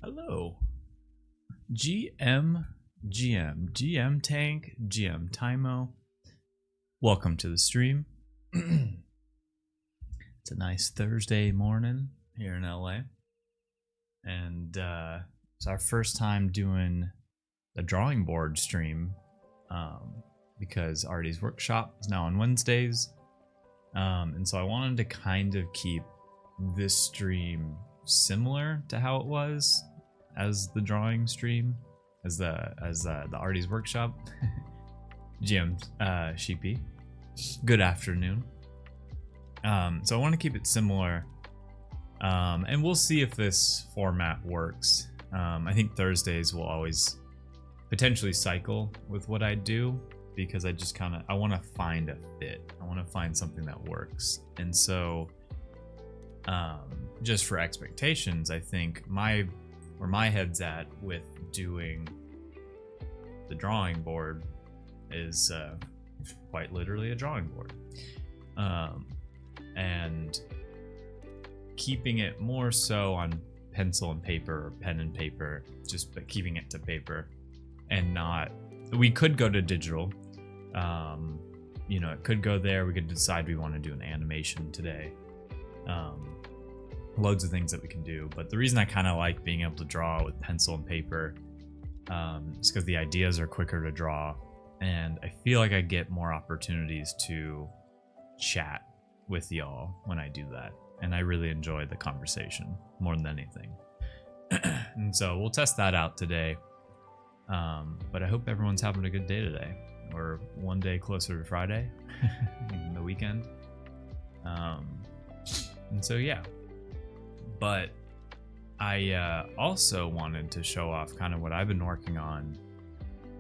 Hello, GM Tank, GM Timo. Welcome to the stream. It's a nice Thursday morning here in LA, and it's our first time doing the drawing board stream because Artie's workshop is now on Wednesdays, and so I wanted to kind of keep this stream similar to how it was as the drawing stream, as the Artie's workshop. GM Sheepy, good afternoon. So I want to keep it similar, and we'll see if this format works. I think Thursdays will always potentially cycle with what I do, because I just I want to find a fit. I want to find something that works. And so just for expectations, I think where my head's at with doing the drawing board is quite literally a drawing board, and keeping it more so on pencil and paper or pen and paper, just but keeping it to paper, and not, we could go to digital, you know, it could go there. We could decide we want to do an animation today. Loads of things that we can do, but the reason I kind of like being able to draw with pencil and paper is because the ideas are quicker to draw, and I feel like I get more opportunities to chat with y'all when I do that, and I really enjoy the conversation more than anything. And so we'll test that out today, but I hope everyone's having a good day today. We're one day closer to Friday in the weekend, and so yeah. But I also wanted to show off kind of what I've been working on,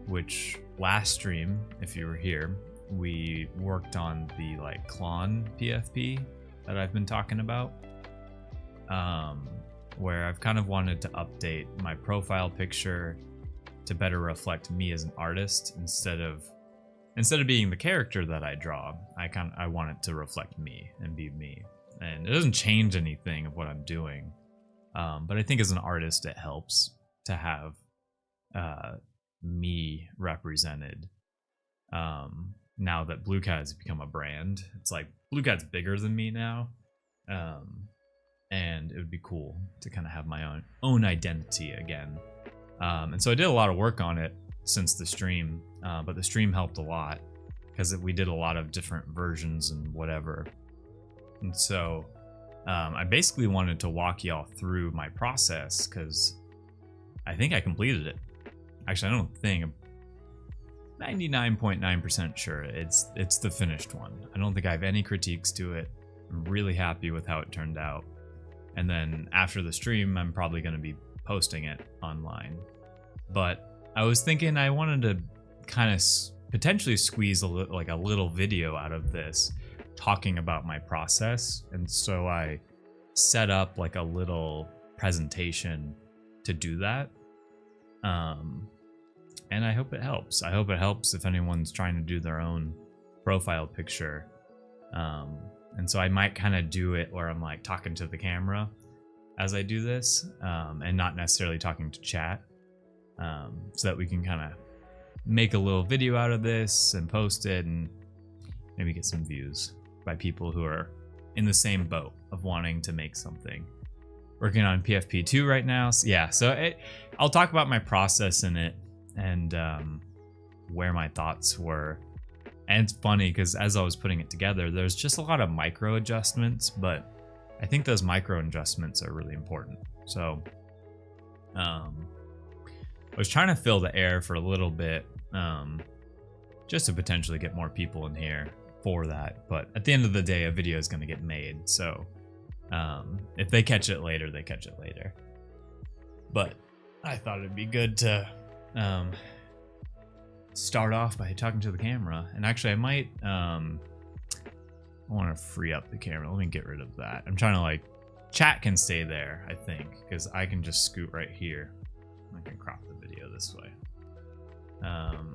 which last stream, if you were here, we worked on the Klon PFP that I've been talking about, where I've kind of wanted to update my profile picture to better reflect me as an artist instead of being the character that I draw. I want it to reflect me and be me. And it doesn't change anything of what I'm doing, but I think as an artist it helps to have me represented. Now that Blue Cat has become a brand, it's like Blue Cat's bigger than me now, and it would be cool to kind of have my own identity again. And so I did a lot of work on it since the stream, but the stream helped a lot because we did a lot of different versions and whatever. And so I basically wanted to walk y'all through my process, because I think I completed it. Actually, I don't think. I'm 99.9% sure it's the finished one. I don't think I have any critiques to it. I'm really happy with how it turned out. And then after the stream, I'm probably going to be posting it online. But I was thinking I wanted to kind of potentially squeeze a little video out of this, talking about my process. And so I set up like a little presentation to do that. and I hope it helps. I hope it helps if anyone's trying to do their own profile picture. And so I might kind of do it where I'm like talking to the camera as I do this, and not necessarily talking to chat, so that we can kind of make a little video out of this and post it and maybe get some views by people who are in the same boat of wanting to make something. Working on PFP 2 right now. So yeah, so I'll talk about my process in it and where my thoughts were. And it's funny because as I was putting it together, there's just a lot of micro adjustments, but I think those micro adjustments are really important. So I was trying to fill the air for a little bit, just to potentially get more people in here for that. But at the end of the day, a video is going to get made. So if they catch it later, they catch it later. But I thought it'd be good to start off by talking to the camera. And actually, I might I want to free up the camera. Let me get rid of that. I'm trying to like chat can stay there, I think, because I can just scoot right here. I can crop the video this way.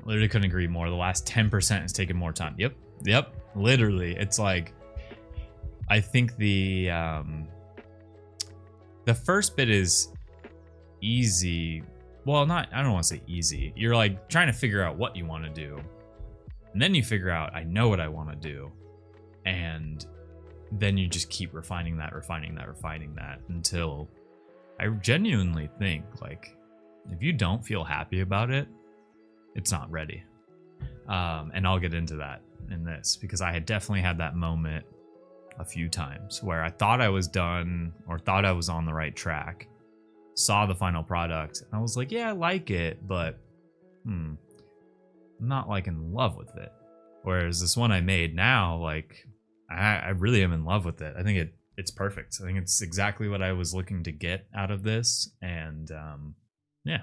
Literally couldn't agree more. The last 10% has taken more time. Yep. Literally, it's like I think the first bit is easy. Well, I don't want to say easy. You're like trying to figure out what you want to do, and then you figure out I know what I want to do, and then you just keep refining that until I genuinely think like if you don't feel happy about it, it's not ready. And I'll get into that in this because I had definitely had that moment a few times where I thought I was done or thought I was on the right track, saw the final product, and I was like, yeah, I like it, but I'm not like in love with it. Whereas this one I made now, like I really am in love with it. I think it's perfect. I think it's exactly what I was looking to get out of this. And yeah.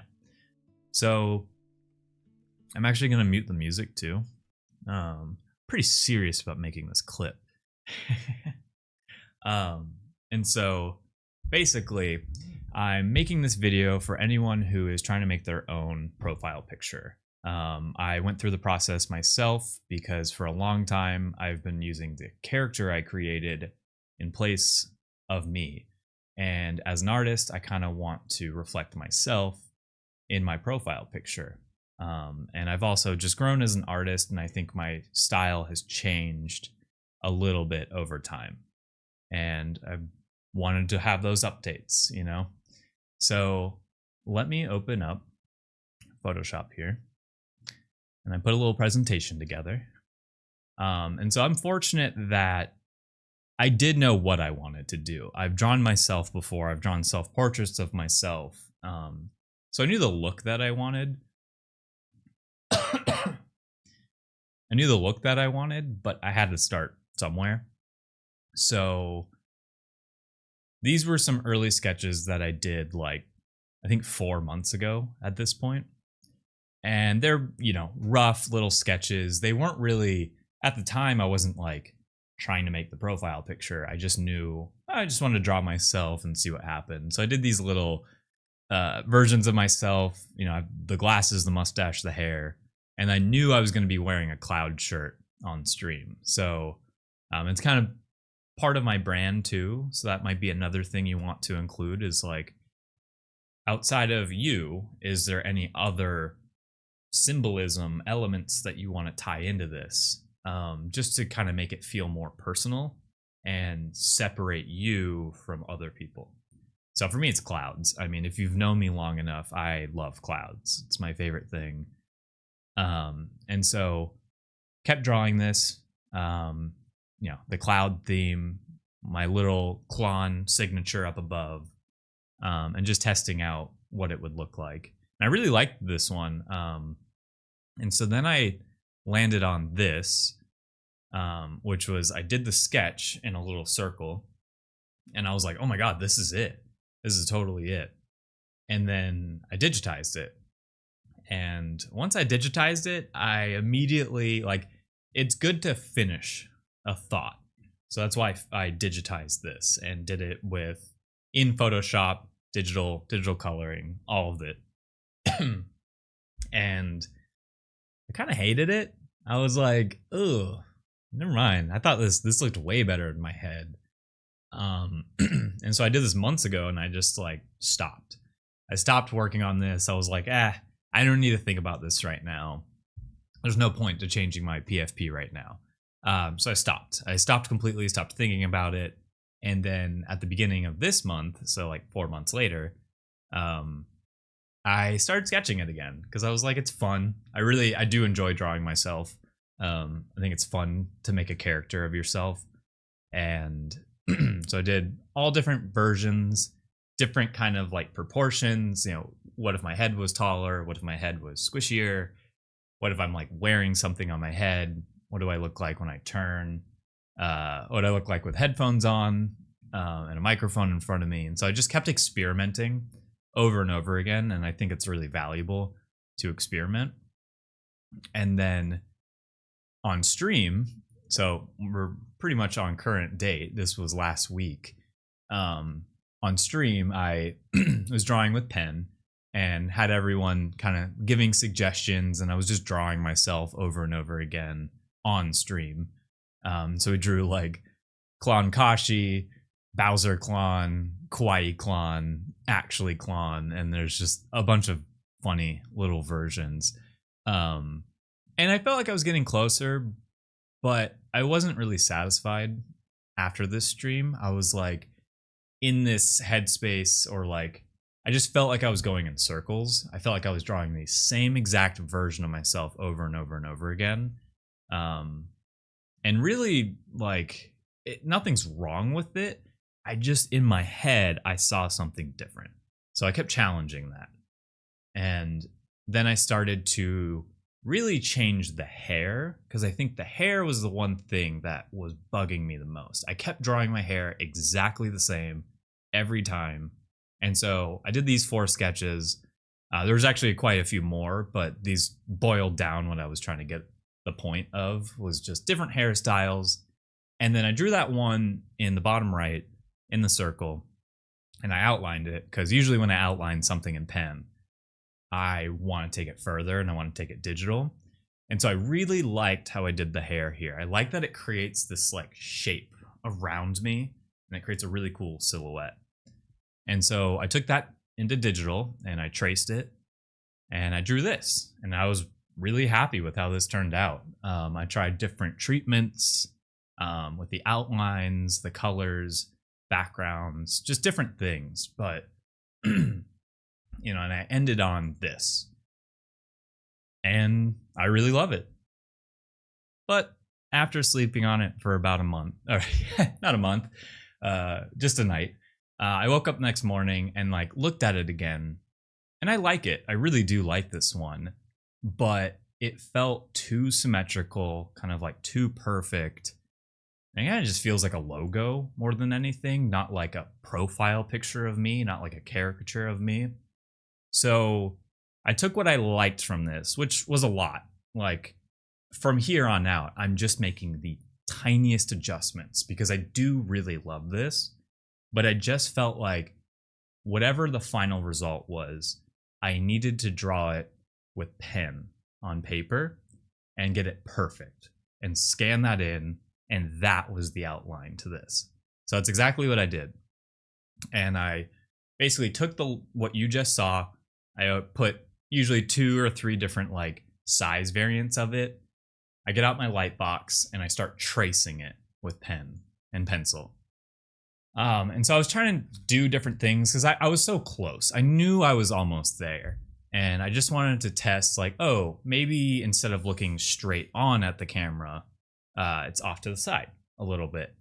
So I'm actually going to mute the music too. Pretty serious about making this clip. And so basically I'm making this video for anyone who is trying to make their own profile picture. I went through the process myself because for a long time I've been using the character I created in place of me. And as an artist, I kind of want to reflect myself in my profile picture. And I've also just grown as an artist, and I think my style has changed a little bit over time. And I wanted to have those updates, you know? So let me open up Photoshop here. And I put a little presentation together. And so I'm fortunate that I did know what I wanted to do. I've drawn myself before. I've drawn self-portraits of myself. So I knew the look that I wanted. I knew the look that I wanted, but I had to start somewhere. So these were some early sketches that I did like, I think 4 months ago at this point. And they're, you know, rough little sketches. They weren't really, at the time, I wasn't like trying to make the profile picture. I just knew, I just wanted to draw myself and see what happened. So I did these little versions of myself, you know, the glasses, the mustache, the hair. And I knew I was going to be wearing a cloud shirt on stream. So it's kind of part of my brand too. So that might be another thing you want to include is like, outside of you, is there any other symbolism elements that you want to tie into this, just to kind of make it feel more personal and separate you from other people. So for me, it's clouds. I mean, if you've known me long enough, I love clouds. It's my favorite thing. And so kept drawing this, you know, the cloud theme, my little Klon signature up above, and just testing out what it would look like. And I really liked this one. And so then I landed on this, which was, I did the sketch in a little circle and I was like, oh my God, this is it. This is totally it. And then I digitized it. And once I digitized it, I immediately, like, it's good to finish a thought. So that's why I digitized this and did it in Photoshop, digital coloring, all of it. and I kind of hated it. I was like, oh, never mind. I thought this looked way better in my head. And so I did this months ago, and I just like stopped. I stopped working on this. I was like, I don't need to think about this right now. There's no point to changing my PFP right now. So I stopped. I stopped completely, stopped thinking about it. And then at the beginning of this month, so like 4 months later, I started sketching it again because I was like, it's fun. I do enjoy drawing myself. I think it's fun to make a character of yourself. And so I did all different versions, different kind of like proportions. What if my head was taller? What if my head was squishier? What if I'm like wearing something on my head? What do I look like when I turn? What do I look like with headphones on and a microphone in front of me? And so I just kept experimenting over and over again. And I think it's really valuable to experiment. And then on stream, so we're pretty much on current date. This was last week. On stream, I was drawing with pen and had everyone kind of giving suggestions. And I was just drawing myself over and over again on stream. So we drew like Clon Kashi, Bowser Clon, Kawaii Clon, Actually Clon, and there's just a bunch of funny little versions. And I felt like I was getting closer, but I wasn't really satisfied after this stream. I was like in this headspace, or like I just felt like I was going in circles. I felt like I was drawing the same exact version of myself over and over and over again. And really, like, nothing's wrong with it. I just, in my head, I saw something different. So I kept challenging that. And then I started to really change the hair, because I think the hair was the one thing that was bugging me the most. I kept drawing my hair exactly the same every time. And so I did these 4 sketches. There was actually quite a few more, but these boiled down what I was trying to get the point of, was just different hairstyles. And then I drew that one in the bottom right in the circle, and I outlined it, because usually when I outline something in pen, I want to take it further and I want to take it digital. And so I really liked how I did the hair here. I like that it creates this like shape around me, and it creates a really cool silhouette. And so I took that into digital and I traced it and I drew this, and I was really happy with how this turned out. I tried different treatments with the outlines, the colors, backgrounds, just different things. But, and I ended on this. And I really love it. But after sleeping on it for about a month, or not a month, just a night, I woke up next morning and like looked at it again. And I like it. I really do like this one. But it felt too symmetrical, kind of like too perfect. And it kind of just feels like a logo more than anything, not like a profile picture of me, not like a caricature of me. So I took what I liked from this, which was a lot. Like, from here on out, I'm just making the tiniest adjustments because I do really love this. But I just felt like whatever the final result was, I needed to draw it with pen on paper and get it perfect and scan that in, and that was the outline to this. So that's exactly what I did. And I basically took what you just saw, I put usually 2 or 3 different like size variants of it. I get out my light box and I start tracing it with pen and pencil. And so I was trying to do different things because I was so close. I knew I was almost there. And I just wanted to test, like, oh, maybe instead of looking straight on at the camera, it's off to the side a little bit.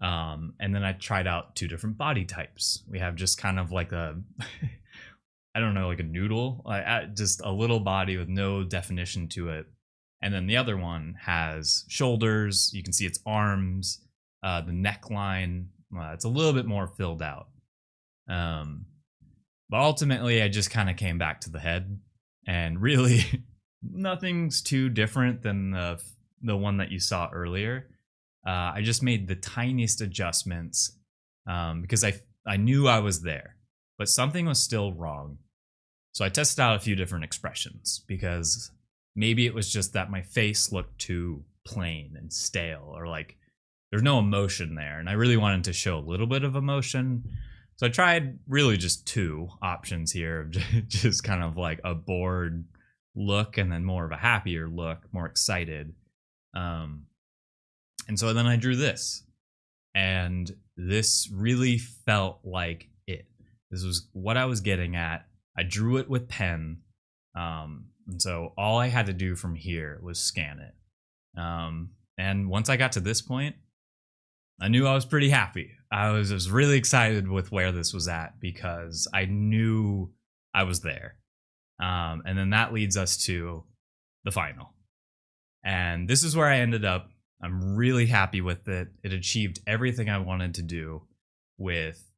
And then I tried out 2 different body types. We have just kind of like a, I don't know, like a noodle, just a little body with no definition to it. And then the other one has shoulders. You can see its arms, the neckline. It's a little bit more filled out. But ultimately, I just kind of came back to the head, and really nothing's too different than the one that you saw earlier. I just made the tiniest adjustments because I knew I was there, but something was still wrong. So I tested out a few different expressions because maybe it was just that my face looked too plain and stale, or like there's no emotion there. And I really wanted to show a little bit of emotion. So I tried really just two options here, just kind of like a bored look and then more of a happier look, more excited. And so then I drew this, and this really felt like it. This was what I was getting at. I drew it with pen. And so all I had to do from here was scan it. And once I got to this point, I knew I was pretty happy. I was really excited with where this was at because I knew I was there. And then that leads us to the final. And this is where I ended up. I'm really happy with it. It achieved everything I wanted to do with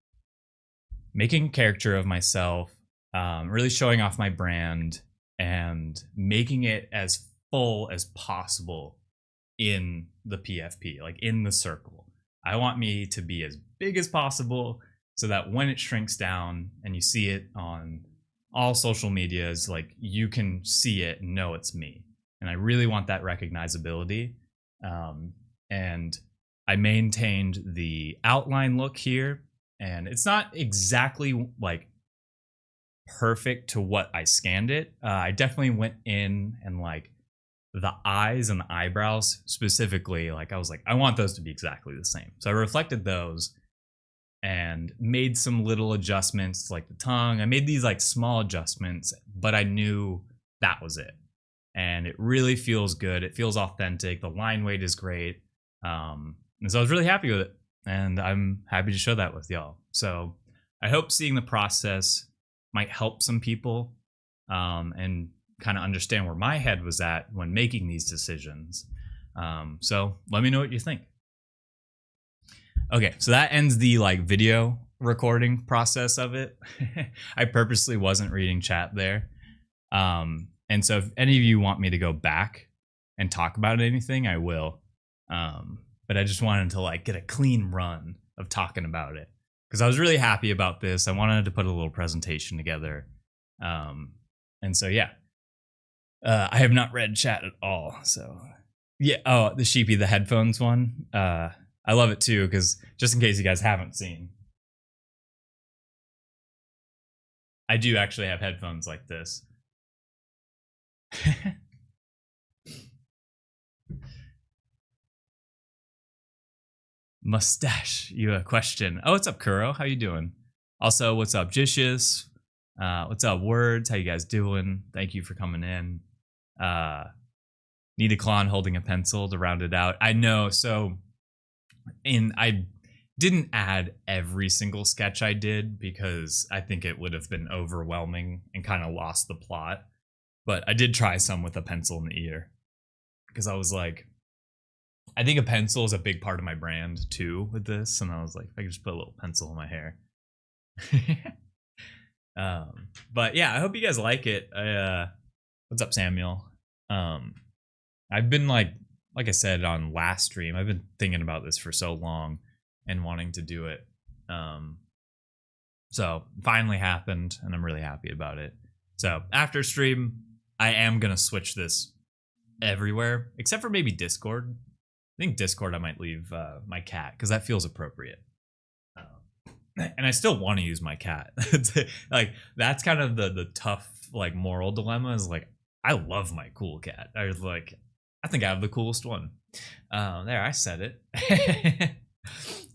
making a character of myself, really showing off my brand, and making it as full as possible in the PFP, like in the circle. I want me to be as big as possible so that when it shrinks down and you see it on all social medias, like you can see it and know it's me. And I really want that recognizability. And I maintained the outline look here, and it's not exactly like perfect to what I scanned it. I definitely went in and like the eyes and the eyebrows specifically, like I was like, I want those to be exactly the same. So I reflected those and made some little adjustments like the tongue. I made these like small adjustments, but I knew that was it. And it really feels good. It feels authentic. The line weight is great. And so I was really happy with it. And I'm happy to show that with y'all. So I hope seeing the process might help some people and kind of understand where my head was at when making these decisions. So let me know what you think. Okay, so that ends the like video recording process of it. I purposely wasn't reading chat there. And so if any of you want me to go back and talk about anything, I will. But I just wanted to like get a clean run of talking about it because I was really happy about this. I wanted to put a little presentation together. And so, yeah, I have not read chat at all. So yeah. Oh, the Sheepy, the headphones one. I love it too, because just in case you guys haven't seen, I do actually have headphones like this. Mustache, you a question. Oh, what's up, Kuro? How you doing? Also, what's up, Jicious? What's up, Words? How you guys doing? Thank you for coming in. Need a Klon holding a pencil to round it out. I know, so I didn't add every single sketch I did because I think it would have been overwhelming and kind of lost the plot. But I did try some with a pencil in the ear because I was like, I think a pencil is a big part of my brand too with this. And I was like, I could just put a little pencil in my hair. But yeah, I hope you guys like it. What's up, Samuel? I've been like I said on last stream, I've been thinking about this for so long and wanting to do it. So finally happened and I'm really happy about it. So after stream, I am going to switch this everywhere except for maybe Discord. I think Discord I might leave my cat because that feels appropriate. And I still want to use my cat. Like that's kind of the tough like moral dilemma is like I love my cool cat. I was like I think I have the coolest one. There, I said it.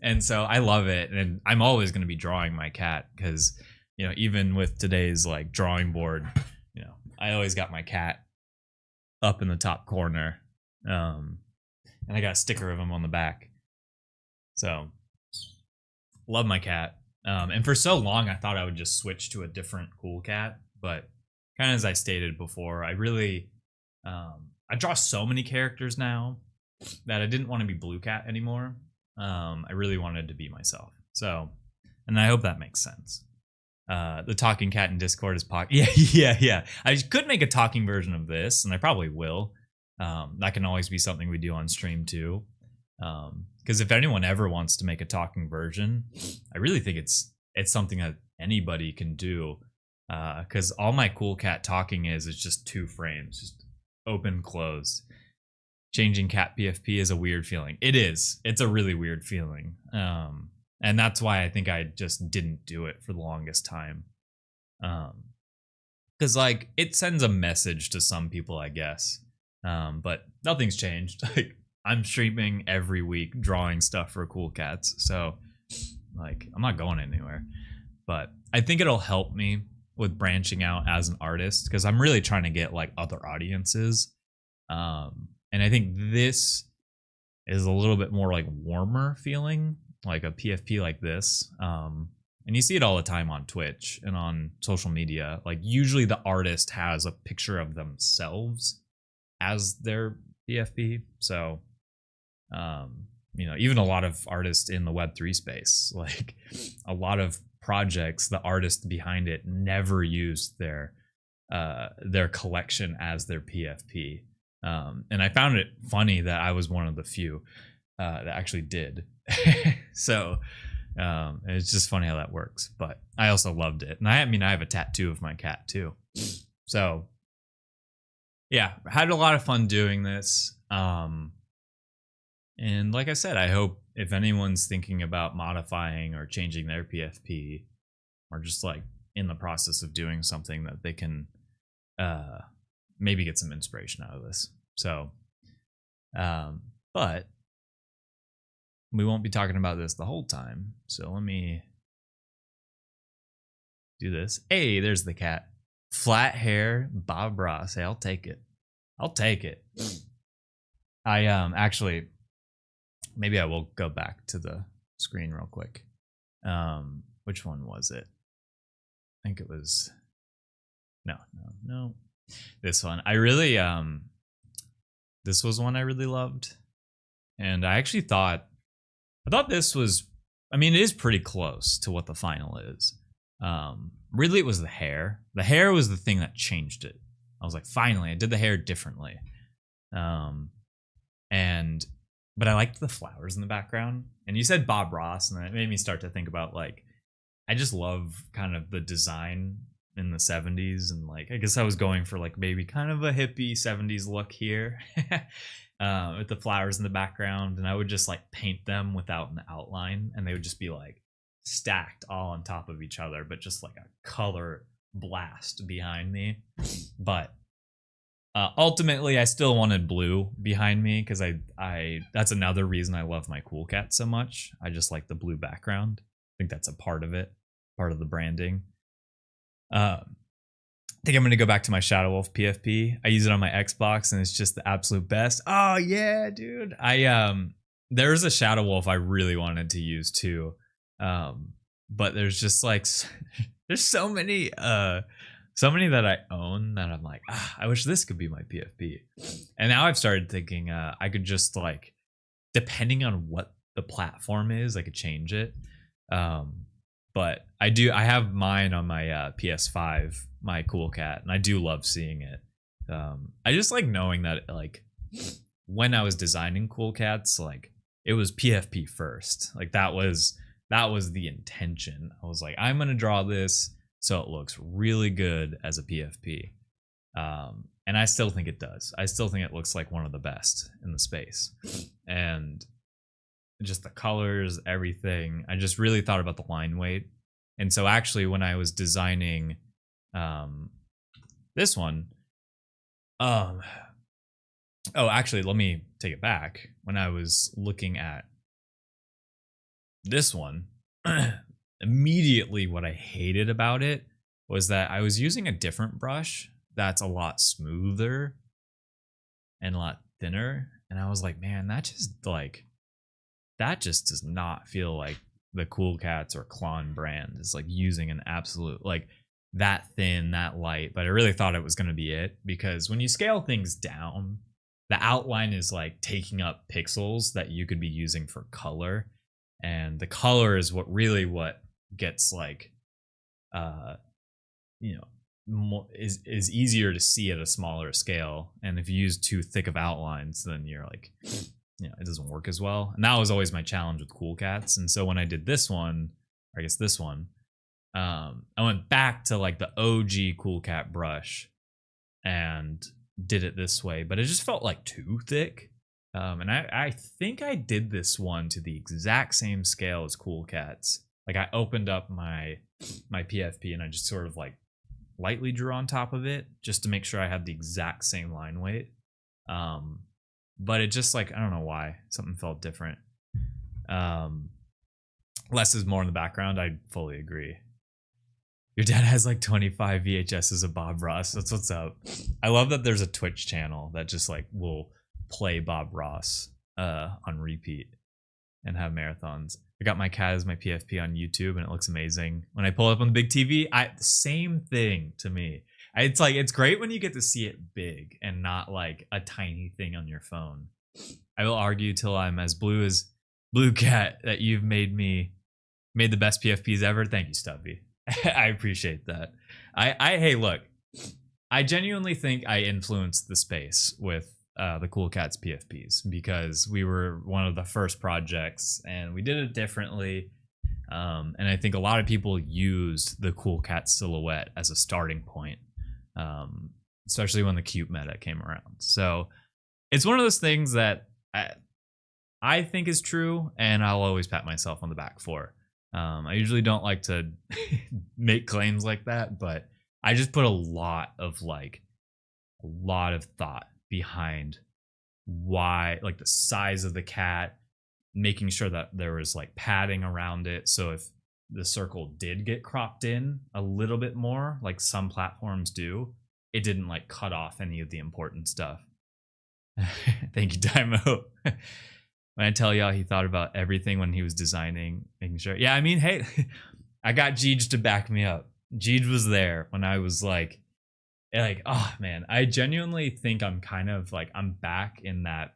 And so I love it, and I'm always going to be drawing my cat because you know even with today's like drawing board, you know I always got my cat up in the top corner, and I got a sticker of him on the back. So love my cat. And for so long I thought I would just switch to a different cool cat, but kind of as I stated before, I really I draw so many characters now that I didn't want to be Blue Cat anymore. I really wanted to be myself. So, and I hope that makes sense. The talking cat in Discord is yeah. I could make a talking version of this, and I probably will. That can always be something we do on stream too. Because if anyone ever wants to make a talking version, I really think it's something that anybody can do. because all my Cool Cat talking is just 2 frames, just open, closed. Changing cat PFP is a weird feeling. It is. It's a really weird feeling. And that's why I think I just didn't do it for the longest time. Because like it sends a message to some people, I guess. But nothing's changed. Like I'm streaming every week, drawing stuff for Cool Cats. So like I'm not going anywhere. But I think it'll help me with branching out as an artist because I'm really trying to get like other audiences. And I think this is a little bit more like warmer feeling, like a PFP like this. And you see it all the time on Twitch and on social media. Like usually the artist has a picture of themselves as their PFP. So, you know, even a lot of artists in the Web3 space, like a lot of projects, the artist behind it never used their collection as their PFP. And I found it funny that I was one of the few that actually did. So it's just funny how that works. But I also loved it. And I mean, I have a tattoo of my cat too. So yeah, had a lot of fun doing this. And like I said, I hope if anyone's thinking about modifying or changing their PFP or just like in the process of doing something that they can maybe get some inspiration out of this. So, but we won't be talking about this the whole time. So let me do this. Hey, there's the cat. Flat hair, Bob Ross. Hey, I'll take it. I'll take it. I actually, maybe I will go back to the screen real quick. Which one was it? I think it was no. This one. I really this was one I really loved. And I actually thought this was, I mean, it is pretty close to what the final is. Really it was the hair. The hair was the thing that changed it. I was like, finally, I did the hair differently. But I liked the flowers in the background. And you said Bob Ross, and it made me start to think about like, I just love kind of the design in the 70s, and like I guess I was going for like maybe kind of a hippie 70s look here. With the flowers in the background, and I would just like paint them without an outline, and they would just be like stacked all on top of each other, but just like a color blast behind me. But ultimately I still wanted blue behind me because I that's another reason I love my Cool Cat so much. I just like the blue background. I think that's a part of it, part of the branding. I think I'm going to go back to my Shadow Wolf PFP. I use it on my Xbox and it's just the absolute best. Oh yeah, dude. There's a Shadow Wolf I really wanted to use too. But there's just like, there's so many that I own that I'm like, I wish this could be my PFP. And now I've started thinking, I could just like, depending on what the platform is, I could change it. But I have mine on my PS5, my Cool Cat, and I do love seeing it. I just like knowing that like when I was designing Cool Cats, like it was PFP first. Like that was the intention. I was like, I'm gonna draw this so it looks really good as a PFP. And I still think it does. I still think it looks like one of the best in the space. And just the colors, everything. I just really thought about the line weight. And so actually when I was designing this one, actually let me take it back. When I was looking at this one, immediately what I hated about it was that I was using a different brush that's a lot smoother and a lot thinner. And I was like, man, that just does not feel like the Cool Cats or Klon brand is like using an absolute like that thin, that light. But I really thought it was going to be it, because when you scale things down, the outline is like taking up pixels that you could be using for color, and the color is what gets like more, is easier to see at a smaller scale. And if you use too thick of outlines, then you're like, it doesn't work as well. And that was always my challenge with Cool Cats. And so when I did this one, or I guess this one, I went back to like the OG Cool Cat brush and did it this way, but it just felt like too thick. And I think I did this one to the exact same scale as Cool Cat's. Like I opened up my PFP and I just sort of like lightly drew on top of it just to make sure I had the exact same line weight. But it just like, I don't know why, something felt different. Less is more in the background. I fully agree. Your dad has like 25 VHSs of Bob Ross. That's what's up. I love that there's a Twitch channel that just like will play Bob Ross on repeat and have marathons. I got my cat as my PFP on YouTube and it looks amazing. When I pull it up on the big TV, same thing to me. It's like, it's great when you get to see it big and not like a tiny thing on your phone. I will argue till I'm as blue Cat that you've made the best PFPs ever. Thank you, Stubby. I appreciate that. Hey, look, I genuinely think I influenced the space with the Cool Cats PFPs because we were one of the first projects and we did it differently. And I think a lot of people used the Cool Cat silhouette as a starting point, especially when the cute meta came around. So it's one of those things that I think is true and I'll always pat myself on the back for. I usually don't like to make claims like that, but I just put a lot of thought behind why, like the size of the cat, making sure that there was like padding around it. So if the circle did get cropped in a little bit more, like some platforms do, it didn't like cut off any of the important stuff. Thank you, Daimo. When I tell y'all he thought about everything when he was designing, making sure. Yeah, I mean, hey, I got Jeej to back me up. Jeej was there when I was like, oh man, I genuinely think I'm kind of like, I'm back in that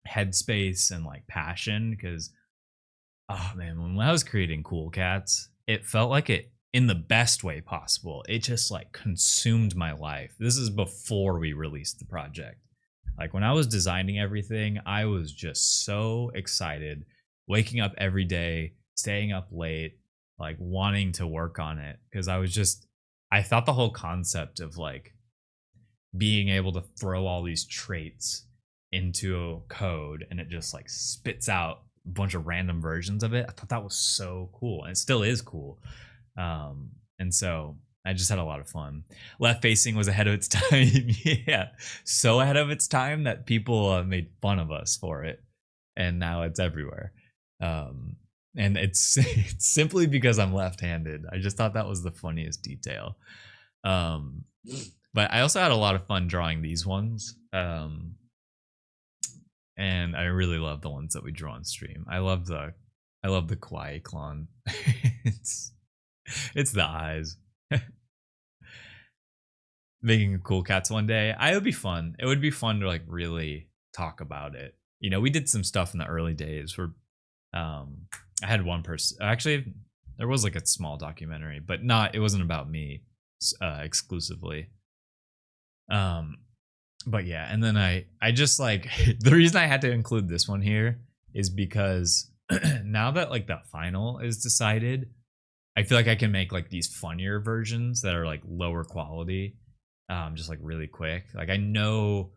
headspace and like passion because, oh man, when I was creating Cool Cats, it felt like it, in the best way possible, it just like consumed my life. This is before we released the project. Like when I was designing everything, I was just so excited, waking up every day, staying up late, like wanting to work on it. Because I thought the whole concept of like being able to throw all these traits into a code and it just like spits out a bunch of random versions of it. I thought that was so cool. And it still is cool. And so I just had a lot of fun. Left facing was ahead of its time. Yeah, so ahead of its time that people made fun of us for it, and now it's everywhere. And it's simply because I'm left-handed. I just thought that was the funniest detail. But I also had a lot of fun drawing these ones. And I really love the ones that we draw on stream. I love the kawaii clone. it's the eyes. Making a Cool Cats one day, it would be fun. It would be fun to like really talk about it. You know, we did some stuff in the early days where I had one person, actually there was like a small documentary, but it wasn't about me exclusively. But yeah, and then I just like the reason I had to include this one here is because now that like the final is decided, I feel like I can make like these funnier versions that are like lower quality, just like really quick. Like I know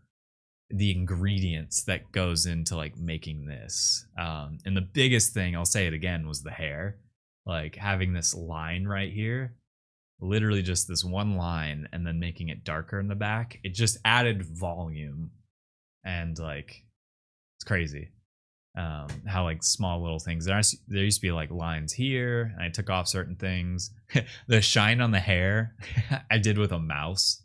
the ingredients that goes into like making this. And the biggest thing, I'll say it again, was the hair. Like having this line right here, literally just this one line, and then making it darker in the back. It just added volume, and like it's crazy. How like small little things there used to be like lines here and I took off certain things. The shine on the hair I did with a mouse.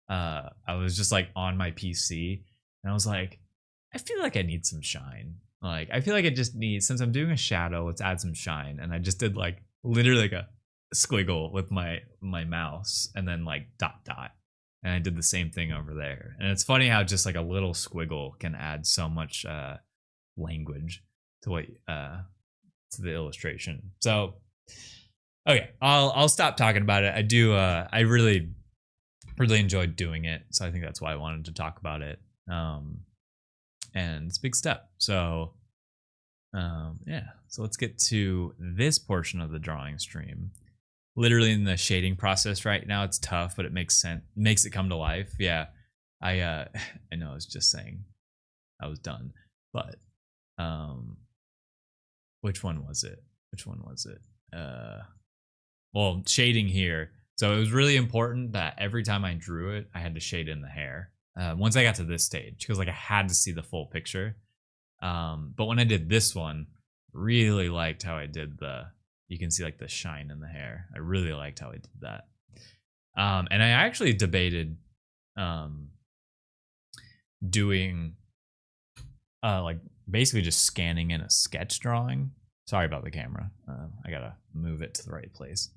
I was just like on my PC and I was like, I feel like I need some shine. Like I feel like it just needs, since I'm doing a shadow, let's add some shine. And I just did like literally like a squiggle with my mouse and then like ... and I did the same thing over there. And it's funny how just like a little squiggle can add so much language to what to the illustration. So okay, I'll stop talking about it. I do I really enjoyed doing it, so I think that's why I wanted to talk about it. And it's a big step. So yeah, so let's get to this portion of the drawing stream literally in the shading process right now. It's tough, but it makes sense. Makes it come to life. Yeah, I I know I was just saying I was done, but which one was it? Which one was it? Well, shading here. So it was really important that every time I drew it, I had to shade in the hair. Once I got to this stage, because like I had to see the full picture. But when I did this one, really liked how I did you can see like the shine in the hair. I really liked how I did that. And I actually debated doing like basically just scanning in a sketch drawing. Sorry about the camera. I gotta move it to the right place.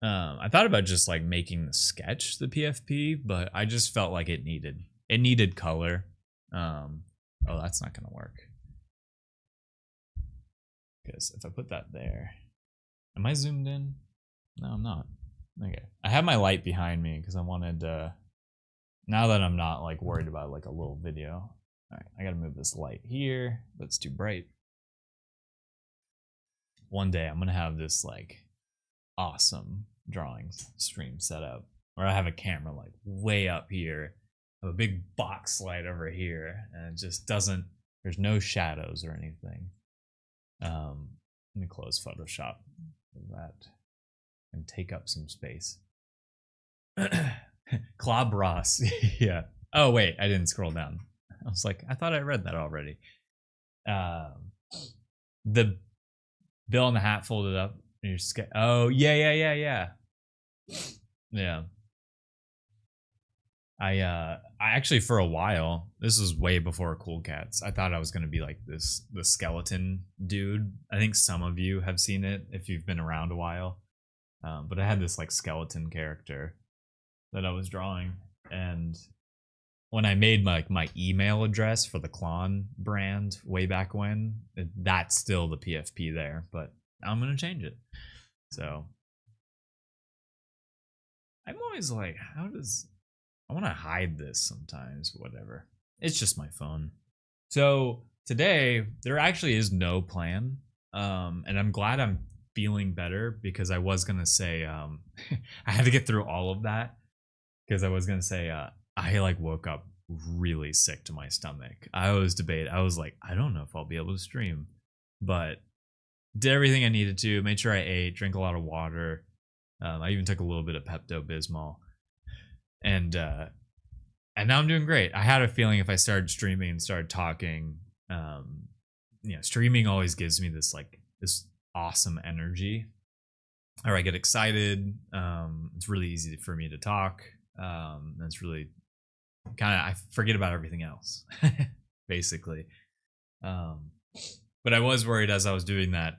I thought about just like making the sketch the PFP, but I just felt like it needed color. Oh, that's not gonna work. Because if I put that there, am I zoomed in? No, I'm not. Okay, I have my light behind me because I wanted now that I'm not like worried about like a little video. All right, I gotta move this light here, but it's too bright. One day I'm gonna have this like awesome drawing stream set up where I have a camera like way up here, I have a big box light over here, and it just doesn't. There's no shadows or anything. Let me close Photoshop for that and take up some space. Claude Ross, yeah. Oh wait, I didn't scroll down. I was like, I thought I read that already. The Bill in the Hat folded up. Oh yeah. I actually for a while, this was way before Cool Cats, I thought I was gonna be like the skeleton dude. I think some of you have seen it if you've been around a while. But I had this like skeleton character that I was drawing, and when I made my email address for the Klon brand way back when, that's still the PFP there, but I'm gonna change it. So I'm always like, I want to hide this sometimes, whatever. It's just my phone. So today there actually is no plan, and I'm glad I'm feeling better, because I was gonna say I had to get through all of that, because I was gonna say I like woke up really sick to my stomach. I was like, I don't know if I'll be able to stream, but did everything I needed to, made sure I ate, drank a lot of water. I even took a little bit of Pepto-Bismol, and now I'm doing great. I had a feeling if I started streaming and started talking, streaming always gives me this awesome energy, or I get excited. It's really easy for me to talk. That's really I forget about everything else, basically. But I was worried as I was doing that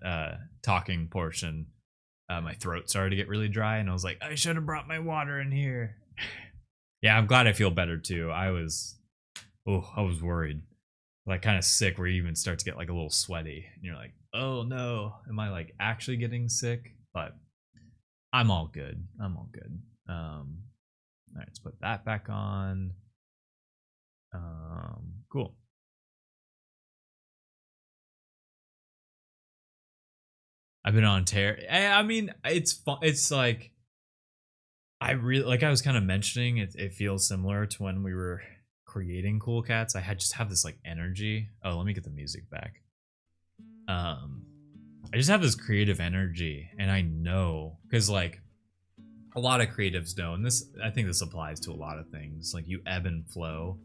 talking portion, my throat started to get really dry, and I was like, I should have brought my water in here. Yeah, I'm glad I feel better too. I was worried, like kind of sick, where you even start to get like a little sweaty, and you're like, oh no, am I like actually getting sick? But I'm all good. All right, let's put that back on. Cool. I've been on tear. I mean, it's fun. It's like, I really, like I was kind of mentioning, it feels similar to when we were creating Cool Cats. I just have this like energy. Oh, let me get the music back. I just have this creative energy, and I know, because like a lot of creatives know, and I think this applies to a lot of things, like you ebb and flow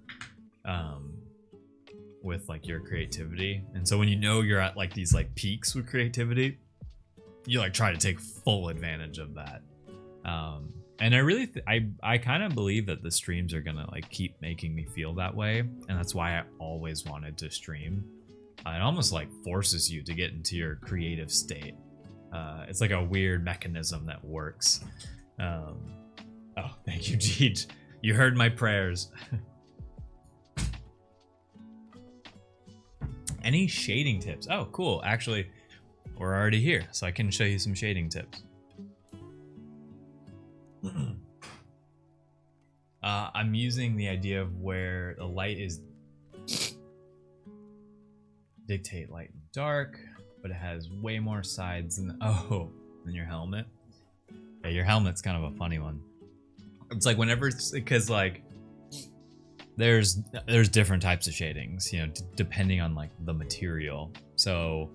with like your creativity. And so when you know you're at like these like peaks with creativity, you like try to take full advantage of that. And I really I kind of believe that the streams are gonna like keep making me feel that way, and that's why I always wanted to stream. It almost like forces you to get into your creative state. It's like a weird mechanism that works. Oh, thank you, Jeej. You heard my prayers. Any shading tips? Oh, cool. Actually, we're already here, so I can show you some shading tips. I'm using the idea of where the light is dictate light and dark, but it has way more sides than than your helmet. Yeah, your helmet's kind of a funny one. It's like whenever, because like there's different types of shadings, you know, depending on like the material. So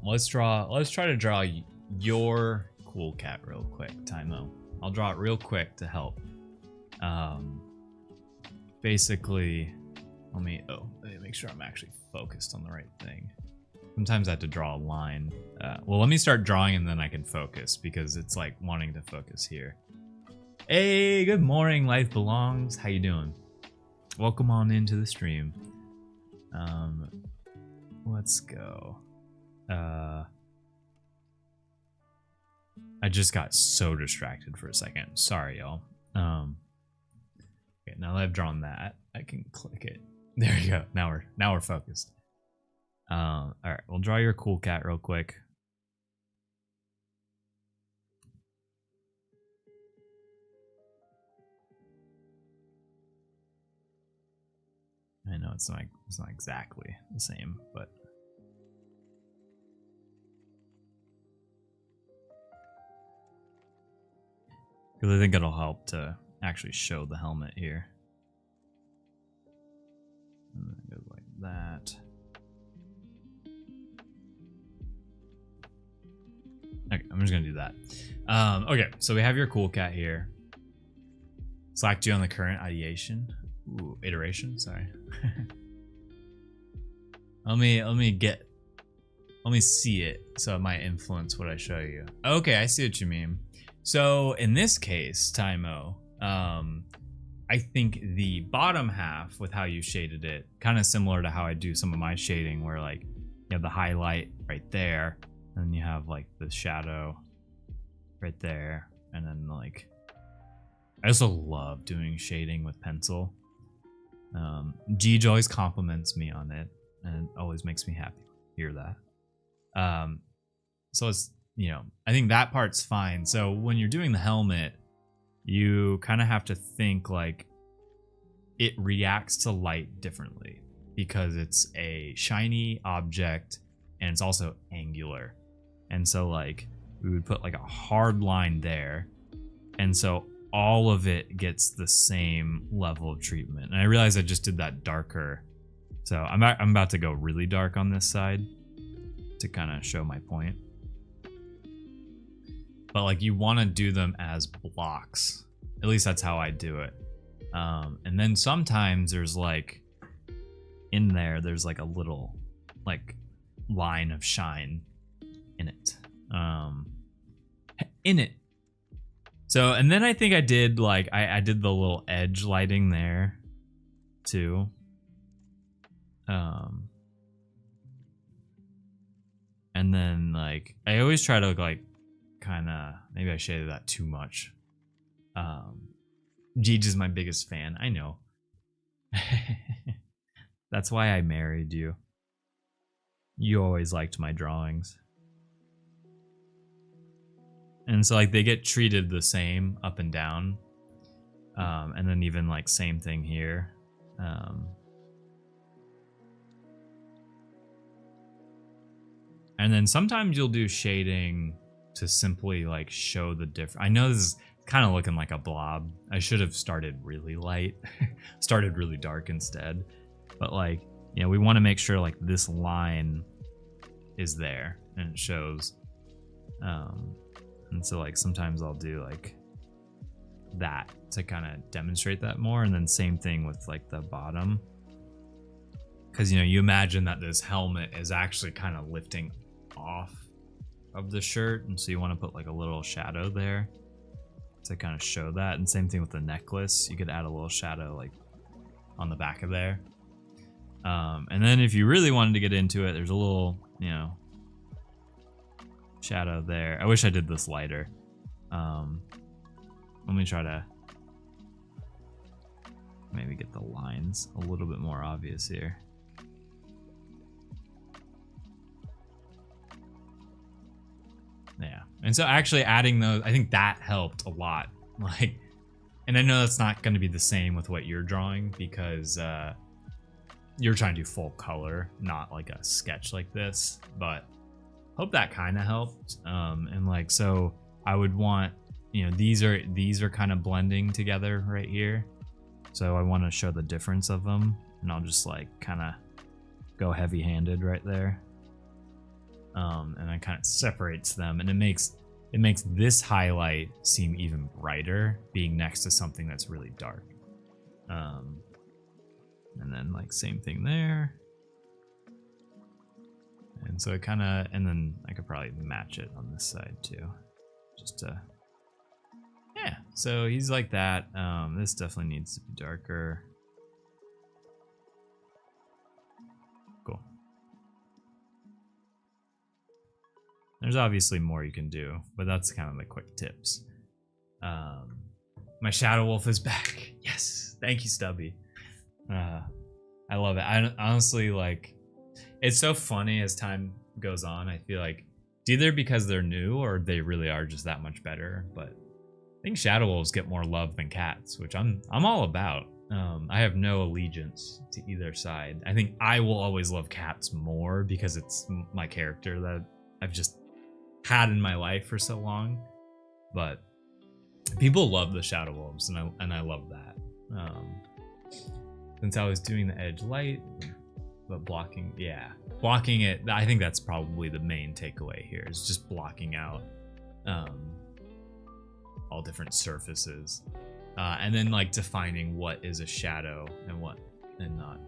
let's try to draw your cool cat real quick, Tymo. I'll draw it real quick to help. Basically, let me make sure I'm actually focused on the right thing. Sometimes I have to draw a line. Well, let me start drawing and then I can focus, because it's like wanting to focus here. Hey, good morning, Life Belongs. How you doing? Welcome on into the stream. Let's go. I just got so distracted for a second. Sorry, y'all. Okay, now that I've drawn that, I can click it. There you go. Now we're focused. All right, we'll draw your cool cat real quick. I know it's not exactly the same, but because I think it'll help to actually show the helmet here. And then it goes like that. Okay, I'm just gonna do that. Okay, so we have your cool cat here. Select you on the current ideation. Ooh, iteration, sorry. let me see it so it might influence what I show you. Okay, I see what you mean. So in this case, Tymo, I think the bottom half with how you shaded it, kind of similar to how I do some of my shading, where like you have the highlight right there, and then you have like the shadow right there, and then like I also love doing shading with pencil. Jeej always compliments me on it, and it always makes me happy to hear that. So it's, you know, I think that part's fine. So when you're doing the helmet, you kind of have to think like it reacts to light differently, because it's a shiny object and it's also angular. And so like we would put like a hard line there, and so all of it gets the same level of treatment. And I realize I just did that darker, so I'm about to go really dark on this side to kind of show my point. But like you want to do them as blocks, at least that's how I do it. And then sometimes there's like in there's like a little like line of shine in it. So, and then I think I did like, I did the little edge lighting there too. And then like, I always try to like, kind of, maybe I shaded that too much. Jeej is my biggest fan, I know. That's why I married you. You always liked my drawings. And so like they get treated the same up and down. And then even like same thing here. And then sometimes you'll do shading to simply like show the difference. I know this is kind of looking like a blob. I should have started really light, started really dark instead. But like, you know, we want to make sure like this line is there and it shows. And so like sometimes I'll do like that to kind of demonstrate that more. And then same thing with like the bottom, because, you know, you imagine that this helmet is actually kind of lifting off of the shirt, and so you want to put like a little shadow there to kind of show that. And same thing with the necklace, you could add a little shadow like on the back of there. And then if you really wanted to get into it, there's a little, you know, shadow there. I wish I did this lighter. Let me try to maybe get the lines a little bit more obvious here. Yeah, and so actually adding those, I think that helped a lot. Like, and I know that's not going to be the same with what you're drawing, because you're trying to do full color, not like a sketch like this. But hope that kind of helped. And like, so I would want, you know, these are kind of blending together right here. So I want to show the difference of them, and I'll just like kind of go heavy handed right there. And it kind of separates them, and it makes this highlight seem even brighter being next to something that's really dark. And then like same thing there. And so it kind of, and then I could probably match it on this side too, just to, yeah. So he's like that. This definitely needs to be darker. Cool. There's obviously more you can do, but that's kind of the quick tips. My Shadow Wolf is back. Yes, thank you, Stubby. I love it. I honestly, like, it's so funny as time goes on. I feel like it's either because they're new or they really are just that much better. But I think Shadow Wolves get more love than cats, which I'm all about. I have no allegiance to either side. I think I will always love cats more because it's my character that I've just had in my life for so long. But people love the Shadow Wolves, and I love that. Since I was doing the edge light, but blocking it, I think that's probably the main takeaway here, is just blocking out all different surfaces, and then like defining what is a shadow and what and not.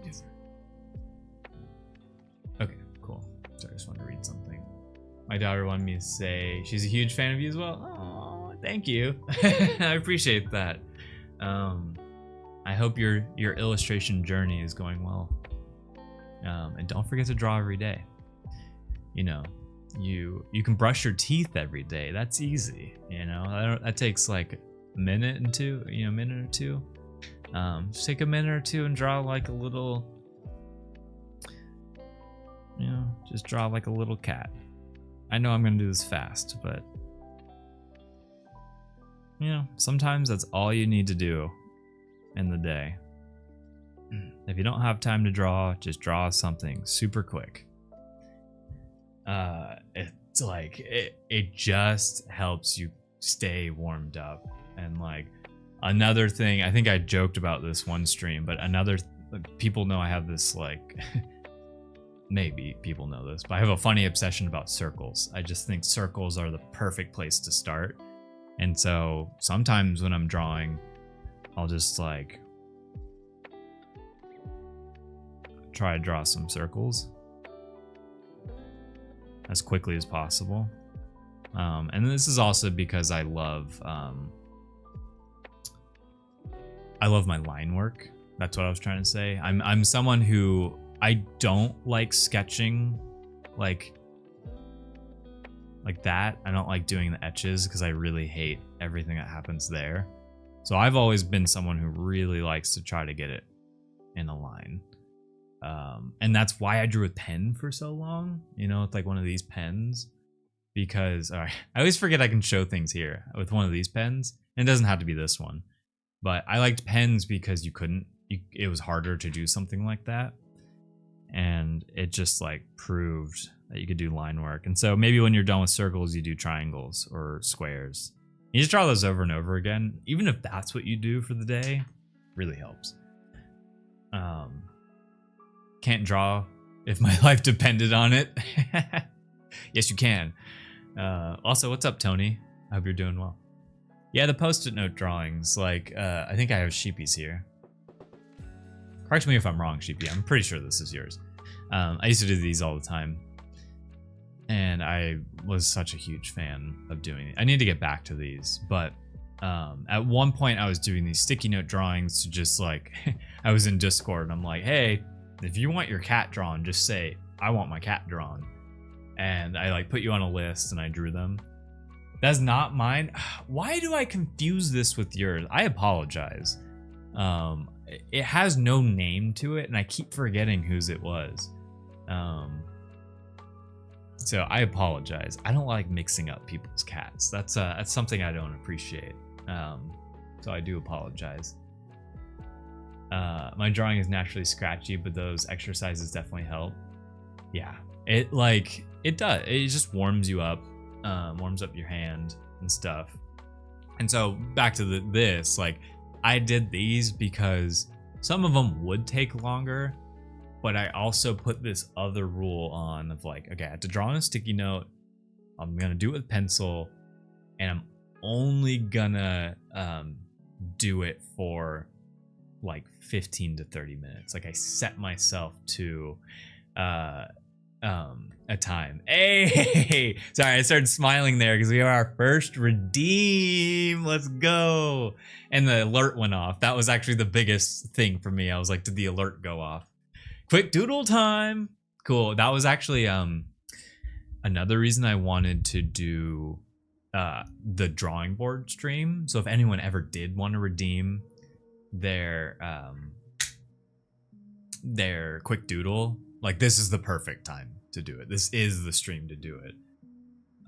Different. Okay, cool. So I just wanted to read something. My daughter wanted me to say she's a huge fan of you as well. Oh, thank you. I appreciate that. I hope your illustration journey is going well. And don't forget to draw every day. You know, you can brush your teeth every day. That's easy. You know, that takes like a minute or two. Just take a minute or two and draw like a little, you know, just draw like a little cat. I know I'm gonna do this fast, but you know, sometimes that's all you need to do in the day. If you don't have time to draw, just draw something super quick. It's like it just helps you stay warmed up. And like another thing, I think I joked about this one stream, but people know I have this like maybe people know this, but I have a funny obsession about circles. I just think circles are the perfect place to start. And so sometimes when I'm drawing, I'll just like try to draw some circles as quickly as possible. And this is also because I love my line work. That's what I was trying to say. I'm someone who, I don't like sketching like that. I don't like doing the etches because I really hate everything that happens there. So I've always been someone who really likes to try to get it in a line. And that's why I drew with pen for so long. You know, it's like one of these pens, because I always forget I can show things here with one of these pens. And it doesn't have to be this one, but I liked pens because it was harder to do something like that. And it just like proved that you could do line work. And so maybe when you're done with circles, you do triangles or squares. You just draw those over and over again. Even if that's what you do for the day, really helps. Can't draw if my life depended on it. Yes, you can. Also, what's up, Tony? I hope you're doing well. Yeah, the post-it note drawings. Like, I think I have Sheepy's here. Correct me if I'm wrong, Sheepy. I'm pretty sure this is yours. I used to do these all the time, and I was such a huge fan of doing it. I need to get back to these, but at one point I was doing these sticky note drawings to just like, I was in Discord and I'm like, hey, if you want your cat drawn, just say, I want my cat drawn. And I like put you on a list and I drew them. That's not mine. Why do I confuse this with yours? I apologize. It has no name to it, and I keep forgetting whose it was. So I apologize. I don't like mixing up people's cats. That's something I don't appreciate. So I do apologize. My drawing is naturally scratchy, but those exercises definitely help. Yeah, it does. It just warms you up, warms up your hand and stuff. And so back to this, like I did these because some of them would take longer, but I also put this other rule on of like, okay, I have to draw on a sticky note. I'm gonna do it with pencil, and I'm only gonna do it for like 15 to 30 minutes. Like I set myself to a time. Hey, sorry, I started smiling there because we have our first redeem. Let's go. And the alert went off. That was actually the biggest thing for me. I was like, did the alert go off? Quick doodle time. Cool. That was actually another reason I wanted to do the drawing board stream. So if anyone ever did want to redeem their quick doodle, like this is the perfect time to do it. This is the stream to do it.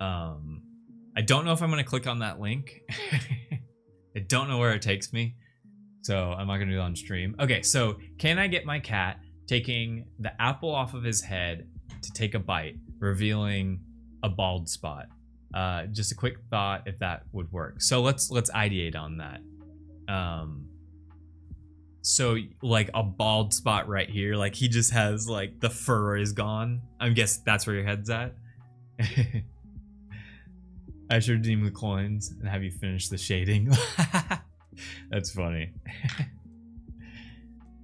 I don't know if I'm going to click on that link. I don't know where it takes me, so I'm not going to do it on stream. Okay, so can I get my cat taking the apple off of his head to take a bite, revealing a bald spot? Just a quick thought if that would work. So let's ideate on that. So like a bald spot right here, like he just has like the fur is gone. I guess that's where your head's at. I should redeem the coins and have you finish the shading. That's funny.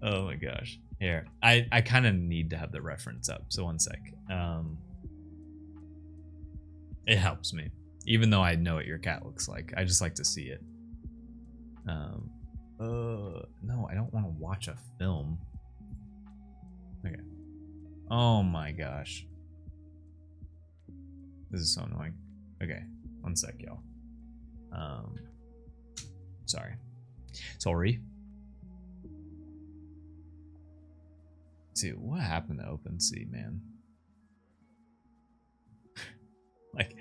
Oh my gosh. Here, I kind of need to have the reference up. So one sec. It helps me, even though I know what your cat looks like. I just like to see it. No, I don't want to watch a film. Okay. Oh my gosh. This is so annoying. Okay, one sec, y'all. Sorry. Let's see, what happened to OpenSea, man? Like,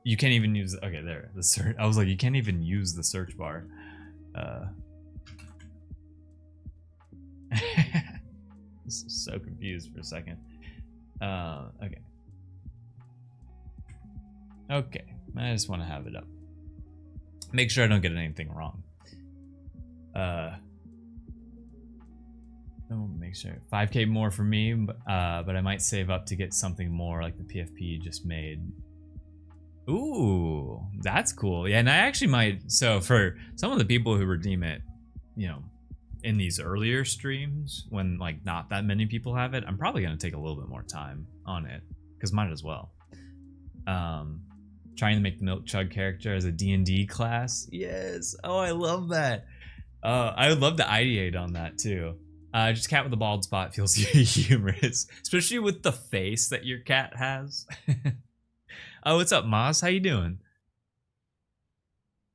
you can't even use. Okay, there. The search. I was like, you can't even use the search bar. So confused for a second. Okay. Okay. I just want to have it up. Make sure I don't get anything wrong. Oh, make sure 5K more for me, but I might save up to get something more like the PFP you just made. Ooh, that's cool. Yeah, and I actually might. So for some of the people who redeem it, you know, in these earlier streams when like not that many people have it, I'm probably gonna take a little bit more time on it because might as well. Trying to make the Milk Chug character as a D&D class. Yes. Oh, I love that. I would love to ideate on that too. Just cat with a bald spot feels humorous, especially with the face that your cat has. Oh, what's up, Moss? How you doing?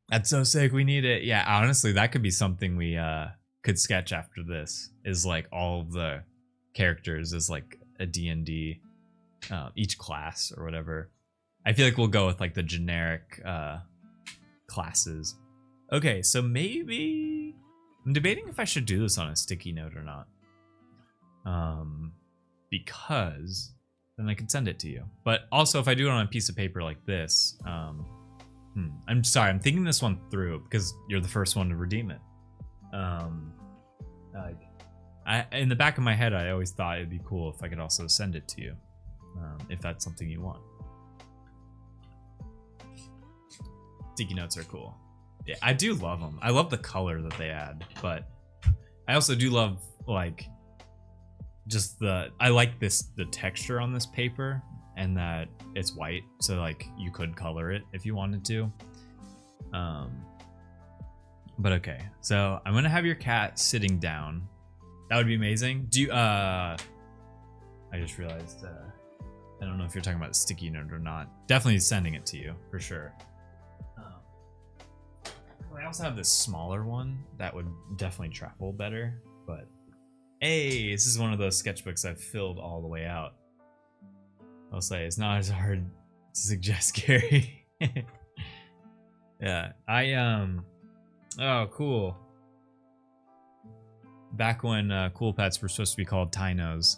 That's so sick. We need it. Yeah, honestly, that could be something we could sketch after this. Is like all of the characters is like a D&D, each class or whatever. I feel like we'll go with like the generic classes. Okay, so maybe I'm debating if I should do this on a sticky note or not. Because then I can send it to you. But also if I do it on a piece of paper like this, I'm sorry, I'm thinking this one through because you're the first one to redeem it. In the back of my head, I always thought it'd be cool if I could also send it to you, if that's something you want. Sticky notes are cool. Yeah, I do love them. I love the color that they add, but I also do love like just I like the texture on this paper and that it's white, so like you could color it if you wanted to. But okay, so I'm gonna have your cat sitting down. That would be amazing. Do you I just realized I don't know if you're talking about the sticky note or not. Definitely sending it to you for sure. I also have this smaller one that would definitely travel better, but hey, this is one of those sketchbooks I've filled all the way out. I'll say it's not as hard to suggest, Gary. Yeah, oh, cool. back when Cool Pets were supposed to be called Tynos.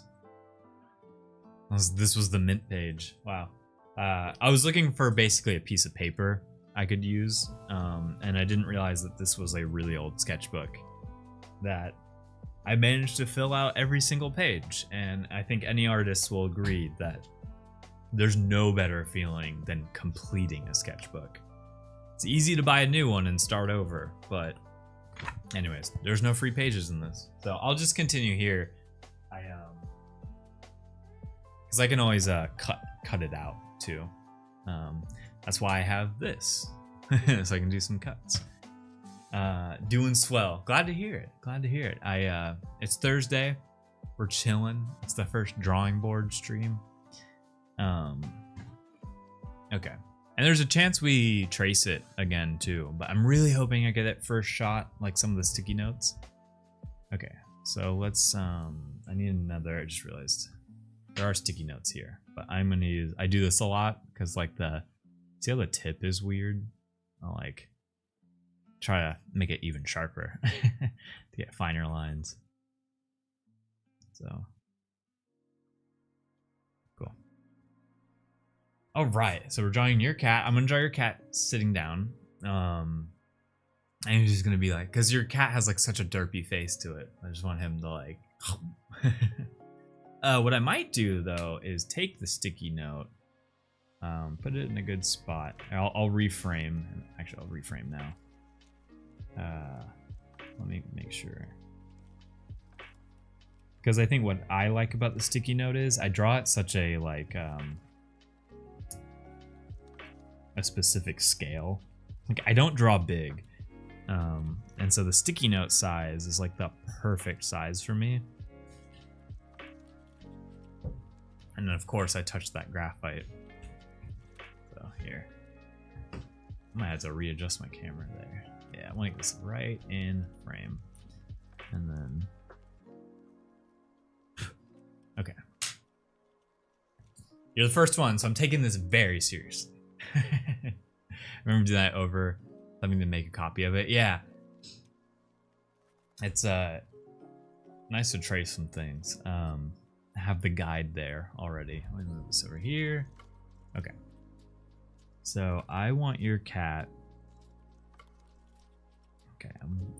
This was the mint page. Wow. I was looking for basically a piece of paper I could use, and I didn't realize that this was a really old sketchbook that I managed to fill out every single page. And I think any artist will agree that there's no better feeling than completing a sketchbook. It's easy to buy a new one and start over, but anyways, there's no free pages in this. So I'll just continue here. Because I can always cut it out too. That's why I have this, so I can do some cuts. Doing swell. Glad to hear it. Glad to hear it. It's Thursday. We're chilling. It's the first drawing board stream. Okay. And there's a chance we trace it again too, but I'm really hoping I get it first shot, like some of the sticky notes. Okay, so let's, I need another, I just realized there are sticky notes here, but I'm gonna use, I do this a lot because like see how the tip is weird? I'll like try to make it even sharper to get finer lines. So cool. All right, so we're drawing your cat. I'm gonna draw your cat sitting down. And he's just gonna be like, because your cat has like such a derpy face to it. I just want him to like. What I might do though is take the sticky note, put it in a good spot. I'll reframe. Actually, I'll reframe now. Let me make sure. Because I think what I like about the sticky note is I draw at such a like a specific scale. Like I don't draw big, and so the sticky note size is like the perfect size for me. And then of course I touched that graphite. So here, I might have to readjust my camera there. Yeah, I want to get this right in frame, and then okay. You're the first one, so I'm taking this very seriously. Remember doing that over something to make a copy of it? Yeah. It's nice to trace some things. I have the guide there already. Let me move this over here. Okay. So I want your cat. Okay,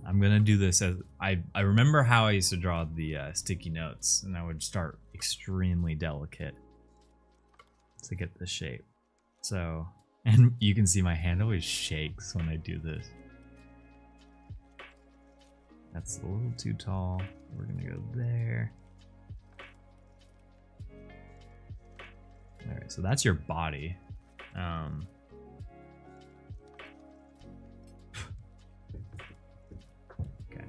I'm gonna do this as I remember how I used to draw the sticky notes, and I would start extremely delicate to get the shape. So, and you can see my hand always shakes when I do this. That's a little too tall. We're gonna go there. All right, so that's your body. Okay.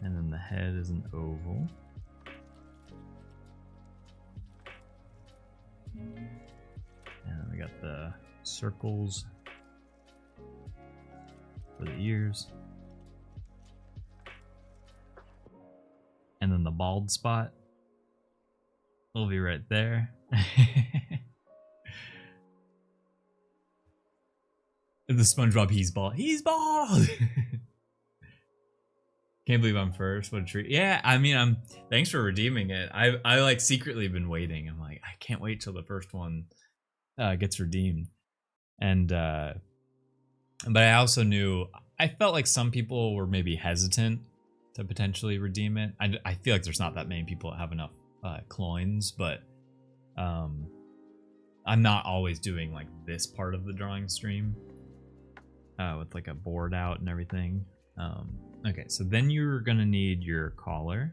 And then the head is an oval. And we got the circles for the ears. And then the bald spot will be right there. The SpongeBob, he's bald. He's bald! Can't believe I'm first. What a treat. Yeah, I mean, thanks for redeeming it. I like secretly been waiting. I'm like, I can't wait till the first one gets redeemed. And but I also knew, I felt like some people were maybe hesitant to potentially redeem it. I feel like there's not that many people that have enough clones, but I'm not always doing like this part of the drawing stream with like a board out and everything. Okay, so then you're gonna need your collar,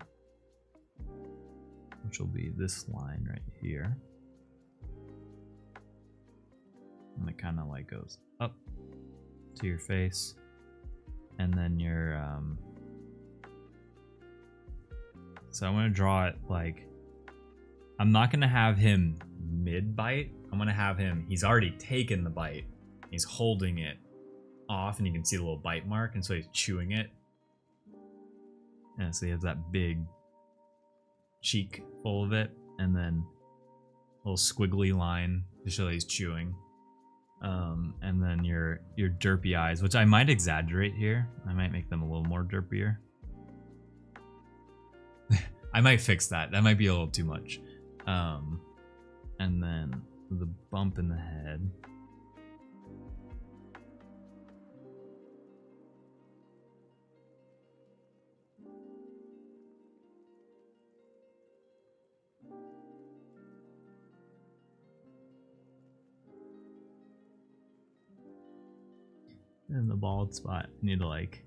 which will be this line right here, and it kind of like goes up to your face, and then your so I'm gonna draw it like, I'm not gonna have him mid-bite. I'm gonna have him, he's already taken the bite. He's holding it off, and you can see the little bite mark, and so he's chewing it. And so he has that big cheek full of it, and then a little squiggly line to show that he's chewing. And then your derpy eyes, which I might exaggerate here. I might make them a little more derpier. I might fix that. That might be a little too much. And then the bump in the head. And the bald spot, I need to like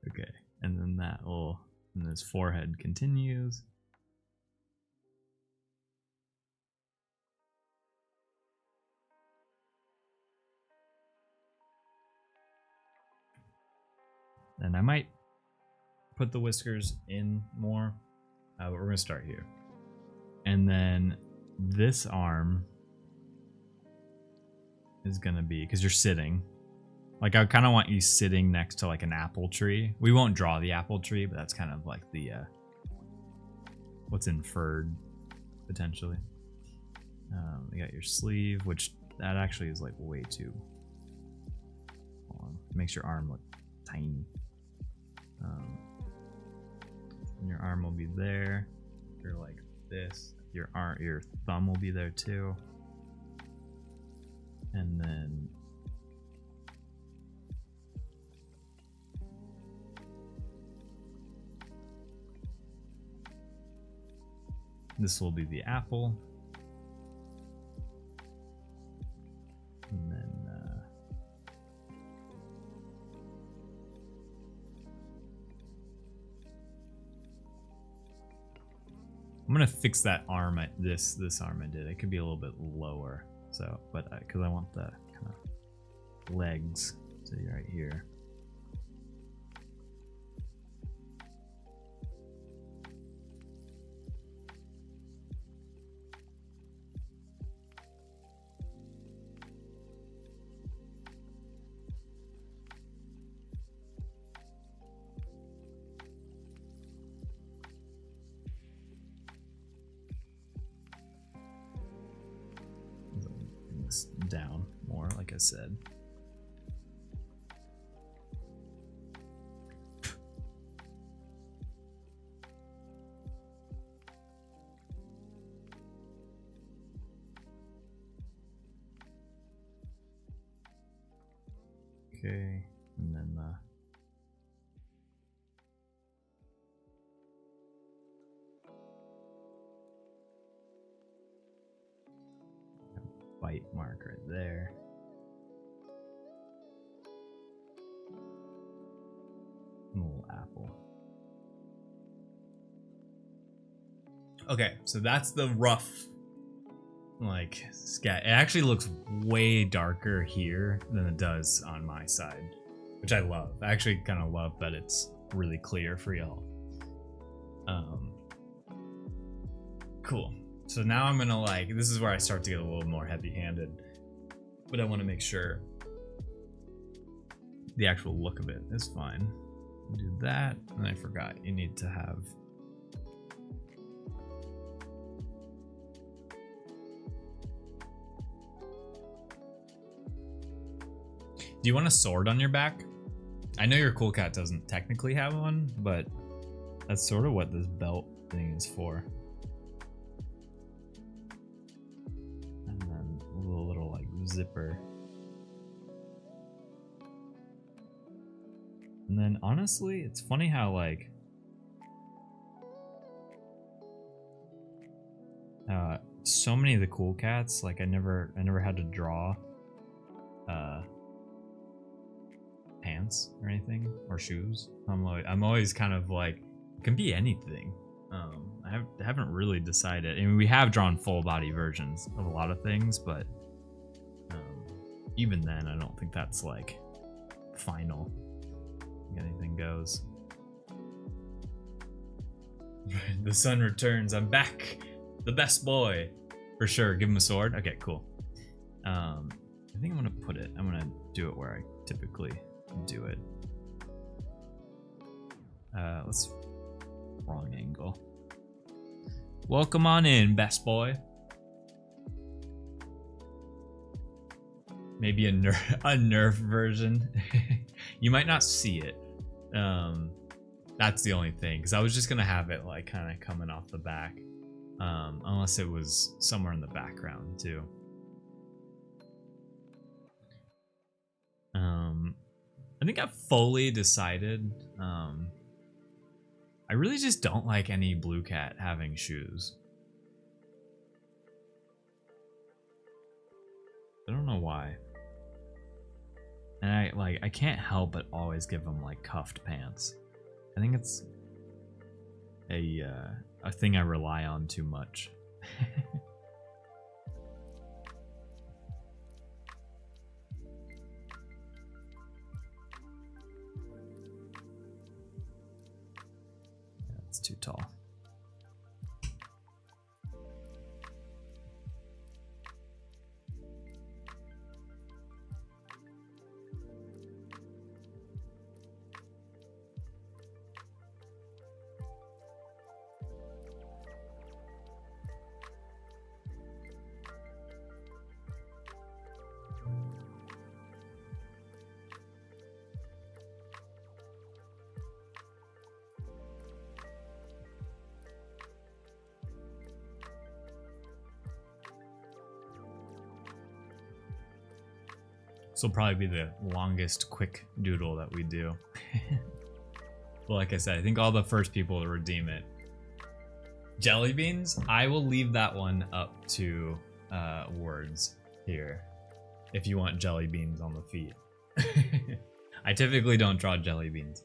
okay, and then that will, and his forehead continues. And I might put the whiskers in more. But we're gonna start here. And then this arm is gonna be, because you're sitting, like I kind of want you sitting next to like an apple tree. We won't draw the apple tree, but that's kind of like the what's inferred potentially. You got your sleeve, which that actually is like way too long. It makes your arm look tiny. And your arm will be there. You're like this. Your thumb will be there too. And then this will be the apple. And then I'm gonna fix that arm. This arm I did. It could be a little bit lower. So, but because I want the kind of legs to be right here. Down more, like I said. Okay, and then bite mark right there. A little apple. Okay, so that's the rough like sketch. It actually looks way darker here than it does on my side, which I love. I actually kind of love that it's really clear for y'all. Cool. So now I'm gonna like, this is where I start to get a little more heavy-handed, but I want to make sure the actual look of it is fine. Do that, and I forgot you need to have do you want a sword on your back? I know your cool cat doesn't technically have one, but that's sort of what this belt thing is for. And then a little like zipper. And then honestly, it's funny how like so many of the cool cats, like I never had to draw pants or anything or shoes. I'm always kind of like, it can be anything. I haven't really decided. I mean, we have drawn full body versions of a lot of things, but even then, I don't think that's like final. Anything goes. The sun returns. I'm back. The best boy. For sure. Give him a sword. Okay, cool. I think I'm gonna put it. I'm gonna do it where I typically do it. Let's Wrong angle. Welcome on in, best boy. Maybe a Nerf version. You might not see it. That's the only thing, because I was just gonna have it like kind of coming off the back, unless it was somewhere in the background too. I think I've fully decided. I really just don't like any blue cat having shoes. I don't know why. And I can't help but always give them like cuffed pants. I think it's a thing I rely on too much. It's too tall. This will probably be the longest quick doodle that we do. Well, like I said, I think all the first people to redeem it. Jelly beans, I will leave that one up to words here. If you want jelly beans on the feet. I typically don't draw jelly beans.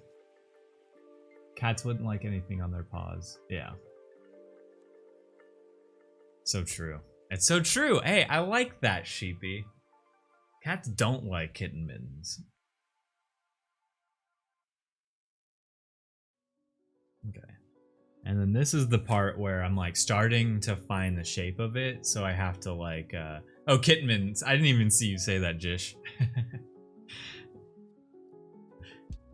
Cats wouldn't like anything on their paws. Yeah. So true. It's so true. Hey, I like that, Sheepy. Cats don't like kitten mittens. Okay. And then this is the part where I'm like starting to find the shape of it, so I have to like oh, kitten mittens. I didn't even see you say that, Jish.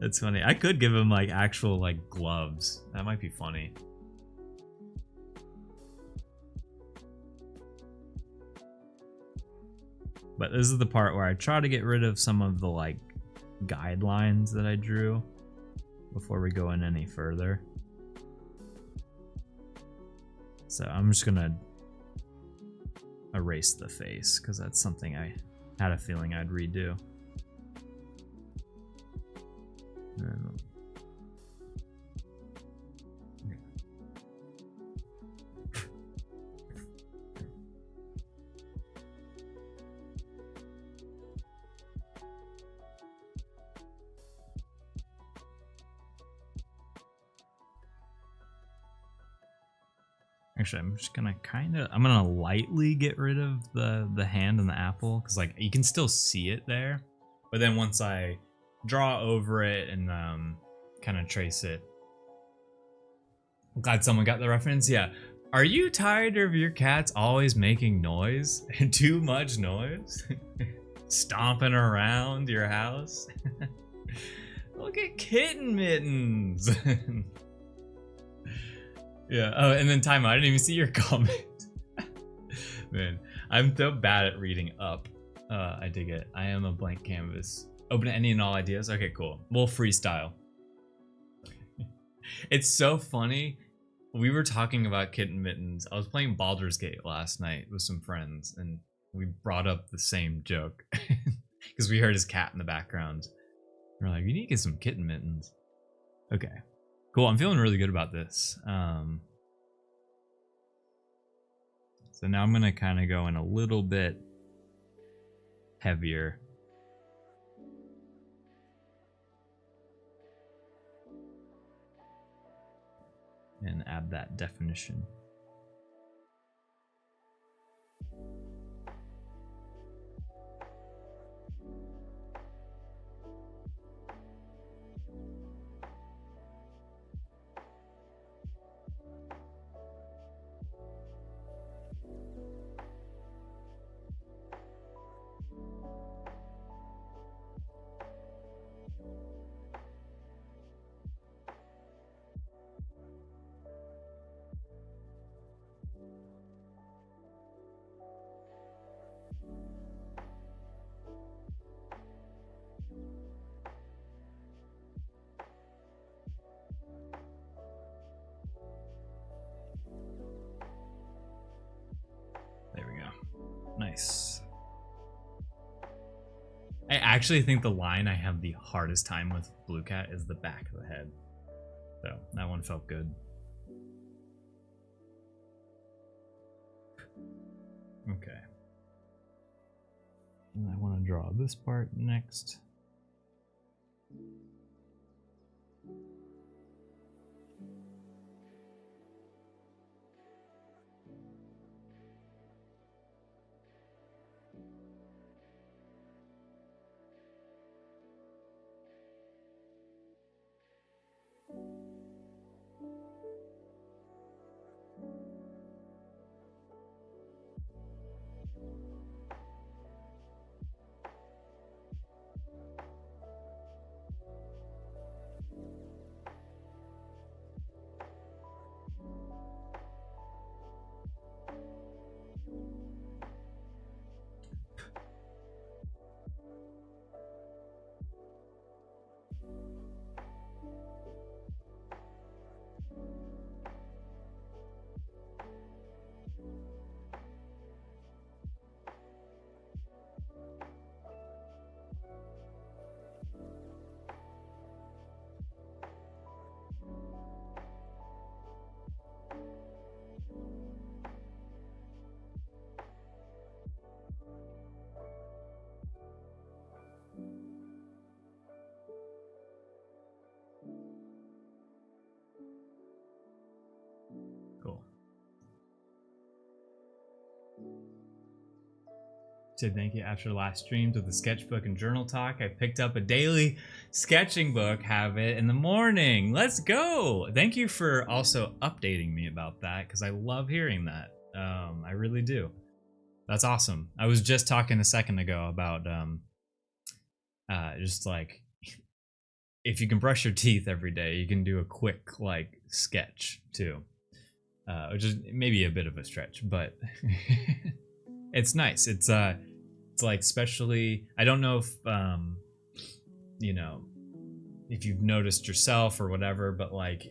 That's funny. I could give him like actual like gloves. That might be funny. But this is the part where I try to get rid of some of the like guidelines that I drew before we go in any further. So I'm just gonna erase the face because that's something I had a feeling I'd redo. And actually, I'm just gonna I'm gonna lightly get rid of the hand and the apple because like you can still see it there, but then once I draw over it and kind of trace it. I'm glad someone got the reference. Yeah. Are you tired of your cats always making noise? Too much noise? Stomping around your house? Look at kitten mittens. Yeah. Oh, and then time out. I didn't even see your comment. Man, I'm so bad at reading up. I dig it. I am a blank canvas. Open to any and all ideas. Okay, cool. We'll freestyle. It's so funny. We were talking about kitten mittens. I was playing Baldur's Gate last night with some friends, and we brought up the same joke because we heard his cat in the background. We're like, you need to get some kitten mittens. Okay, cool. I'm feeling really good about this. So now I'm gonna kind of go in a little bit heavier. And add that definition. Nice. I actually think the line I have the hardest time with Blue Cat is the back of the head. So that one felt good. Okay. And I want to draw this part next. Cool. So thank you. After the last streams with the sketchbook and journal talk, I picked up a daily sketching book habit in the morning. Let's go. Thank you for also updating me about that, because I love hearing that. I really do. That's awesome. I was just talking a second ago about just like, if you can brush your teeth every day, you can do a quick like sketch too. Which is maybe a bit of a stretch, but it's nice. It's like, especially, I don't know if you know, if you've noticed yourself or whatever, but like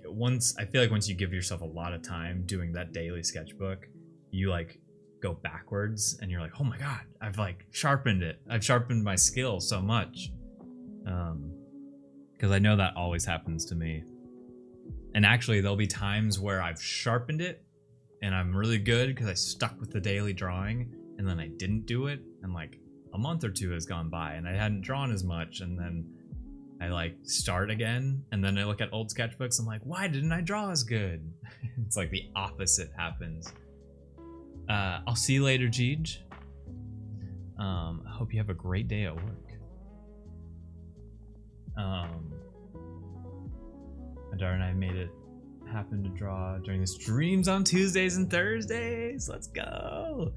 I feel like once you give yourself a lot of time doing that daily sketchbook, you like go backwards and you're like, oh my god, I've like sharpened it. I've sharpened my skill so much. Because I know that always happens to me. And actually, there'll be times where I've sharpened it and I'm really good because I stuck with the daily drawing, and then I didn't do it, and like a month or two has gone by and I hadn't drawn as much, and then I like start again, and then I look at old sketchbooks, I'm like, why didn't I draw as good? It's like the opposite happens. I'll see you later, Jeej. I hope you have a great day at work. Adar and I made it happen to draw during the streams on Tuesdays and Thursdays. Let's go.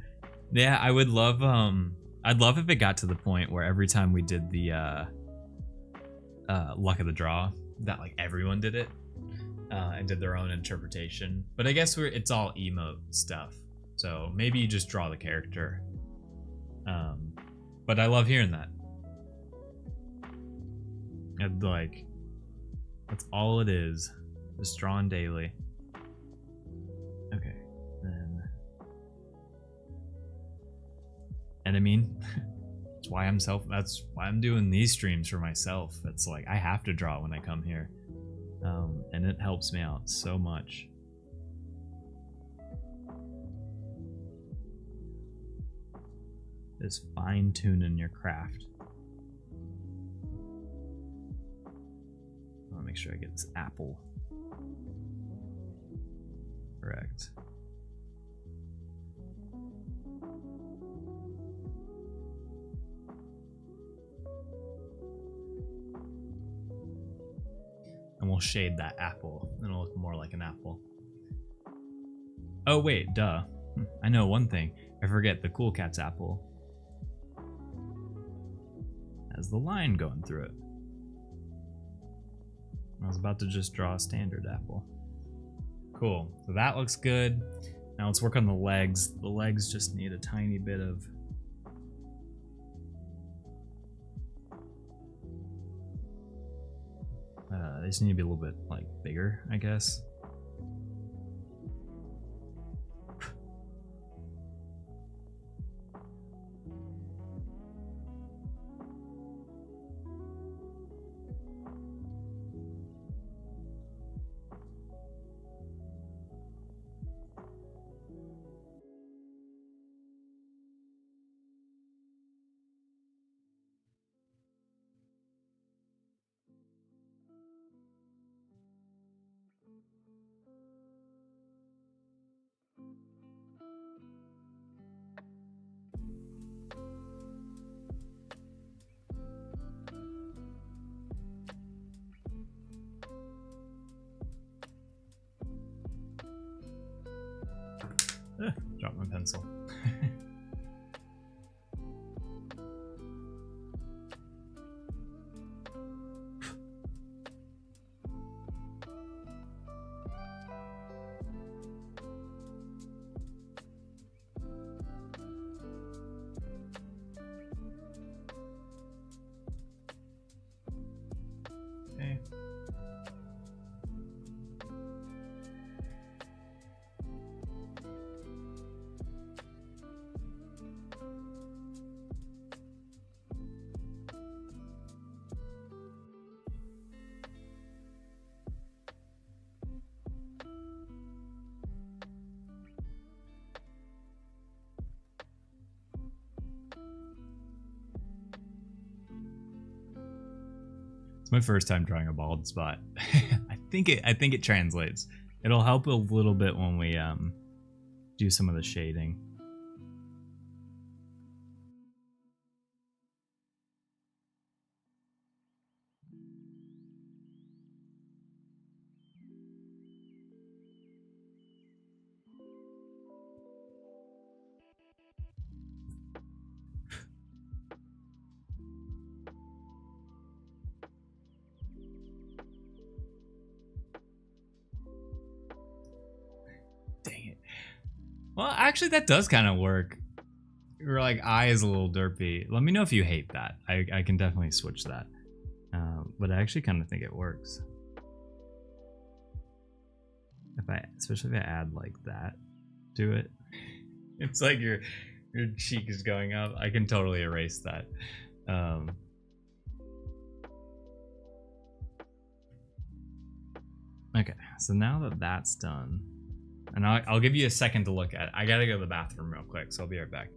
Yeah, I would love I'd love if it got to the point where every time we did the luck of the draw, that like everyone did it and did their own interpretation. But I guess it's all emote stuff, so maybe you just draw the character. But I love hearing that. And like, that's all it is. Just drawing daily. Okay, then. And I mean, that's why I'm doing these streams for myself. It's like, I have to draw when I come here. And it helps me out so much. Just fine-tuning your craft. I want to make sure I get this apple correct. And we'll shade that apple. It'll look more like an apple. Oh wait, duh. I know one thing. I forget the Cool Cat's apple has the line going through it. I was about to just draw a standard apple. Cool. So that looks good. Now let's work on the legs. The legs just need a tiny bit of they just need to be a little bit like bigger, I guess. my pencil. Okay. It's my first time drawing a bald spot. I think it translates. It'll help a little bit when we do some of the shading. Dang it. Well, actually, that does kind of work. Your like eye is a little derpy. Let me know if you hate that. I can definitely switch that. But I actually kind of think it works. Especially if I add like that to it, it's like your cheek is going up. I can totally erase that. Okay, so now that that's done, and I'll give you a second to look at it. I gotta go to the bathroom real quick, so I'll be right back.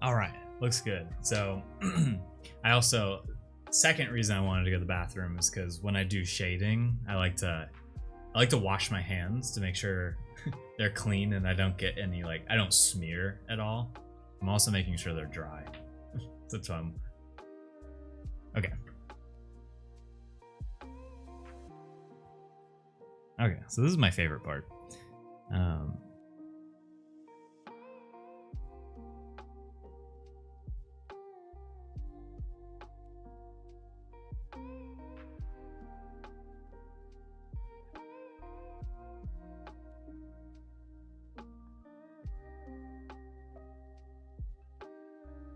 All right, looks good. So I also, second reason I wanted to go to the bathroom is because when I do shading, I like to wash my hands to make sure they're clean and I don't get any I don't smear at all. I'm also making sure they're dry. That's why I'm okay. Okay, so this is my favorite part.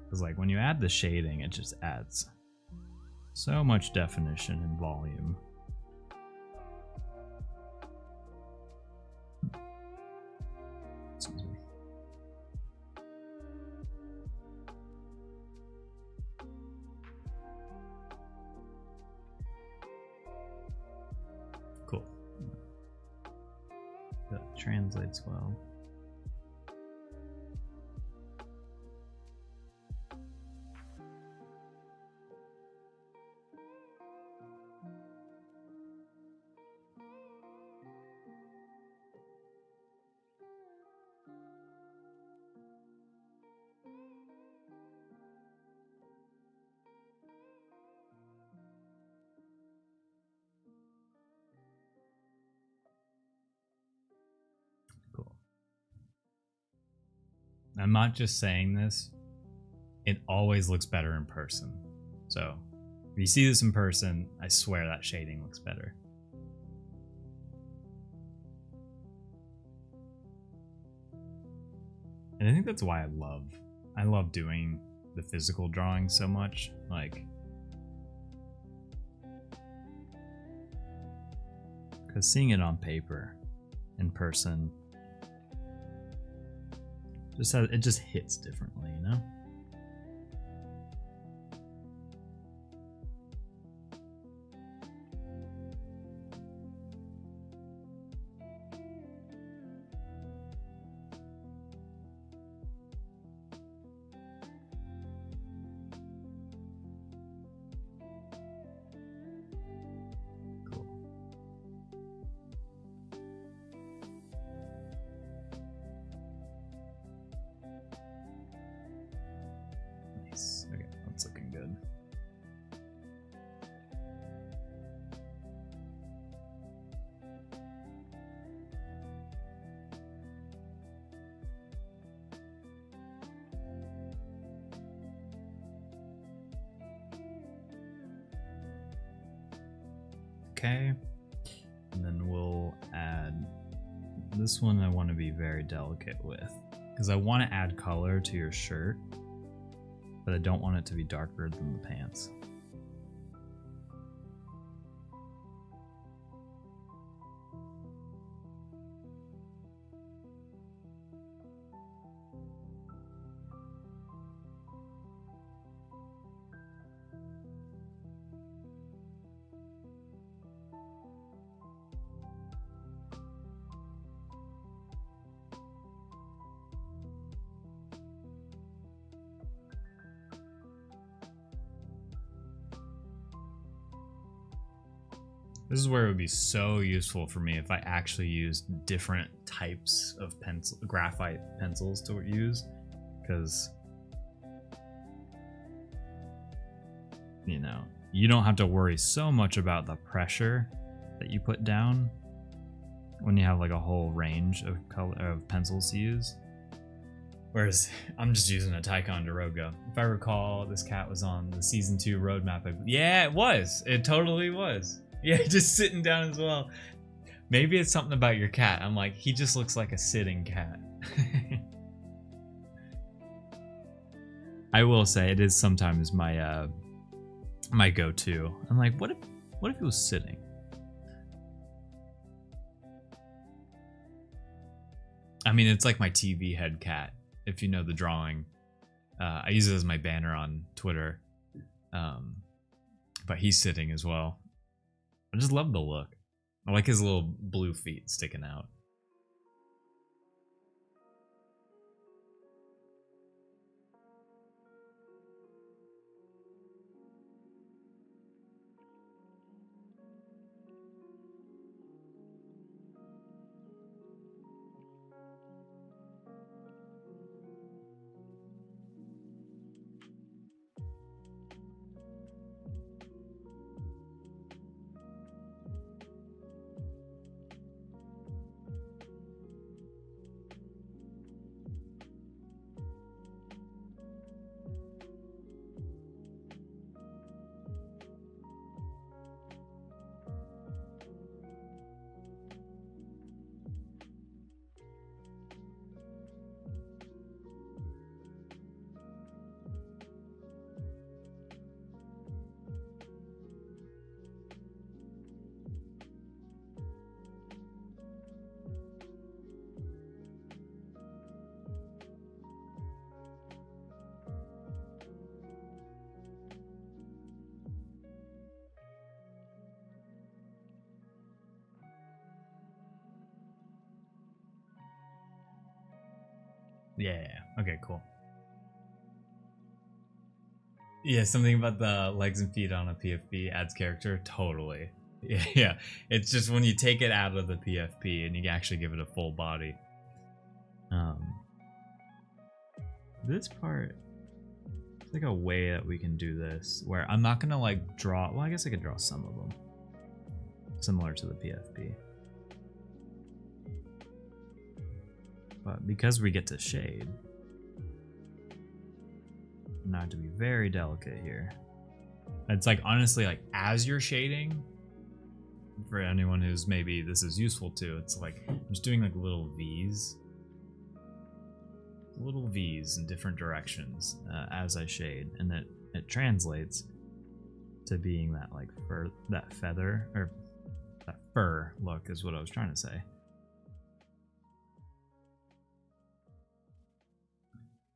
Because like when you add the shading, it just adds so much definition and volume. Excuse me. translates well. Cool. I'm not just saying this. It always looks better in person. So if you see this in person, I swear that shading looks better. And I think that's why I love doing the physical drawing so much. Like, because seeing it on paper in person it just hits differently, you know? Okay, that's looking good. Okay, and then we'll add this one. I want to be very delicate with, because I want to add color to your shirt, but I don't want it to be darker than the pants. This is where it would be so useful for me if I actually used different types of graphite pencils to use, because, you know, you don't have to worry so much about the pressure that you put down when you have like a whole range of pencils to use. Whereas I'm just using a Ticonderoga. If I recall, this cat was on the season 2 roadmap. Yeah, it was. It totally was. Yeah, just sitting down as well. Maybe it's something about your cat. I'm like, he just looks like a sitting cat. I will say it is sometimes my my go-to. I'm like, what if he was sitting? I mean, it's like my TV head cat. If you know the drawing, I use it as my banner on Twitter. But he's sitting as well. I just love the look. I like his little blue feet sticking out. Yeah. Okay, cool. Yeah, something about the legs and feet on a PFP adds character. Totally. Yeah, yeah. It's just when you take it out of the PFP and you actually give it a full body. This part, there's like a way that we can do this where I'm not gonna like draw. Well, I guess I could draw some of them similar to the PFP, but because we get to shade, I have to be very delicate here. It's like honestly, like as you're shading, for anyone who's maybe this is useful to, it's like I'm just doing like little V's in different directions as I shade, and it translates to being that like fur, that feather, or that fur look is what I was trying to say.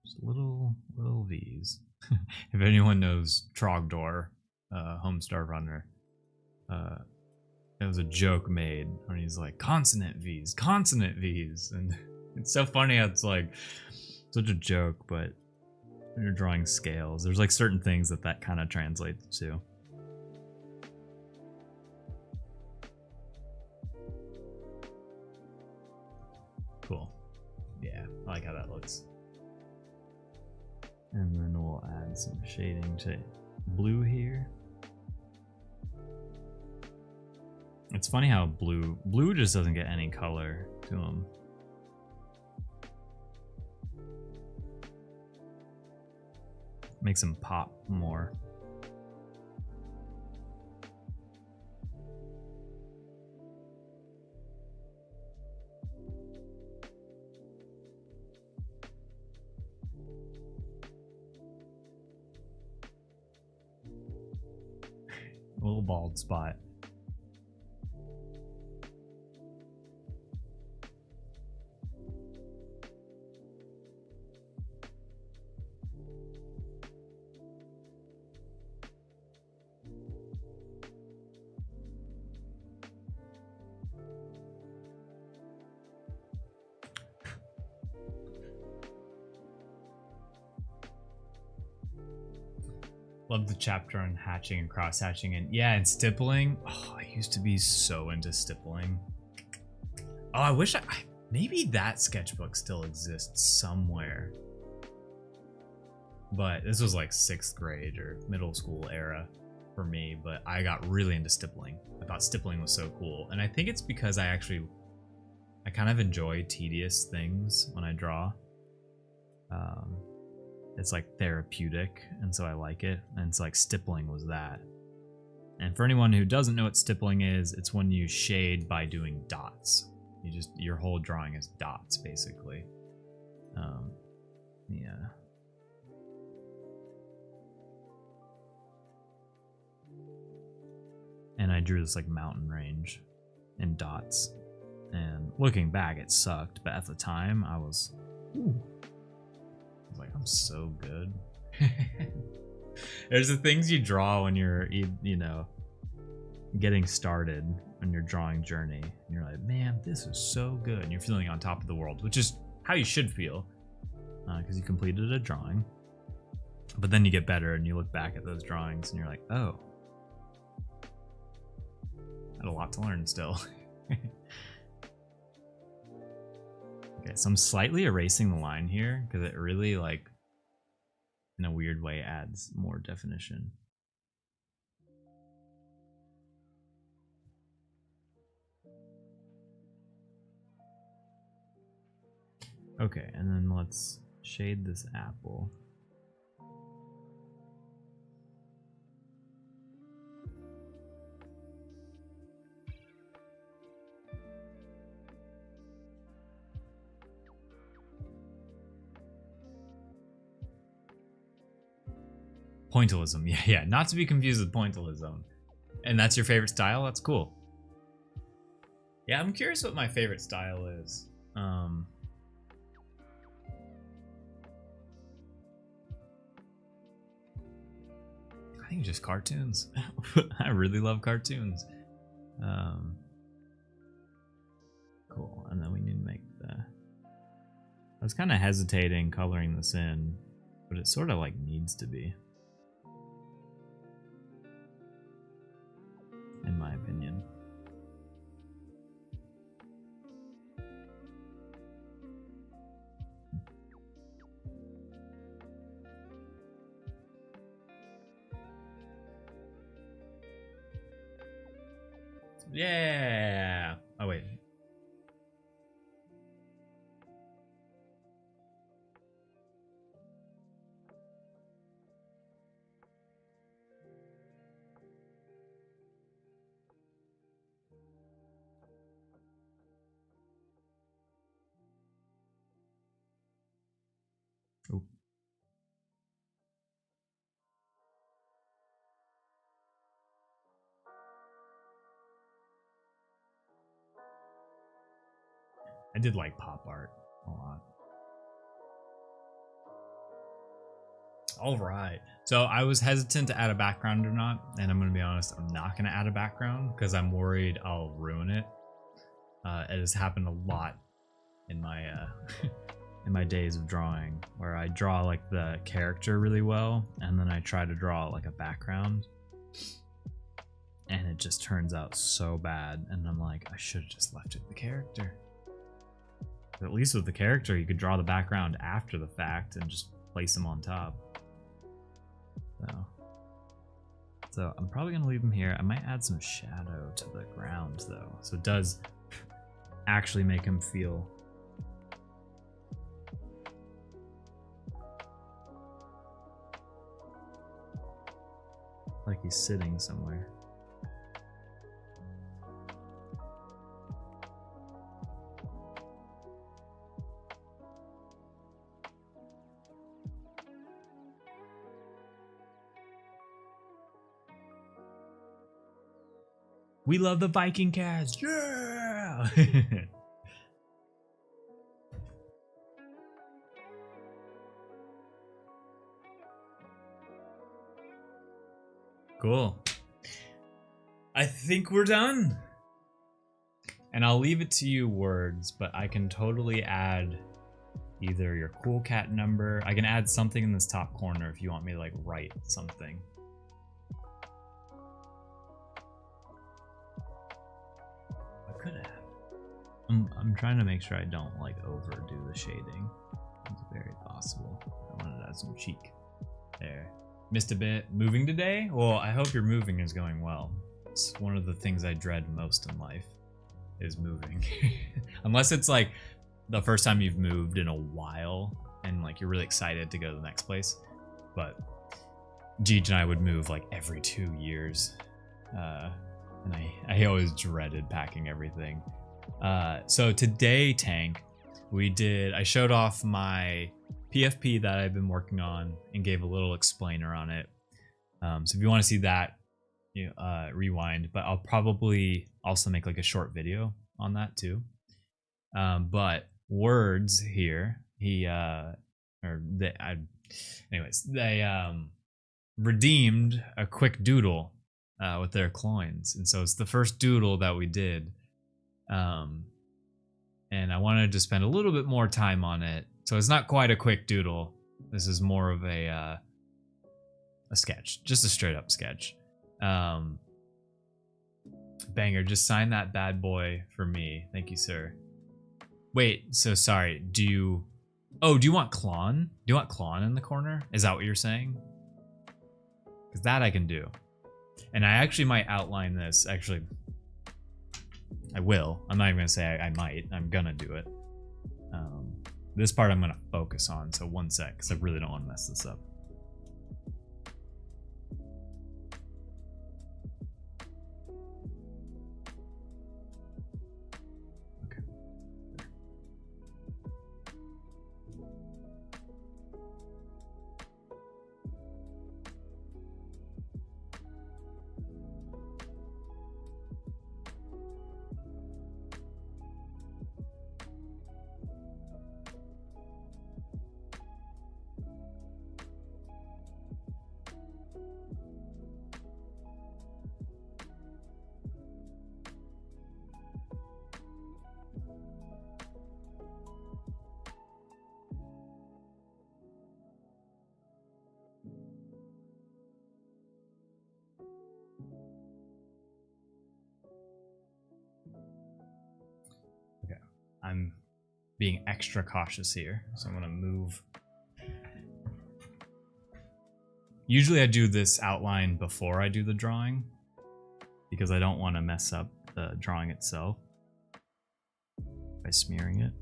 Just little V's. If anyone knows Trogdor, Homestar Runner, it was a joke made when he's like consonant V's, and it's so funny how it's like such a joke, but when you're drawing scales, there's like certain things that kind of translates to. Cool. Yeah, I like how that looks. And then we'll add some shading to blue here. It's funny how blue just doesn't get any color to him. Makes him pop more. A little bald spot. Love the chapter on hatching and cross hatching, and yeah, and stippling. Oh, I used to be so into stippling. Oh, I wish maybe that sketchbook still exists somewhere. But this was like 6th grade or middle school era for me, but I got really into stippling. I thought stippling was so cool, and I think it's because I kind of enjoy tedious things when I draw. It's like therapeutic, and so I like it. And it's like stippling was that. And for anyone who doesn't know what stippling is, it's when you shade by doing dots. Your whole drawing is dots basically. Yeah. And I drew this like mountain range in dots. And looking back, it sucked, but at the time I was like, I'm so good. There's the things you draw when you're, you know, getting started on your drawing journey. And you're like, man, this is so good. And you're feeling on top of the world, which is how you should feel because you completed a drawing. But then you get better and you look back at those drawings and you're like, oh, I had a lot to learn still. Okay, so I'm slightly erasing the line here because it really, like, in a weird way, adds more definition. Okay, and then let's shade this apple. Pointillism, yeah, not to be confused with pointillism. And that's your favorite style? That's cool. Yeah, I'm curious what my favorite style is. I think just cartoons. I really love cartoons. Cool, and then we need to make the... was kind of hesitating coloring this in, but it sort of like needs to be, in my opinion. Yeah. Oh wait. Oh. I did like pop art a lot. All right. So I was hesitant to add a background or not, and I'm going to be honest, I'm not going to add a background because I'm worried I'll ruin it. It has happened a lot in my in my days of drawing, where I draw like the character really well, and then I try to draw like a background, and it just turns out so bad, and I'm like, I should have just left it the character. But at least with the character, you could draw the background after the fact and just place them on top. So I'm probably gonna leave them here. I might add some shadow to the ground though, so it does actually make him feel like he's sitting somewhere. We love the Viking cast. Yeah. Cool. I think we're done. And I'll leave it to you, words, but I can totally add either your cool cat number. I can add something in this top corner if you want me to like write something. Could have. I'm trying to make sure I don't like overdo the shading. It's very possible. I wanted to add some cheek. There. Missed a bit. Moving today? Well, I hope your moving is going well. It's one of the things I dread most in life is moving. Unless it's like the first time you've moved in a while and like you're really excited to go to the next place. But Jeej and I would move like every 2 years. And I always dreaded packing everything. So today, Tank, I showed off my PFP that I've been working on and gave a little explainer on it. So if you want to see that, rewind, but I'll probably also make like a short video on that too. But words here, they redeemed a quick doodle with their coins, and so it's the first doodle that we did, and I wanted to spend a little bit more time on it. So it's not quite a quick doodle. This is more of a sketch, just a straight up sketch. Banger, just sign that bad boy for me, thank you, sir. Wait, so sorry, do you want Klon? Do you want Klon in the corner? Is that what you're saying? Because that I can do. And I actually might outline this. Actually, I will. I'm not even going to say I might. I'm going to do it. This part I'm going to focus on. So one sec, because I really don't want to mess this up. I'm being extra cautious here. So I'm gonna move. Usually I do this outline before I do the drawing because I don't want to mess up the drawing itself by smearing it.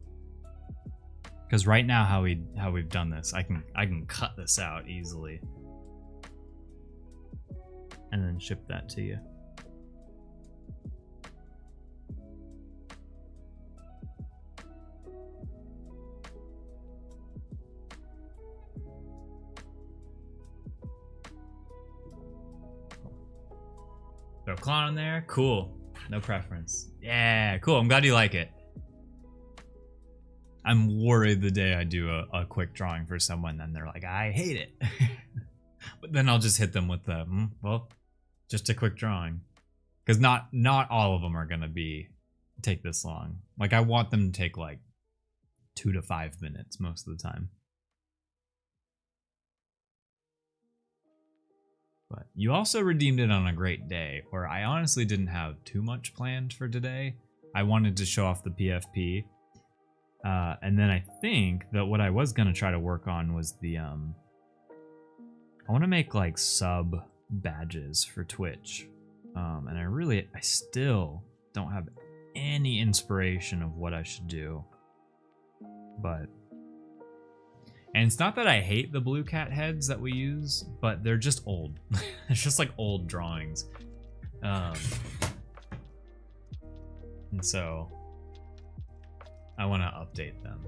Because right now how we've done this, I can cut this out easily and then ship that to you. Throw a clown in there. Cool. No preference. Yeah, cool. I'm glad you like it. I'm worried the day I do a quick drawing for someone, then they're like, I hate it. But then I'll just hit them with the, well, just a quick drawing. Because not all of them are going to take this long. Like, I want them to take like 2 to 5 minutes most of the time. But you also redeemed it on a great day, where I honestly didn't have too much planned for today. I wanted to show off the PFP. And then I think that what I was going to try to work on was the, I want to make like sub badges for Twitch. And I still don't have any inspiration of what I should do. But, and it's not that I hate the blue cat heads that we use, but they're just old. It's just like old drawings. And so I want to update them.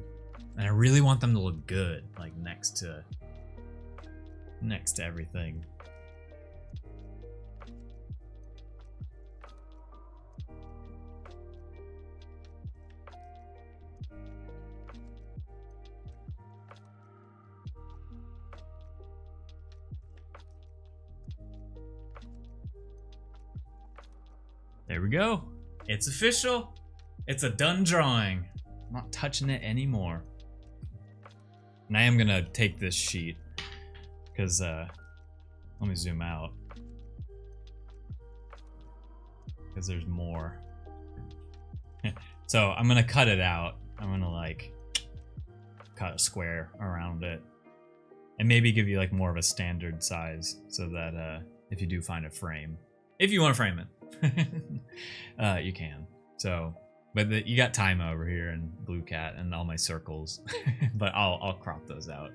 And I really want them to look good, like next to everything. There we go. It's official. It's a done drawing. I'm not touching it anymore. And I am gonna take this sheet because let me zoom out because there's more. So I'm gonna cut it out. I'm gonna like cut a square around it and maybe give you like more of a standard size so that if you do find a frame, if you want to frame it, you can. So, but you got Tyma over here and Blue Cat and all my circles, but I'll crop those out.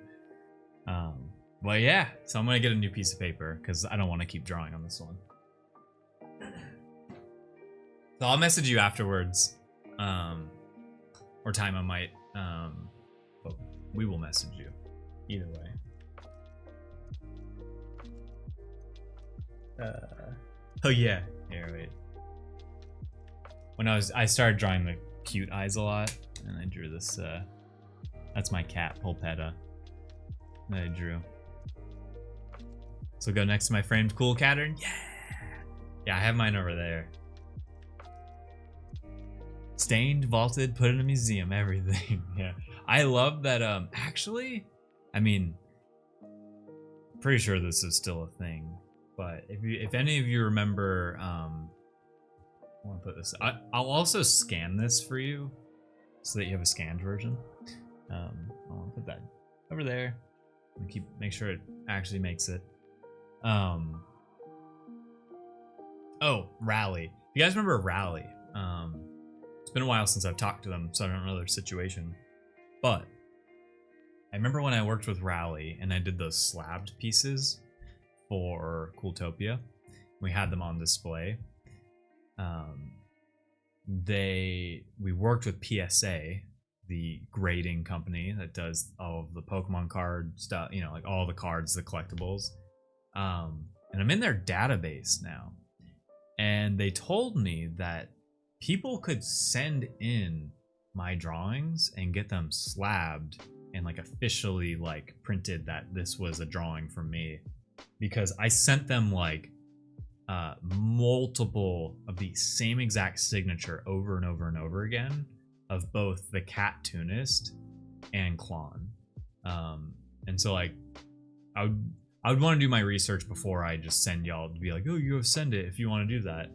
But yeah, so I'm gonna get a new piece of paper because I don't want to keep drawing on this one. So I'll message you afterwards, or Tyma might, but we will message you either way. Oh yeah, here, wait. When I started drawing the cute eyes a lot, and I drew this, that's my cat, Polpetta, that I drew. So go next to my framed cool cattern. Yeah! Yeah, I have mine over there. Stained, vaulted, put in a museum, everything. Yeah. I love that, actually, I mean, pretty sure this is still a thing, but if any of you remember, I want to put this, I'll also scan this for you so that you have a scanned version. I'll put that over there and make sure it actually makes it. Oh, Rally. You guys remember Rally? It's been a while since I've talked to them, so I don't know their situation. But I remember when I worked with Rally and I did those slabbed pieces for Cooltopia. We had them on display. We worked with PSA, the grading company that does all of the Pokemon card stuff, you know, like all the cards, the collectibles. And I'm in their database now. And they told me that people could send in my drawings and get them slabbed and like officially like printed that this was a drawing from me, because I sent them like multiple of the same exact signature over and over and over again of both the Cattoonist and Klon. And so like I would want to do my research before I just send y'all to be like, oh, you go send it if you want to do that.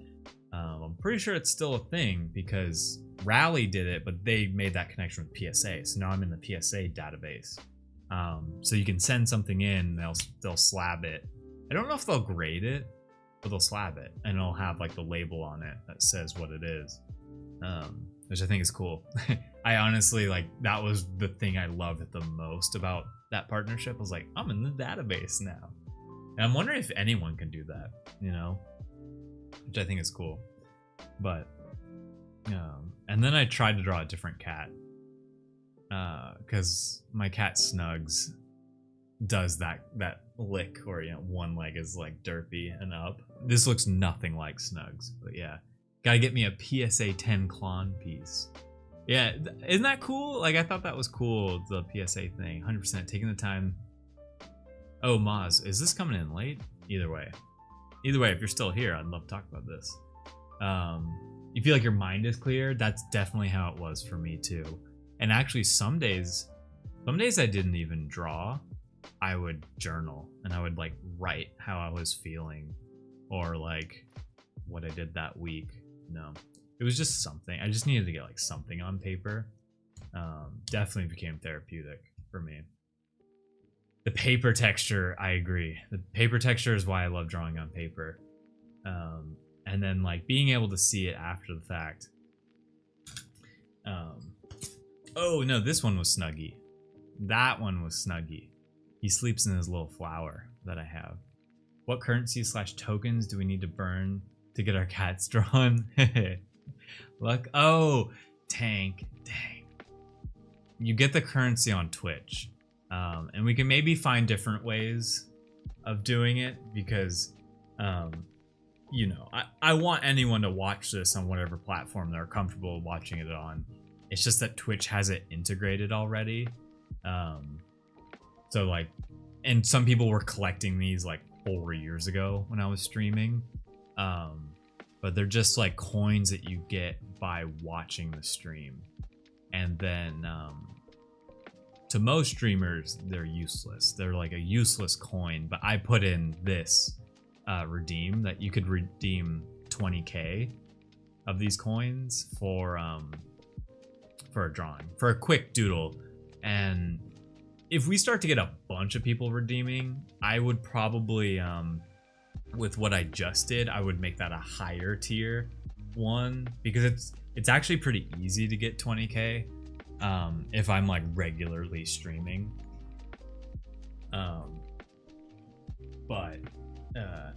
I'm pretty sure it's still a thing because Rally did it, but they made that connection with PSA. So now I'm in the PSA database. So you can send something in, they'll slab it. I don't know if they'll grade it, but they'll slab it, and it'll have like the label on it that says what it is, which I think is cool. I honestly, like, that was the thing I loved the most about that partnership. I was like, I'm in the database now, and I'm wondering if anyone can do that, you know, which I think is cool. But and then I tried to draw a different cat, because my cat Snugs does that lick where, you know, one leg is like derpy and up. This looks nothing like Snugs, but yeah, gotta get me a PSA 10 Klon piece. Yeah, isn't that cool? Like, I thought that was cool, the PSA thing. 100% taking the time. Oh, Maz, is this coming in late? Either way, if you're still here, I'd love to talk about this. You feel like your mind is clear? That's definitely how it was for me too. And actually, some days I didn't even draw. I would journal, and I would like write how I was feeling, or like what I did that week. No, it was just something. I just needed to get like something on paper. Definitely became therapeutic for me. The paper texture, I agree. The paper texture is why I love drawing on paper. And then like being able to see it after the fact. Oh no, this one was Snuggy. That one was Snuggy. He sleeps in his little flower that I have. What currency / tokens do we need to burn to get our cats drawn? Look, oh, Tank, dang. You get the currency on Twitch. And we can maybe find different ways of doing it, because, you know, I want anyone to watch this on whatever platform they're comfortable watching it on. It's just that Twitch has it integrated already. So like, and some people were collecting these like 4 years ago when I was streaming. But they're just like coins that you get by watching the stream. And then, to most streamers, they're useless. They're like a useless coin, but I put in this redeem, that you could redeem 20k of these coins for a drawing, for a quick doodle. And if we start to get a bunch of people redeeming, I would probably, with what I just did, I would make that a higher tier one, because it's actually pretty easy to get 20k if I'm like regularly streaming.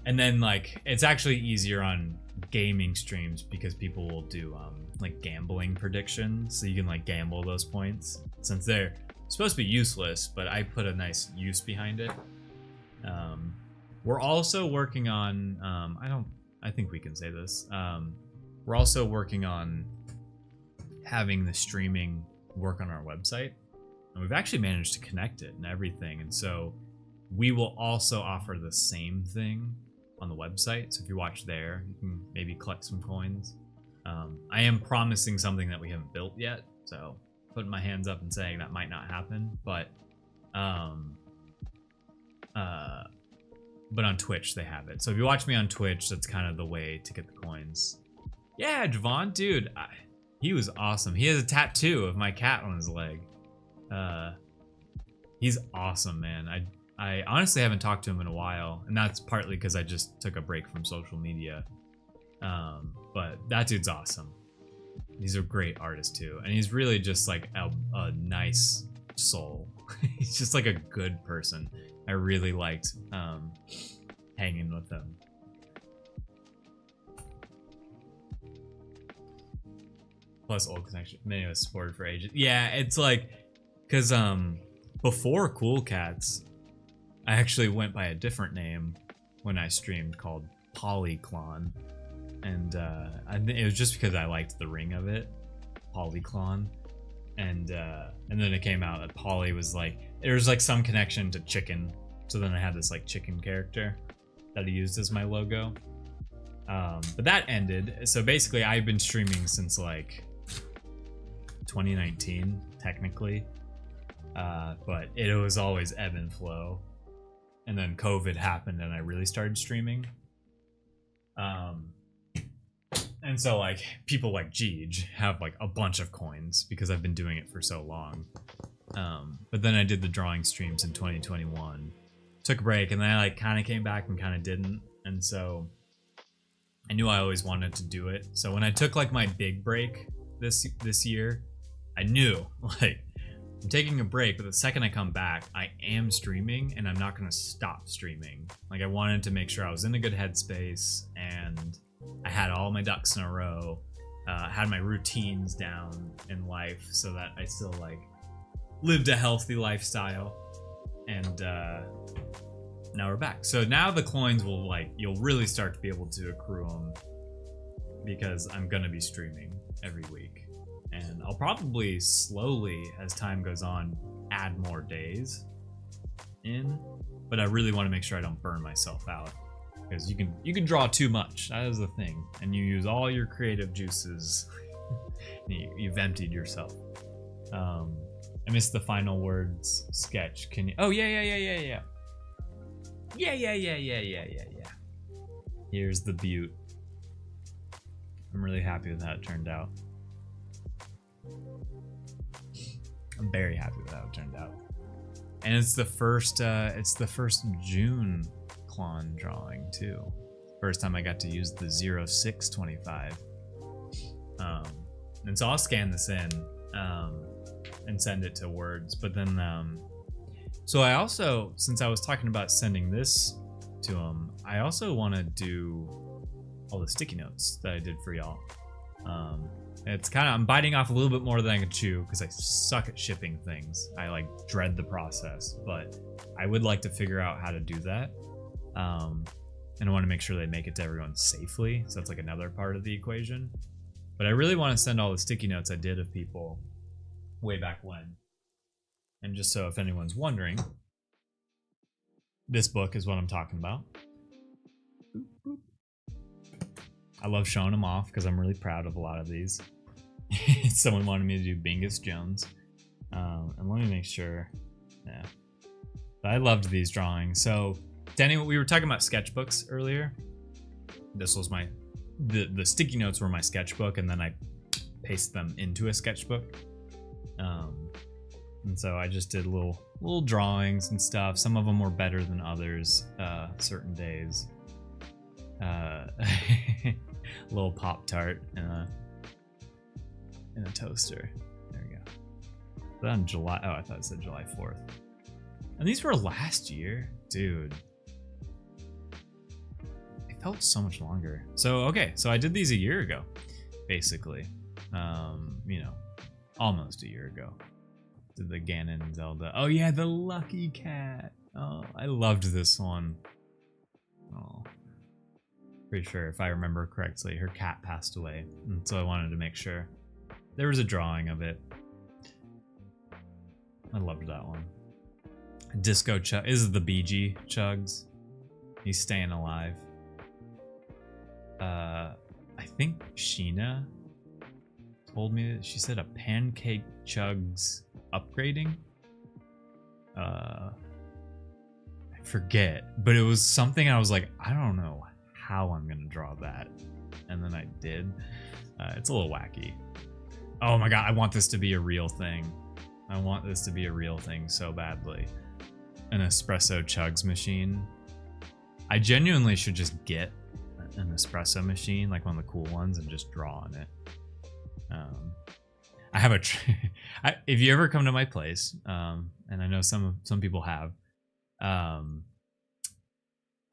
And then like it's actually easier on gaming streams, because people will do like gambling predictions, so you can like gamble those points, since they're supposed to be useless, but I put a nice use behind it. We're also working on I think we can say this, we're also working on having the streaming work on our website, and we've actually managed to connect it and everything, and so we will also offer the same thing on the website. So if you watch there, you can maybe collect some coins. I am promising something that we haven't built yet, so putting my hands up and saying that might not happen, but on Twitch they have it. So if you watch me on Twitch, that's kind of the way to get the coins. Yeah, Javon, dude, he was awesome. He has a tattoo of my cat on his leg. He's awesome, man. I honestly haven't talked to him in a while, and that's partly because I just took a break from social media. But that dude's awesome. He's a great artist too, and he's really just like a nice soul. He's just like a good person. I really liked hanging with him. Plus old connection, many of us supported for ages. Yeah, it's like, because before Cool Cats, I actually went by a different name when I streamed, called Polyclon, and it was just because I liked the ring of it, Polyclon, and then it came out that Poly was like, there was like some connection to chicken, so then I had this like chicken character that I used as my logo. But that ended, so basically I've been streaming since like 2019 technically, but it was always ebb and flow. And then COVID happened and I really started streaming. And so like people like Jeej have like a bunch of coins because I've been doing it for so long. But then I did the drawing streams in 2021, took a break, and then I like kind of came back and kind of didn't. And so I knew I always wanted to do it. So when I took like my big break this year, I knew like I'm taking a break, but the second I come back, I am streaming and I'm not going to stop streaming. Like I wanted to make sure I was in a good headspace and I had all my ducks in a row, had my routines down in life so that I still like lived a healthy lifestyle. And now we're back. So now the coins will like, you'll really start to be able to accrue them because I'm going to be streaming every week. And I'll probably slowly, as time goes on, add more days in. But I really want to make sure I don't burn myself out. Because you can draw too much. That is the thing. And you use all your creative juices. You've emptied yourself. I missed the final words sketch. Can you? Oh yeah. Yeah. Here's the butte. I'm really happy with how it turned out. I'm very happy with how it turned out. And it's the first June Klon drawing too. First time I got to use the 0625. And so I'll scan this in and send it to Words. But then so I also, since I was talking about sending this to him, I also want to do all the sticky notes that I did for y'all. It's kind of, I'm biting off a little bit more than I can chew because I suck at shipping things. I like dread the process, but I would like to figure out how to do that. And I want to make sure they make it to everyone safely. So that's like another part of the equation. But I really want to send all the sticky notes I did of people way back when. And just so if anyone's wondering, this book is what I'm talking about. I love showing them off because I'm really proud of a lot of these. Someone wanted me to do Bingus Jones. And let me make sure. Yeah. But I loved these drawings. So, Danny, we were talking about sketchbooks earlier. This was my... The sticky notes were my sketchbook, and then I pasted them into a sketchbook. And so I just did little drawings and stuff. Some of them were better than others, certain days. Little Pop-Tart in a toaster. There we go. But on July, oh, I thought it said July 4th. And these were last year, dude. It felt so much longer. So, okay, so I did these a year ago, basically. You know, almost a year ago. Did the Ganon and Zelda. Oh yeah, the Lucky Cat. Oh, I loved this one. Oh. Pretty sure, if I remember correctly, her cat passed away, and so I wanted to make sure. There was a drawing of it. I loved that one. Disco Chug. This is the BG Chugs. He's staying alive. I think Sheena told me that she said a Pancake Chugs upgrading. I forget, but it was something I was like, I don't know how I'm gonna draw that, and then I did. It's a little wacky. Oh my god, I want this to be a real thing. I want this to be a real thing so badly. An espresso chugs machine. I genuinely should just get an espresso machine, like one of the cool ones, and just draw on it. I have a if you ever come to my place, and I know some people have,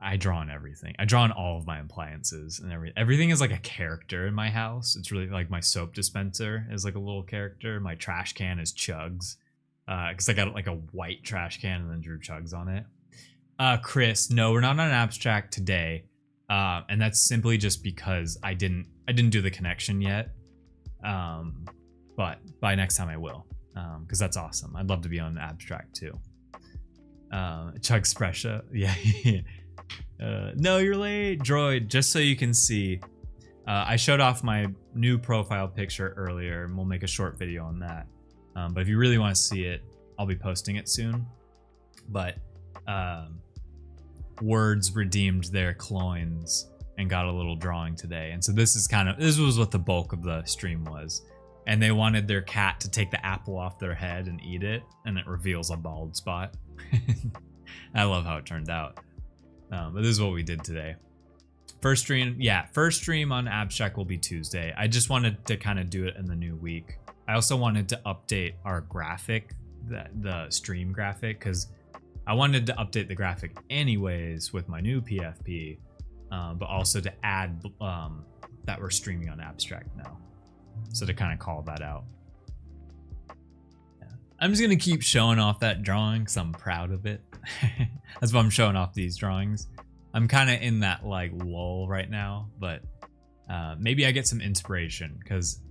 I draw on everything. I draw on all of my appliances and everything is like a character in my house. It's really like my soap dispenser is like a little character. My trash can is Chugs, because I got like a white trash can and then drew Chugs on it. Chris, no, we're not on abstract today, and that's simply just because I didn't do the connection yet. But by next time I will, because that's awesome. I'd love to be on abstract too. Chug Spresha, yeah. No, you're late, Droid. Just so you can see, I showed off my new profile picture earlier, and we'll make a short video on that. But if you really want to see it, I'll be posting it soon. But Words redeemed their cloins and got a little drawing today. And so this was what the bulk of the stream was. And they wanted their cat to take the apple off their head and eat it, and it reveals a bald spot. I love how it turned out. But this is what we did today. First stream on Abstract will be Tuesday. I just wanted to kind of do it in the new week. I also wanted to update our graphic, the stream graphic, because I wanted to update the graphic anyways with my new PFP, but also to add that we're streaming on Abstract now. So to kind of call that out. Yeah. I'm just going to keep showing off that drawing because I'm proud of it. That's why I'm showing off these drawings. I'm kind of in that like lull right now, but maybe I get some inspiration because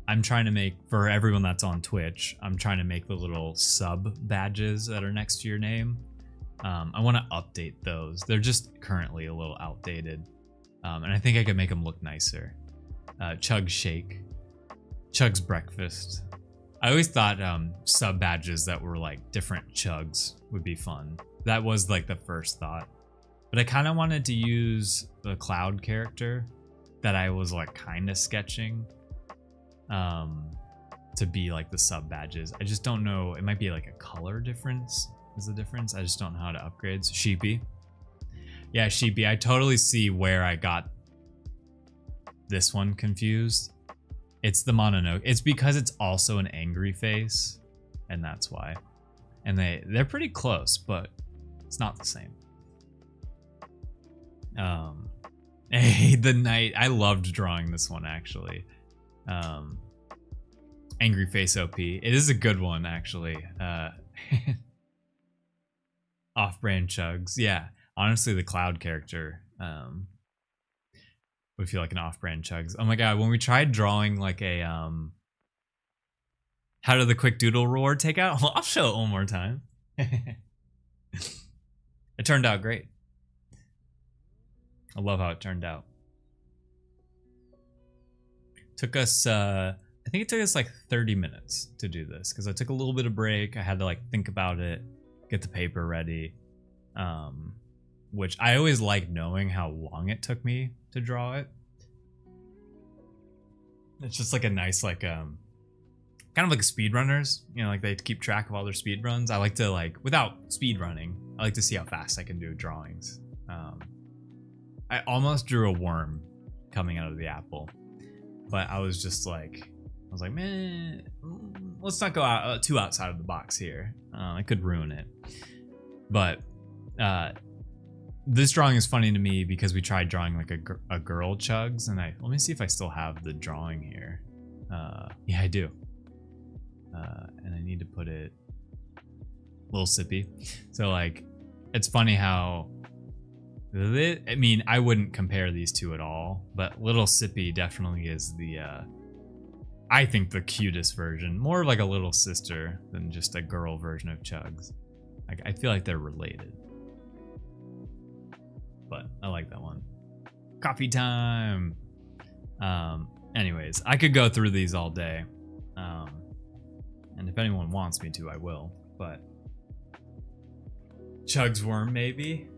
I'm trying to make, for everyone that's on Twitch, I'm trying to make the little sub badges that are next to your name. I want to update those. They're just currently a little outdated. And I think I could make them look nicer. Chug Shake. Chug's Breakfast. I always thought sub badges that were like different chugs would be fun. That was like the first thought. But I kind of wanted to use the Cloud character that I was like kind of sketching to be like the sub badges. I just don't know. It might be like a color difference is the difference. I just don't know how to upgrade. So Sheepy. Yeah, Sheepy. I totally see where I got this one confused. It's the Mononoke. It's because it's also an angry face, and that's why. And they're pretty close, but it's not the same. Hey, the Knight. I loved drawing this one actually. Angry face OP. It is a good one actually. Off-brand chugs. Yeah, honestly, the Cloud character would feel like an off-brand chugs. Oh my god, when we tried drawing like a how did the quick doodle roar take out? Well, I'll show it one more time. It turned out great. I love how it turned out. Took us I think it took us like 30 minutes to do this because I took a little bit of break. I had to like think about it, get the paper ready. Which I always like knowing how long it took me to draw it. It's just like a nice like kind of like speedrunners, you know, like they keep track of all their speed runs. I like to like, without speed running, I like to see how fast I can do drawings. I almost drew a worm coming out of the apple, but I was just like, man, let's not go out too outside of the box here. I could ruin it. But this drawing is funny to me because we tried drawing like a girl chugs, and let me see if I still have the drawing here. Yeah, I do. And I need to put it Little Sippy. So like, it's funny how I mean, I wouldn't compare these two at all, but Little Sippy definitely is the I think the cutest version, more of like a little sister than just a girl version of Chugs. Like, I feel like they're related, but I like that one. Coffee time. Anyways, I could go through these all day, and if anyone wants me to, I will. But Chugs worm, maybe.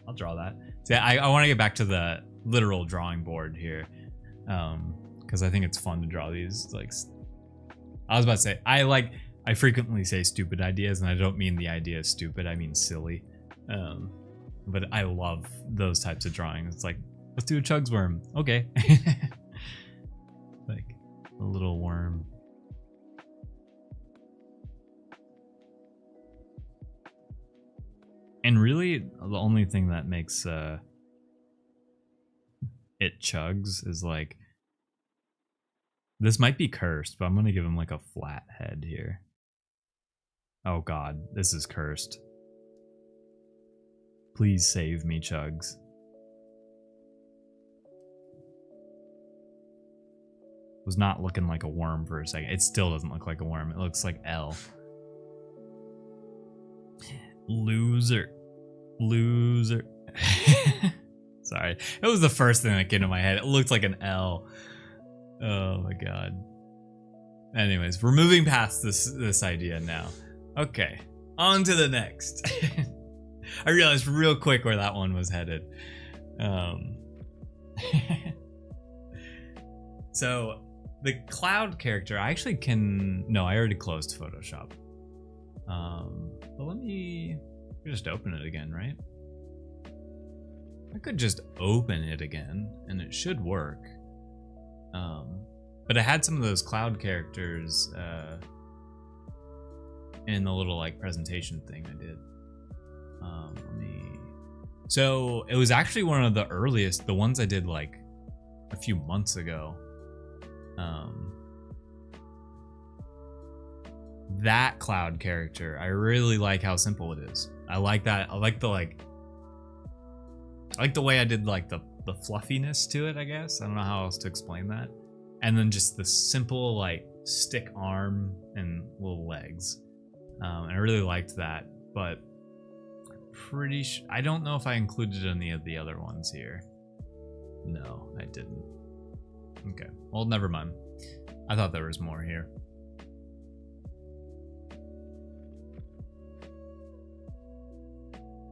I'll draw that. See, I want to get back to the literal drawing board here, because I think it's fun to draw these. Like, I was about to say, I frequently say stupid ideas, and I don't mean the idea is stupid. I mean silly. But I love those types of drawings. It's like, let's do a Chugs worm. Okay. Like a little worm. And really, the only thing that makes it Chugs is like, this might be cursed, but I'm gonna give him like a flat head here. Oh god, this is cursed. Please save me, Chugs. Was not looking like a worm for a second. It still doesn't look like a worm. It looks like L. Loser. Loser. Sorry. It was the first thing that came to my head. It looked like an L. Oh my god. Anyways, we're moving past this idea now. Okay. On to the next. I realized real quick where that one was headed. Um, so the cloud character, I actually can. No, I already closed Photoshop. But let me just open it again, right? I could just open it again, and it should work. But I had some of those cloud characters in the little like presentation thing I did. So it was actually one of the earliest, the ones I did like a few months ago. That cloud character, I really like how simple it is. I like that. I like the way I did like the fluffiness to it, I guess. I don't know how else to explain that. And then just the simple like stick arm and little legs. And I really liked that, but I don't know if I included any of the other ones here. No, I didn't. Okay, well, never mind. I thought there was more here.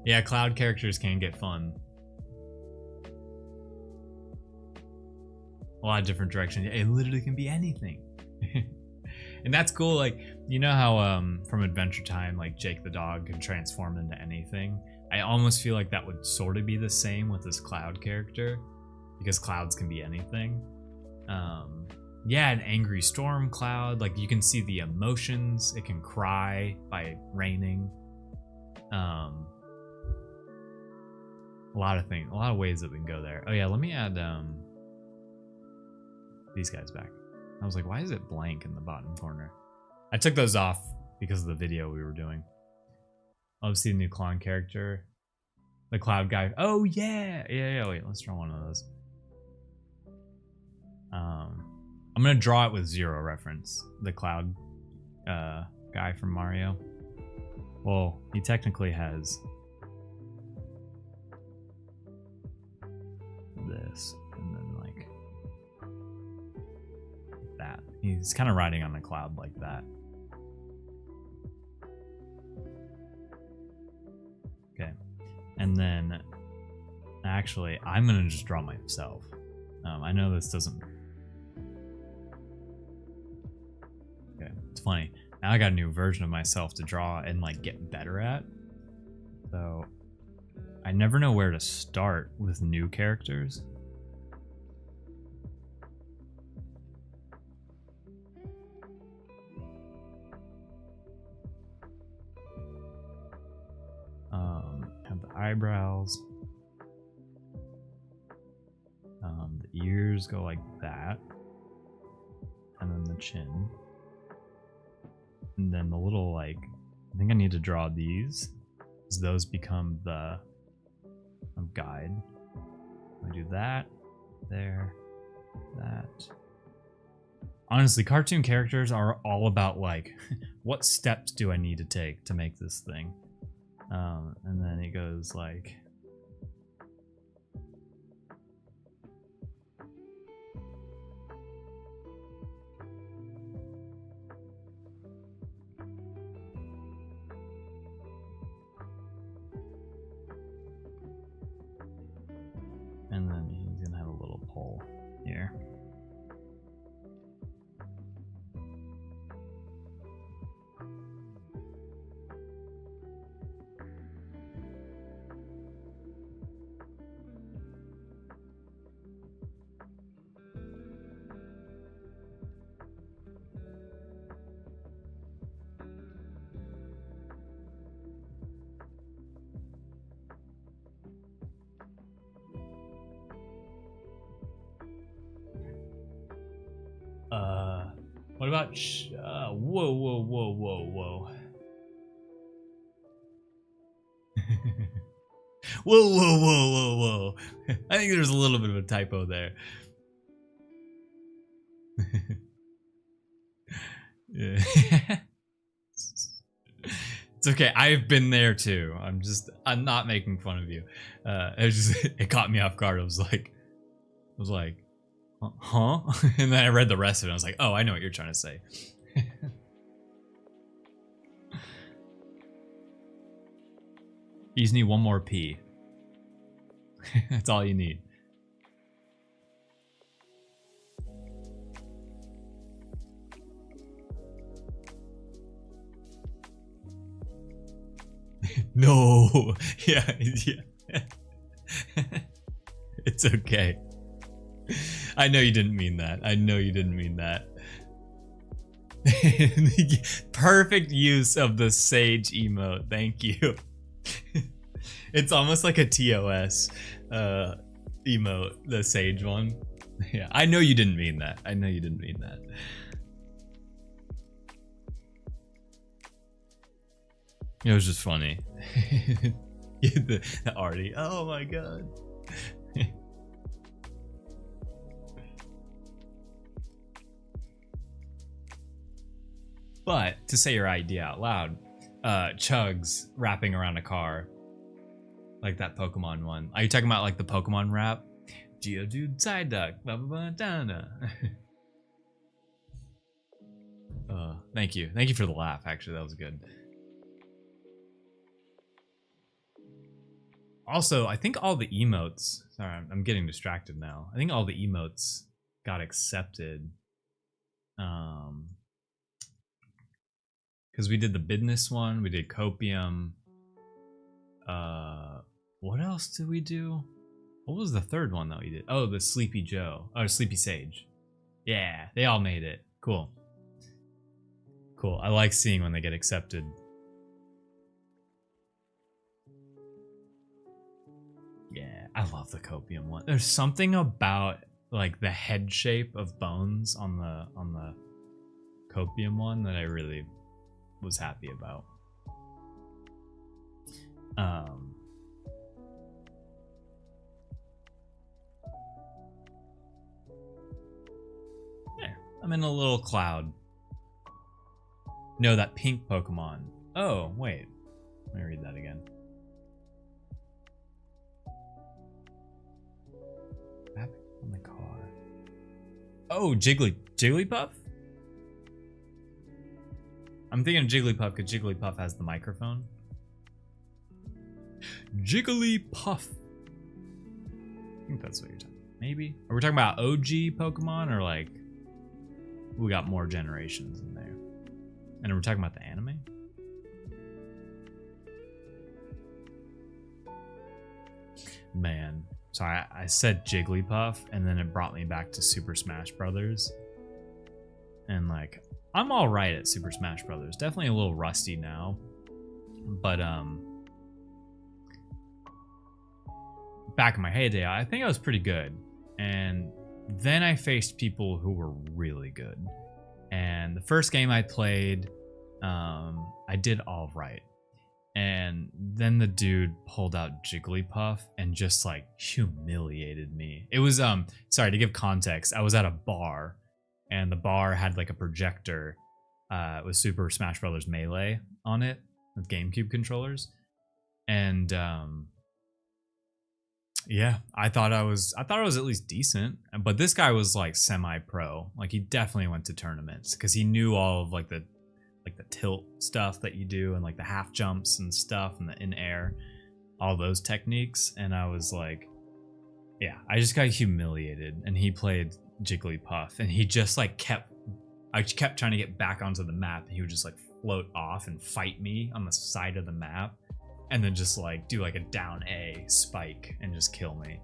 Yeah, cloud characters can get fun. A lot of different directions. It literally can be anything. And that's cool. Like, you know how from Adventure Time, like Jake the dog can transform into anything? I almost feel like that would sort of be the same with this cloud character, because clouds can be anything. Yeah, an angry storm cloud. Like, you can see the emotions. It can cry by raining. A lot of things, a lot of ways that we can go there. Oh yeah, let me add these guys back. I was like, why is it blank in the bottom corner? I took those off because of the video we were doing. Obviously, the new clown character, the cloud guy. Oh yeah, yeah. Wait, let's draw one of those. I'm gonna draw it with zero reference. The cloud guy from Mario. Well, he technically has this, and then like that. He's kind of riding on a cloud like that. Okay, and then actually, I'm gonna just draw myself. I know this doesn't. Okay, it's funny. Now I got a new version of myself to draw and like get better at. So I never know where to start with new characters. Have the eyebrows. The ears go like that. And then the chin. And then the little like, I think I need to draw these, because those become the guide. I do that, there, that. Honestly, cartoon characters are all about like, what steps do I need to take to make this thing? And then it goes like, and then he's gonna have a little pole here. What about whoa. Whoa. I think there's a little bit of a typo there. Yeah. It's okay. I've been there too. I'm not making fun of you. It caught me off guard. I was like, huh? And then I read the rest of it. And I was like, oh, I know what you're trying to say. You just need one more P. That's all you need. No. Yeah. It's okay. I know you didn't mean that. I know you didn't mean that. Perfect use of the sage emote. Thank you. It's almost like a TOS emote, the sage one. Yeah, I know you didn't mean that. I know you didn't mean that. It was just funny. the arty. Oh my god. But to say your idea out loud, Chugs wrapping around a car, like that Pokemon one. Are you talking about like the Pokemon rap? Geodude Psyduck, blah blah blah. Thank you for the laugh. Actually, that was good. Also, I think all the emotes. Sorry, I'm getting distracted now. I think all the emotes got accepted. Because we did the business one, we did copium. What else did we do? What was the third one that we did? Oh, the Sleepy Joe or Sleepy Sage. Yeah, they all made it. Cool. Cool. I like seeing when they get accepted. Yeah, I love the copium one. There's something about like the head shape of Bones on the copium one that I really was happy about. There, I'm in a little cloud. No, that pink Pokemon. Oh, wait. Let me read that again. Wrapping on the car. Oh, Jigglypuff? I'm thinking Jigglypuff because Jigglypuff has the microphone. Jigglypuff. I think that's what you're talking about. Maybe. Are we talking about OG Pokemon or like we got more generations in there? And are we talking about the anime? Man. Sorry, I said Jigglypuff and then it brought me back to Super Smash Brothers. And like I'm all right at Super Smash Brothers. Definitely a little rusty now, but back in my heyday, I think I was pretty good. And then I faced people who were really good. And the first game I played, I did all right. And then the dude pulled out Jigglypuff and just like humiliated me. It was sorry to give context. I was at a bar. And the bar had like a projector with Super Smash Bros. Melee on it with GameCube controllers, and yeah, I thought I was at least decent. But this guy was like semi-pro. Like he definitely went to tournaments because he knew all of like the tilt stuff that you do and like the half jumps and stuff and the in air, all those techniques. And I was like, yeah, I just got humiliated. And he played Jigglypuff and he just like I kept trying to get back onto the map and he would just like float off and fight me on the side of the map and then just like do like a down A spike and just kill me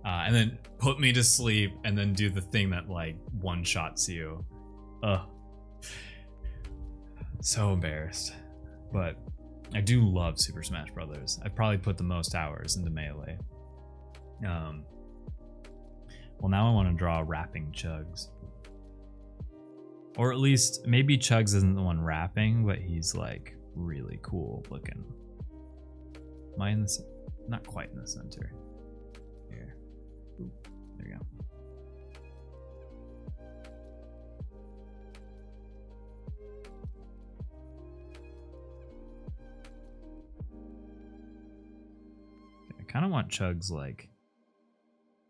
and then put me to sleep and then do the thing that like one shots you. So embarrassed. But I do love Super Smash Brothers. I probably put the most hours into Melee. Well, now I want to draw rapping Chugs. Or at least, maybe Chugs isn't the one rapping, but he's like really cool looking. Am I in the not quite in the center? Here. Ooh, there you go. I kind of want Chugs like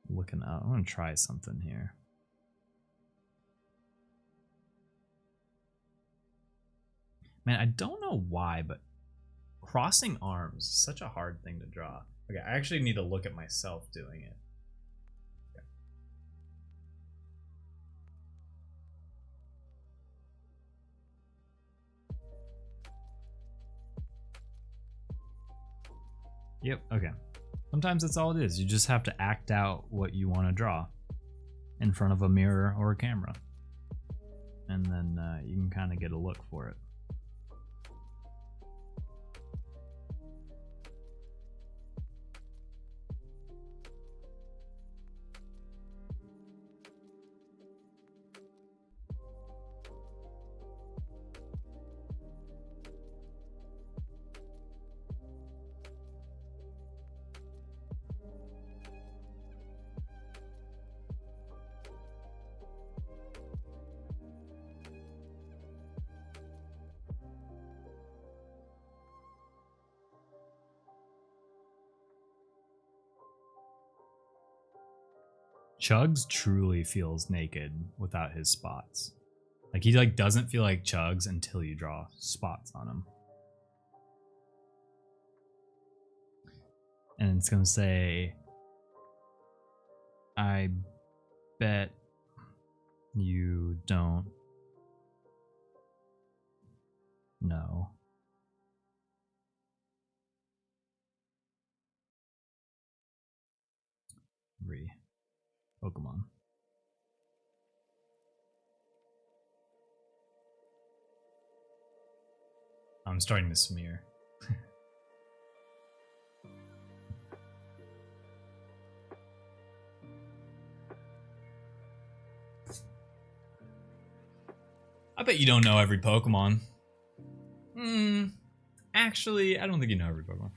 looking up. I want to try something here. Man, I don't know why, but crossing arms is such a hard thing to draw. Okay, I actually need to look at myself doing it. Okay. Yep, okay. Sometimes that's all it is. You just have to act out what you want to draw in front of a mirror or a camera. And then you can kind of get a look for it. Chugs truly feels naked without his spots. Like he like doesn't feel like Chugs until you draw spots on him. And it's gonna say, I bet you don't know. Pokemon. I'm starting to smear. I bet you don't know every Pokemon. Actually, I don't think you know every Pokemon.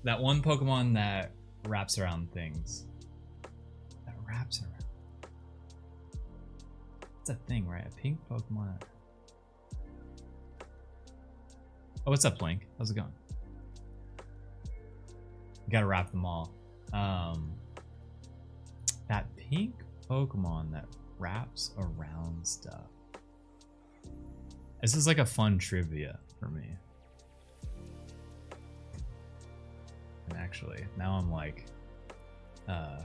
That one Pokemon that wraps around things. That wraps around. It's a thing, right? A pink Pokemon. Oh, what's up, Link? How's it going? You gotta wrap them all. That pink Pokemon that wraps around stuff. This is like a fun trivia for me. And actually, now I'm like, oh.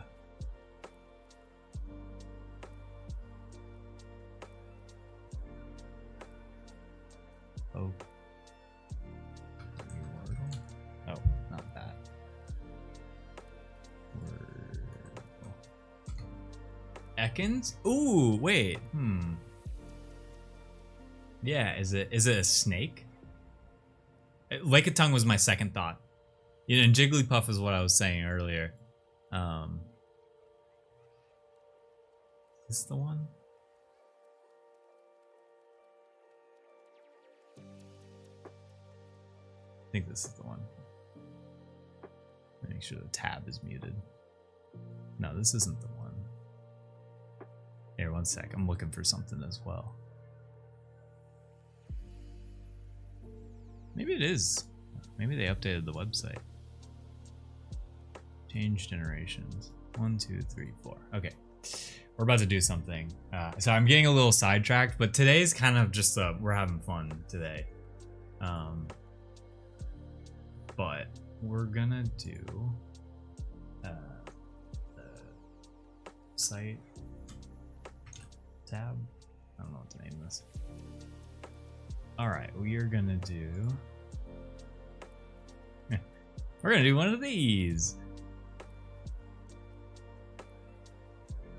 Oh, not that. Ekans? Ooh, wait. Yeah, is it a snake? Lickitung was my second thought. You know, and Jigglypuff is what I was saying earlier. Is this the one? I think this is the one. Make sure the tab is muted. No, this isn't the one. Here, one sec. I'm looking for something as well. Maybe it is. Maybe they updated the website. Change generations. 1, 2, 3, 4. Okay. We're about to do something. So I'm getting a little sidetracked, but today's kind of just we're having fun today. But we're gonna do the site tab. I don't know what to name this. Alright, we are gonna do we're gonna do one of these.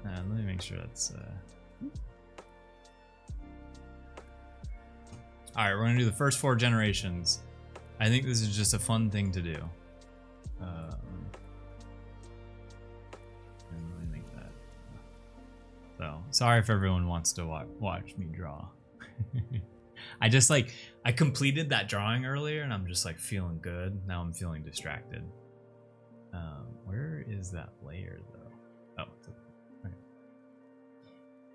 Let me make sure that's Alright, we're gonna do the first 4 generations. I think this is just a fun thing to do. And let me make that. So, sorry if everyone wants to watch me draw. I just I completed that drawing earlier and I'm just like feeling good. Now I'm feeling distracted. Where is that layer though? Oh, okay.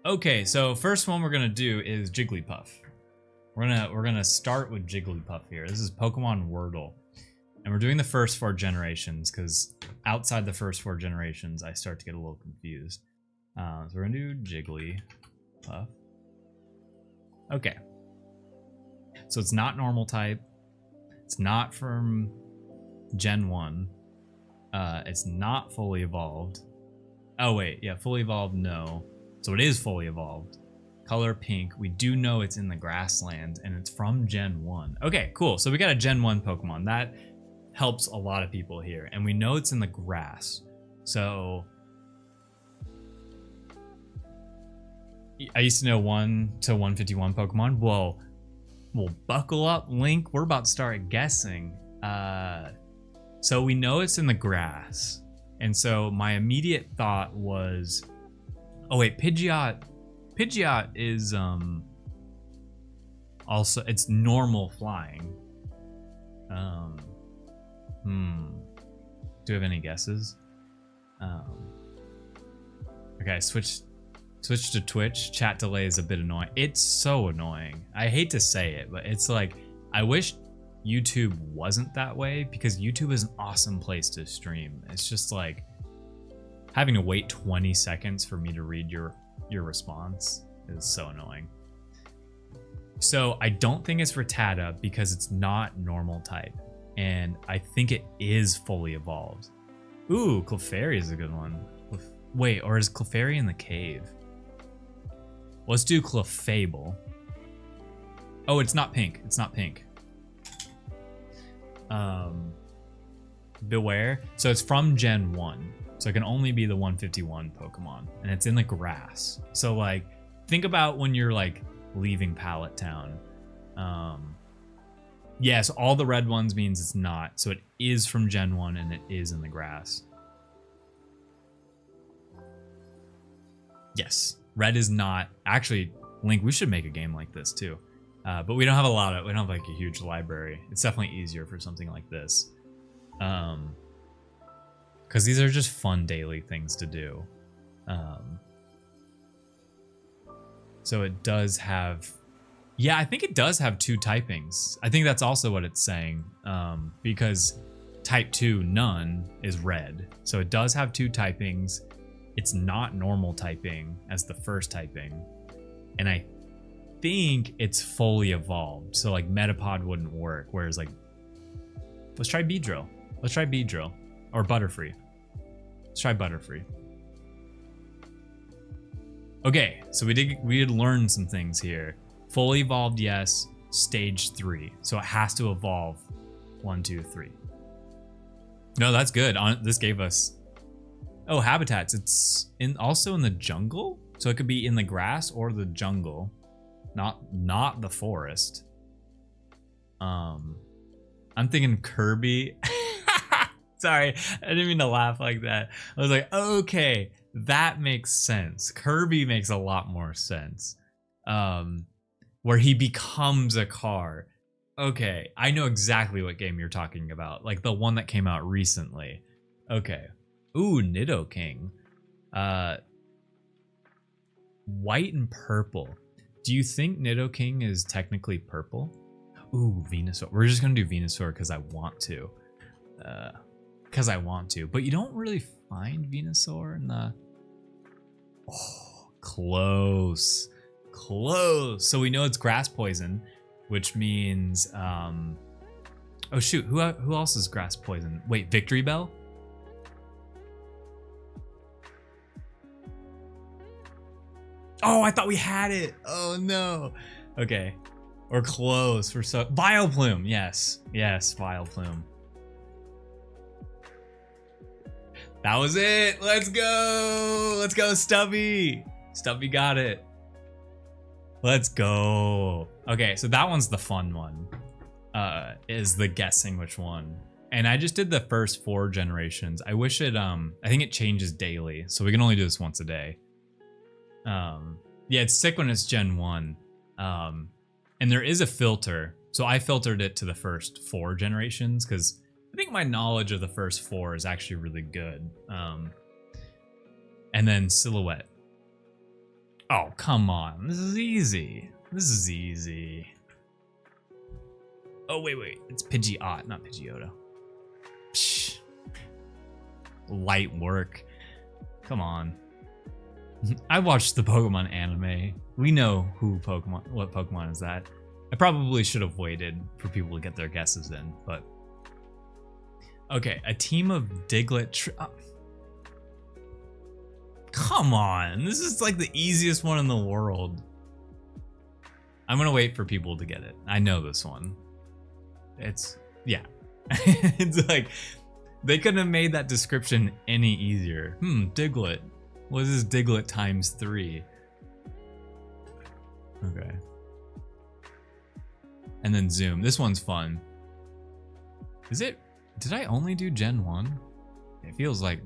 Okay, so first one we're gonna do is Jigglypuff. We're gonna start with Jigglypuff here. This is Pokemon Wordle. And we're doing the first 4 generations because outside the first 4 generations I start to get a little confused. So we're gonna do Jigglypuff. Okay. So it's not normal type. It's not from Gen 1. It's not fully evolved. Oh wait, yeah, fully evolved, no. So it is fully evolved. Color pink. We do know it's in the grassland and it's from Gen 1. Okay, cool. So we got a Gen 1 Pokemon. That helps a lot of people here. And we know it's in the grass. So I used to know 1 to 151 Pokemon. Whoa. Well, buckle up, Link. We're about to start guessing. So we know it's in the grass. And so my immediate thought was, oh wait, Pidgeot is also, it's normal flying. Do you have any guesses? Okay, switch to Twitch. Chat delay is a bit annoying. It's so annoying. I hate to say it, but it's like, I wish YouTube wasn't that way, because YouTube is an awesome place to stream. It's just like having to wait 20 seconds for me to read your response is so annoying. So I don't think it's Rattata because it's not normal type, and I think it is fully evolved. Ooh, Clefairy is a good one. Wait, or is Clefairy in the cave? Let's do Clefable. Oh, it's not pink. It's not pink. Beware. So it's from Gen 1. So it can only be the 151 Pokemon. And it's in the grass. So like, think about when you're like leaving Pallet Town. Yes, all the red ones means it's not. So it is from Gen 1 and it is in the grass. Yes, red is not. Actually, Link, we should make a game like this too. But we don't have we don't have like a huge library. It's definitely easier for something like this. Because these are just fun daily things to do. So it does have, yeah, I think it does have 2 typings. I think that's also what it's saying, because type 2, none, is red. So it does have 2 typings. It's not normal typing as the first typing. And I think it's fully evolved. So like Metapod wouldn't work. Whereas like, let's try Beedrill. Let's try Beedrill. Or Butterfree. Let's try Butterfree. Okay, so we did learn some things here. Fully evolved, yes. Stage 3. So it has to evolve 1, 2, 3. No, that's good. This gave us, oh, habitats. It's also in the jungle. So it could be in the grass or the jungle. Not the forest. I'm thinking Kirby. Sorry, I didn't mean to laugh like that. I was like, okay, that makes sense. Kirby makes a lot more sense. Where he becomes a car. Okay, I know exactly what game you're talking about. Like the one that came out recently. Okay. Ooh, Nidoking. White and purple. Do you think Nidoking is technically purple? Ooh, Venusaur. We're just gonna do Venusaur because I want to. But you don't really find Venusaur in the... Oh, close. Close. So we know it's grass poison, which means... Oh shoot, who else is grass poison? Wait, Victory Bell? Oh, I thought we had it. Oh no. Okay. Or close for so Vileplume. Yes. Yes, Vileplume. That was it. Let's go. Let's go, Stubby. Stubby got it. Let's go. Okay, so that one's the fun one. Is the guessing which one. And I just did the first 4 generations. I wish it I think it changes daily, so we can only do this once a day. Yeah, it's sick when it's Gen 1. And there is a filter. So I filtered it to the first 4 generations because I think my knowledge of the first 4 is actually really good. And then Silhouette. Oh, come on. This is easy. This is easy. Oh, wait. It's Pidgeot, not Pidgeotto. Psh. Light work. Come on. I watched the Pokemon anime. We know what Pokemon is that. I probably should have waited for people to get their guesses in, but Okay, a team of Diglett. Come on, this is like the easiest one in the world. I'm gonna wait for people to get it. I know this one. Yeah. It's like they couldn't have made that description any easier. Diglett. What is Diglett times 3? Okay. And then Zoom. This one's fun. Is it? Did I only do Gen 1? It feels like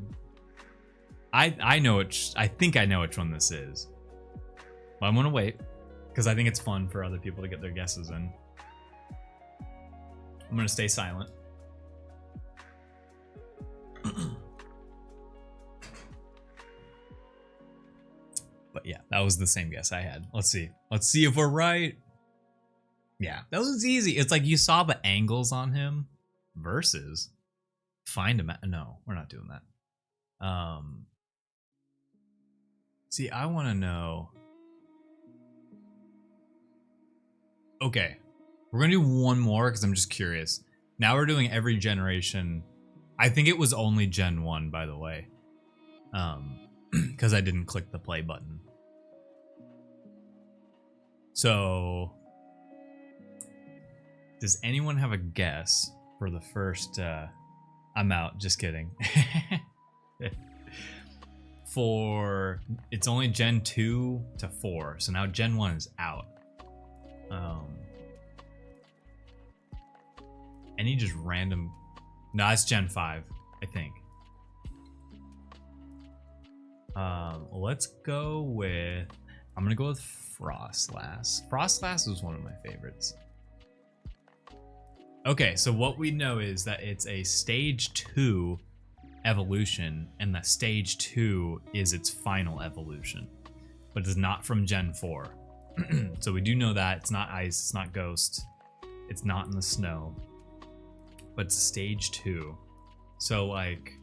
I know which. I think I know which one this is. But I'm gonna wait because I think it's fun for other people to get their guesses in. I'm gonna stay silent. But yeah, that was the same guess I had. Let's see. Let's see if we're right. Yeah, that was easy. It's like you saw the angles on him versus find him. No, we're not doing that. See, I want to know. Okay, we're gonna do one more because I'm just curious. Now we're doing every generation. I think it was only Gen 1, by the way. Because I didn't click the play button. So, does anyone have a guess for the first? I'm out. Just kidding. It's only Gen 2 to 4, so now Gen 1 is out. Any just random? No, it's Gen 5, I think. Let's go with. I'm gonna go with Frostlass. Frostlass was one of my favorites. Okay, so what we know is that it's a stage 2 evolution, and that stage 2 is its final evolution, but it's not from Gen 4. So we do know that it's not ice, it's not ghost, it's not in the snow, but it's stage 2. So like,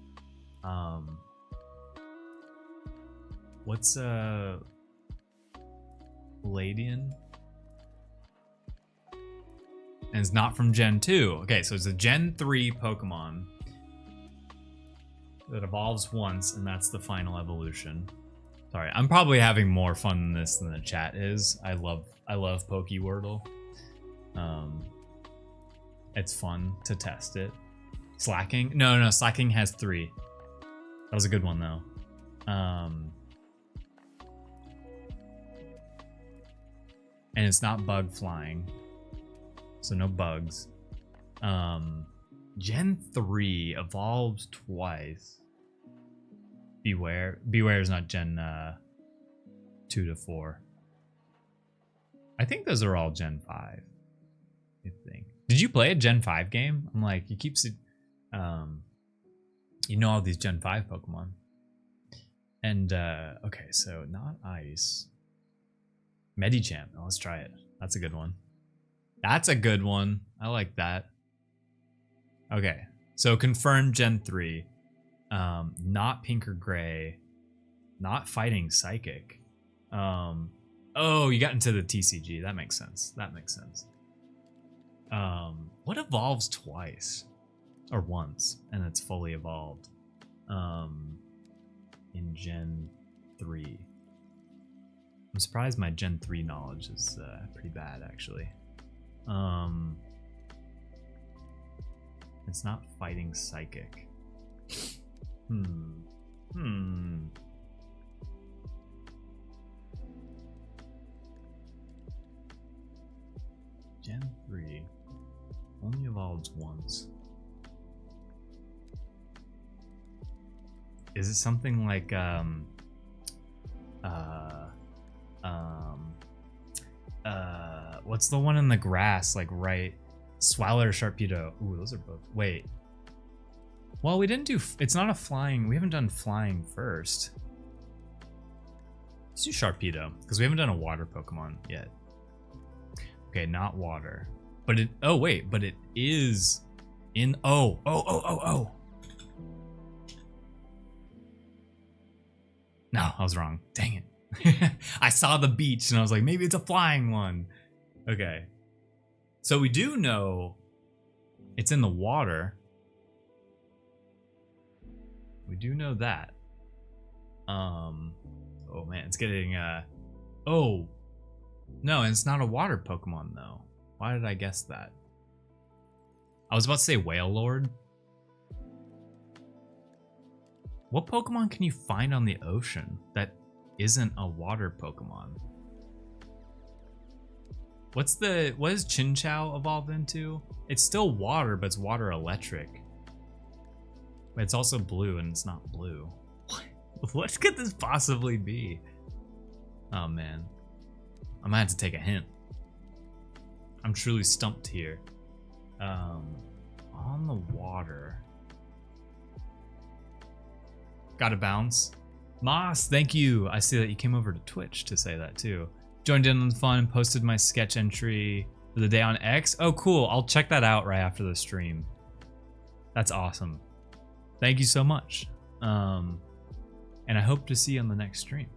what's Ladian? And it's not from Gen 2. Okay, so it's a Gen 3 Pokemon that evolves once, and that's the final evolution. Sorry, I'm probably having more fun in this than the chat is. I love PokeWordle. It's fun to test it. Slacking? No, Slacking has 3. That was a good one though. And it's not bug flying, so no bugs. Gen 3 evolves twice. Beware is not Gen 2 to 4. I think those are all Gen 5. I think. Did you play a Gen 5 game? I'm like, you keep you know all these Gen 5 Pokemon. And okay, so not ice. Medicham. Oh, let's try it. That's a good one. That's a good one. I like that. Okay, so confirmed Gen 3. Not pink or gray. Not fighting psychic. Oh, you got into the TCG. That makes sense. What evolves twice? Or once, and it's fully evolved. In Gen 3. I'm surprised my Gen 3 knowledge is pretty bad, actually. It's not fighting psychic. Gen 3 only evolves once. Is it something like what's the one in the grass, like right? Swallow or Sharpedo. Ooh, those are both. Wait. Well, we didn't do. It's not a flying. We haven't done flying first. Let's do Sharpedo because we haven't done a water Pokemon yet. Okay, not water, but it. Oh wait, but it is in. Oh. No, I was wrong. Dang it. I saw the beach and I was like, maybe it's a flying one. Okay. So we do know it's in the water. We do know that. Oh man, it's getting oh no, it's not a water Pokemon though. Why did I guess that? I was about to say Wailord. What Pokemon can you find on the ocean that isn't a water Pokemon? What does Chinchou evolve into? It's still water, but it's water electric. But it's also blue and it's not blue. What could this possibly be? Oh man. I might have to take a hint. I'm truly stumped here. On the water. Gotta bounce. Moss, thank you. I see that you came over to Twitch to say that too. Joined in on the fun, posted my sketch entry for the day on X. Oh, cool. I'll check that out right after the stream. That's awesome. Thank you so much. And I hope to see you on the next stream.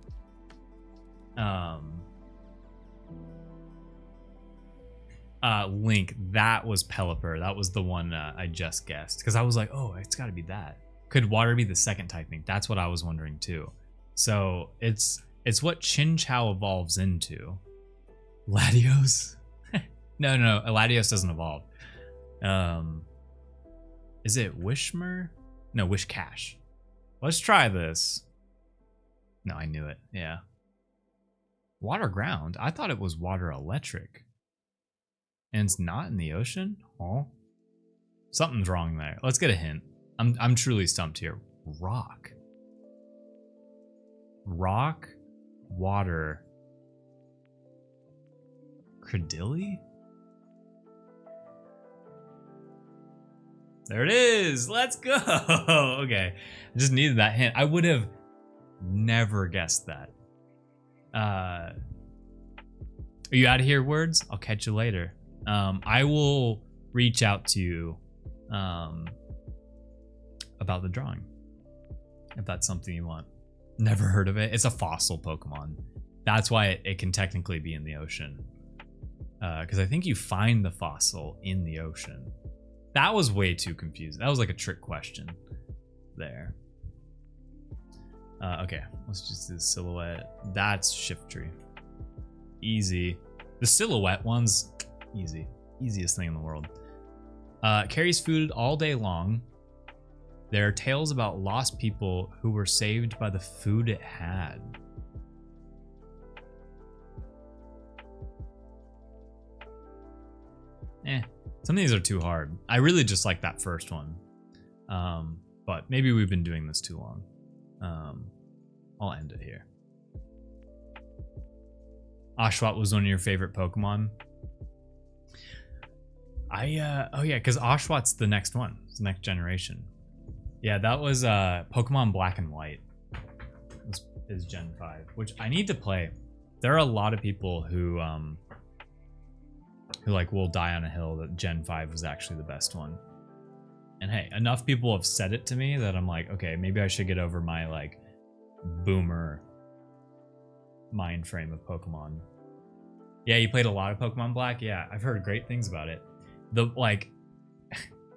Link, that was Pelipper. That was the one I just guessed. Because I was like, oh, it's got to be that. Could water be the second typing? That's what I was wondering too. So it's what Chinchou evolves into. Latios? No, Latios doesn't evolve. Is it Wishmer? No, Wishcash. Let's try this. No, I knew it. Yeah. Water ground? I thought it was water electric. And it's not in the ocean? Oh. Something's wrong there. Let's get a hint. I'm truly stumped here. Rock. Rock, water. Credilli? There it is. Let's go. Okay. I just needed that hint. I would have never guessed that. Are you out of here, Words? I'll catch you later. I will reach out to you about the drawing, if that's something you want. Never heard of it. It's a fossil Pokemon. That's why it can technically be in the ocean. Because I think you find the fossil in the ocean. That was way too confusing. That was like a trick question there. Okay, let's just do the Silhouette. That's Shiftry. Easy. The Silhouette one's easy. Easiest thing in the world. Carries food all day long. There are tales about lost people who were saved by the food it had. Some of these are too hard. I really just like that first one. But maybe we've been doing this too long. I'll end it here. Oshawott was one of your favorite Pokemon. Oh yeah, because Oshawott's the next one. It's the next generation. Yeah, that was Pokemon Black and White. Is Gen 5, which I need to play. There are a lot of people who like will die on a hill that Gen 5 was actually the best one. And hey, enough people have said it to me that I'm like, okay, maybe I should get over my like boomer mind frame of Pokemon. Yeah, you played a lot of Pokemon Black? Yeah, I've heard great things about it.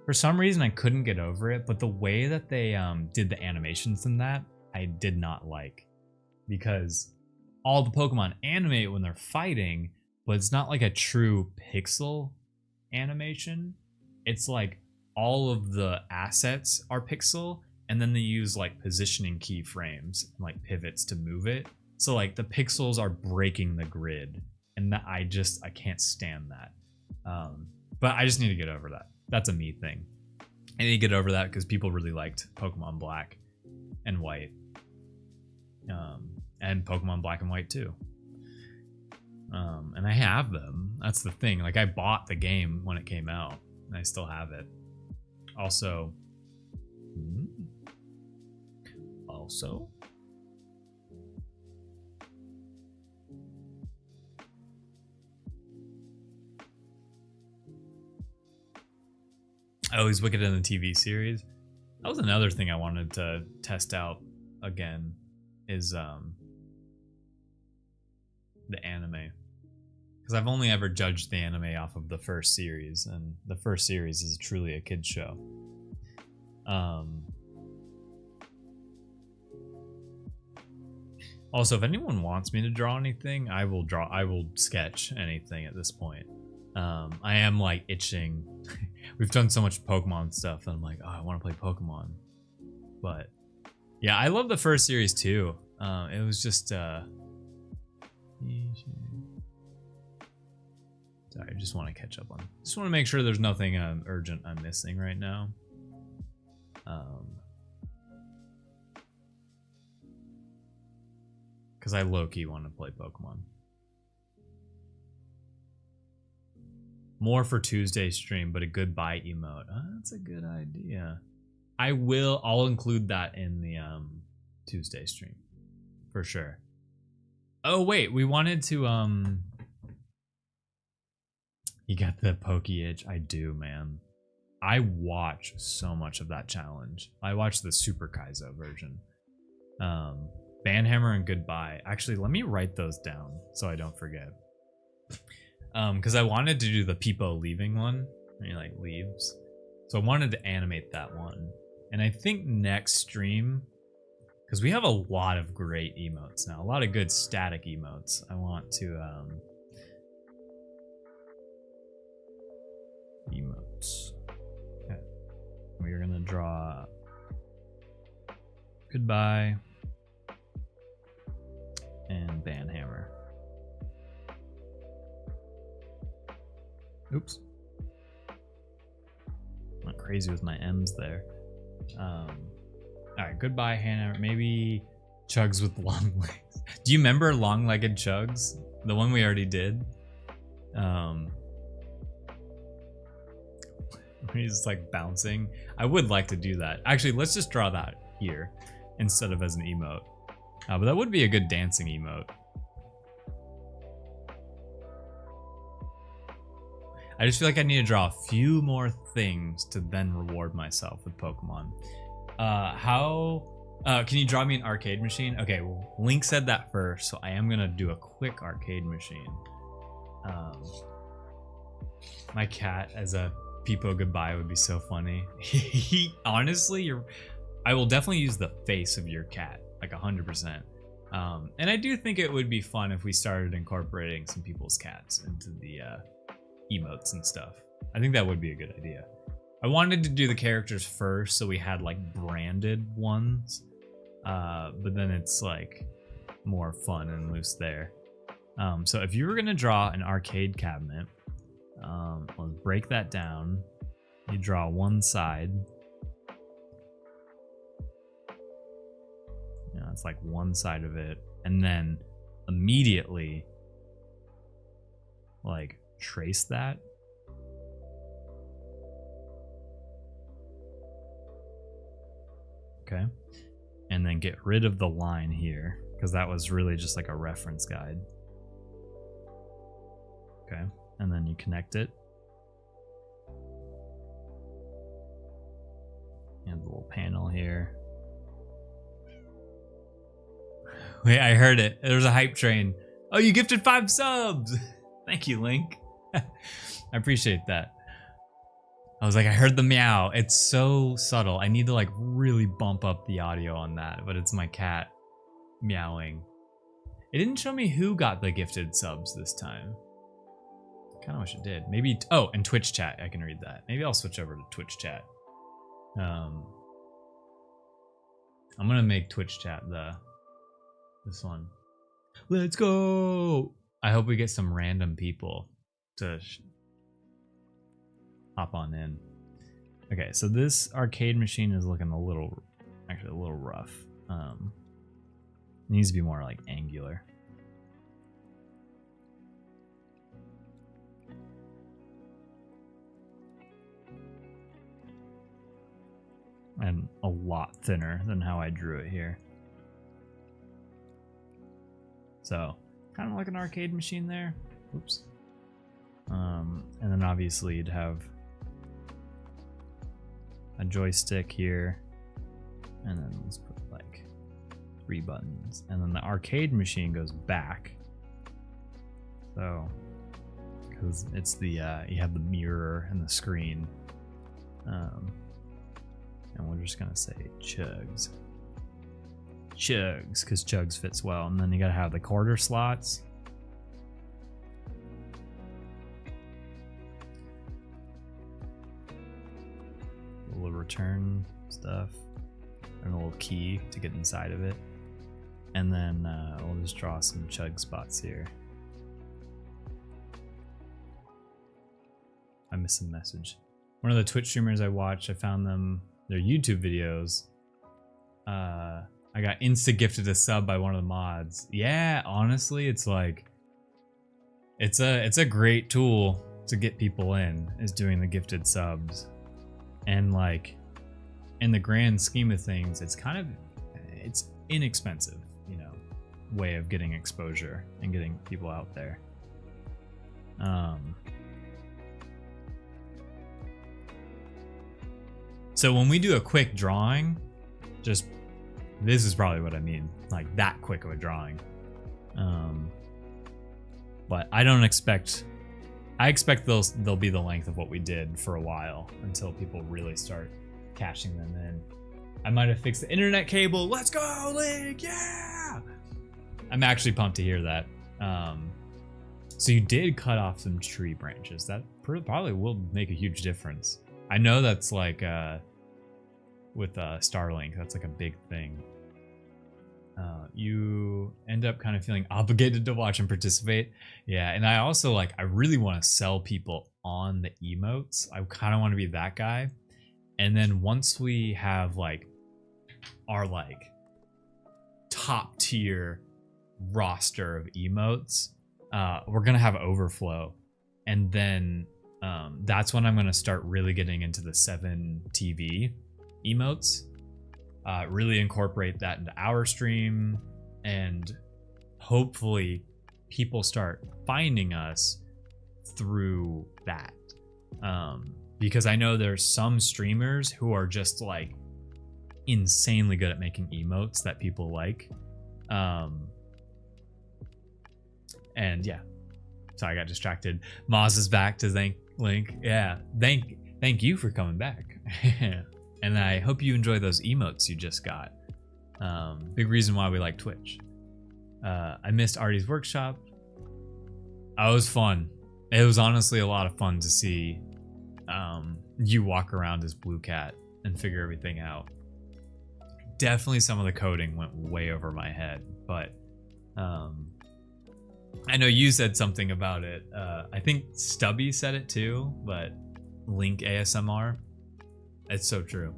For some reason I couldn't get over it, but the way that they did the animations in that, I did not like. Because all the Pokemon animate when they're fighting, but it's not like a true pixel animation. It's like all of the assets are pixel, and then they use like positioning keyframes and like pivots to move it. So like the pixels are breaking the grid, and that I can't stand that. But I just need to get over that. That's a me thing. I need to get over that because people really liked Pokemon Black and White. And Pokemon Black and White too. And I have them. That's the thing. Like I bought the game when it came out, and I still have it. Also, oh, he's Wicked in the TV series. That was another thing I wanted to test out again. Is the anime, because I've only ever judged the anime off of the first series, and the first series is truly a kid's show. Also, if anyone wants me to draw anything, I will sketch anything at this point. I am like itching. We've done so much Pokemon stuff that I'm like, oh, I want to play Pokemon. But yeah, I love the first series too. It was just sorry, I just want to catch up on. Just want to make sure there's nothing urgent I'm missing right now. Because I low-key want to play Pokemon. More for Tuesday stream, but a goodbye emote. Oh, that's a good idea. I'll include that in the Tuesday stream. For sure. Oh wait, we wanted to you got the Pokey itch. I do, man. I watch so much of that challenge. I watched the Super Kaizo version. Banhammer and Goodbye. Actually, let me write those down so I don't forget. Because I wanted to do the Peepo leaving one. And he like leaves. So I wanted to animate that one. And I think next stream, because we have a lot of great emotes now, a lot of good static emotes. I want to emotes. Okay. We're gonna draw Goodbye and Banhammer. Oops. Went crazy with my M's there. Alright, Goodbye, Hannah. Maybe Chugs with long legs. Do you remember long-legged Chugs? The one we already did? He's like bouncing. I would like to do that. Actually, let's just draw that here instead of as an emote. But that would be a good dancing emote. I just feel like I need to draw a few more things to then reward myself with Pokemon. Can you draw me an arcade machine? Okay, well, Link said that first, so I am gonna do a quick arcade machine. My cat as a Peepo Goodbye would be so funny. Honestly, I will definitely use the face of your cat, like 100%. And I do think it would be fun if we started incorporating some people's cats into the emotes and stuff. I think that would be a good idea. I wanted to do the characters first so we had like branded ones, but then it's like more fun and loose there. So if you were gonna draw an arcade cabinet, let's break that down. You draw one side. It's like one side of it, and then immediately like trace that. Okay, and then get rid of the line here because that was really just like a reference guide. Okay, and then you connect it. And the little panel here. Wait, I heard it. There's a hype train. Oh, you gifted 5 subs. Thank you, Link. I appreciate that. I was like, I heard the meow. It's so subtle. I need to like really bump up the audio on that, but it's my cat meowing. It didn't show me who got the gifted subs this time. Kind of wish it did. Maybe, oh, and Twitch chat. I can read that. Maybe I'll switch over to Twitch chat. I'm gonna make Twitch chat this one. Let's go. I hope we get some random people to hop on in. Okay, so this arcade machine is looking actually a little rough. It needs to be more like angular. And a lot thinner than how I drew it here. So, kind of like an arcade machine there. Oops. And then obviously you'd have a joystick here. And then let's put like 3 buttons. And then the arcade machine goes back. So, because it's the, you have the mirror and the screen. And we're just gonna say Chugs. Chugs, because Chugs fits well. And then you gotta have the quarter slots. A little return stuff. And a little key to get inside of it. And then we'll just draw some chug spots here. I missed a message. One of the Twitch streamers I watched, I found their YouTube videos. I got insta-gifted a sub by one of the mods. Yeah, honestly, it's like, it's a great tool to get people in, is doing the gifted subs. And like, in the grand scheme of things, it's inexpensive, you know, way of getting exposure and getting people out there. So when we do a quick drawing, just, this is probably what I mean, like that quick of a drawing. But I expect they'll be the length of what we did for a while until people really start cashing them in. I might have fixed the internet cable. Let's go, Link! Yeah! I'm actually pumped to hear that. So you did cut off some tree branches. That probably will make a huge difference. I know that's like with Starlink, that's like a big thing. You end up kind of feeling obligated to watch and participate. Yeah, and I also like, I really want to sell people on the emotes. I kind of want to be that guy. And then once we have like our like top tier roster of emotes, we're gonna have overflow. And then that's when I'm gonna start really getting into the 7 TV emotes. Really incorporate that into our stream, and hopefully people start finding us through that. Because I know there's some streamers who are just like insanely good at making emotes that people like. And yeah, so I got distracted. Moz is back to thank Link. Yeah, thank you for coming back. And I hope you enjoy those emotes you just got. Big reason why we like Twitch. I missed Artie's workshop. It was fun. It was honestly a lot of fun to see you walk around as Blue Cat and figure everything out. Definitely some of the coding went way over my head, but I know you said something about it. I think Stubby said it too, but Link ASMR. It's so true.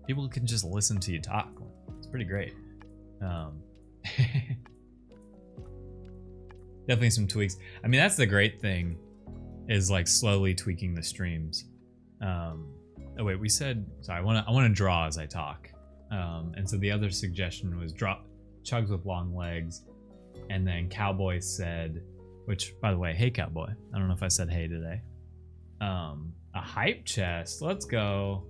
People can just listen to you talk. It's pretty great. Definitely some tweaks. I mean, that's the great thing, is like slowly tweaking the streams. Oh wait, we said, sorry, I want to draw as I talk. And so the other suggestion was drop Chugs with long legs. And then Cowboy said, which by the way, hey Cowboy, I don't know if I said hey today. A hype chest, let's go.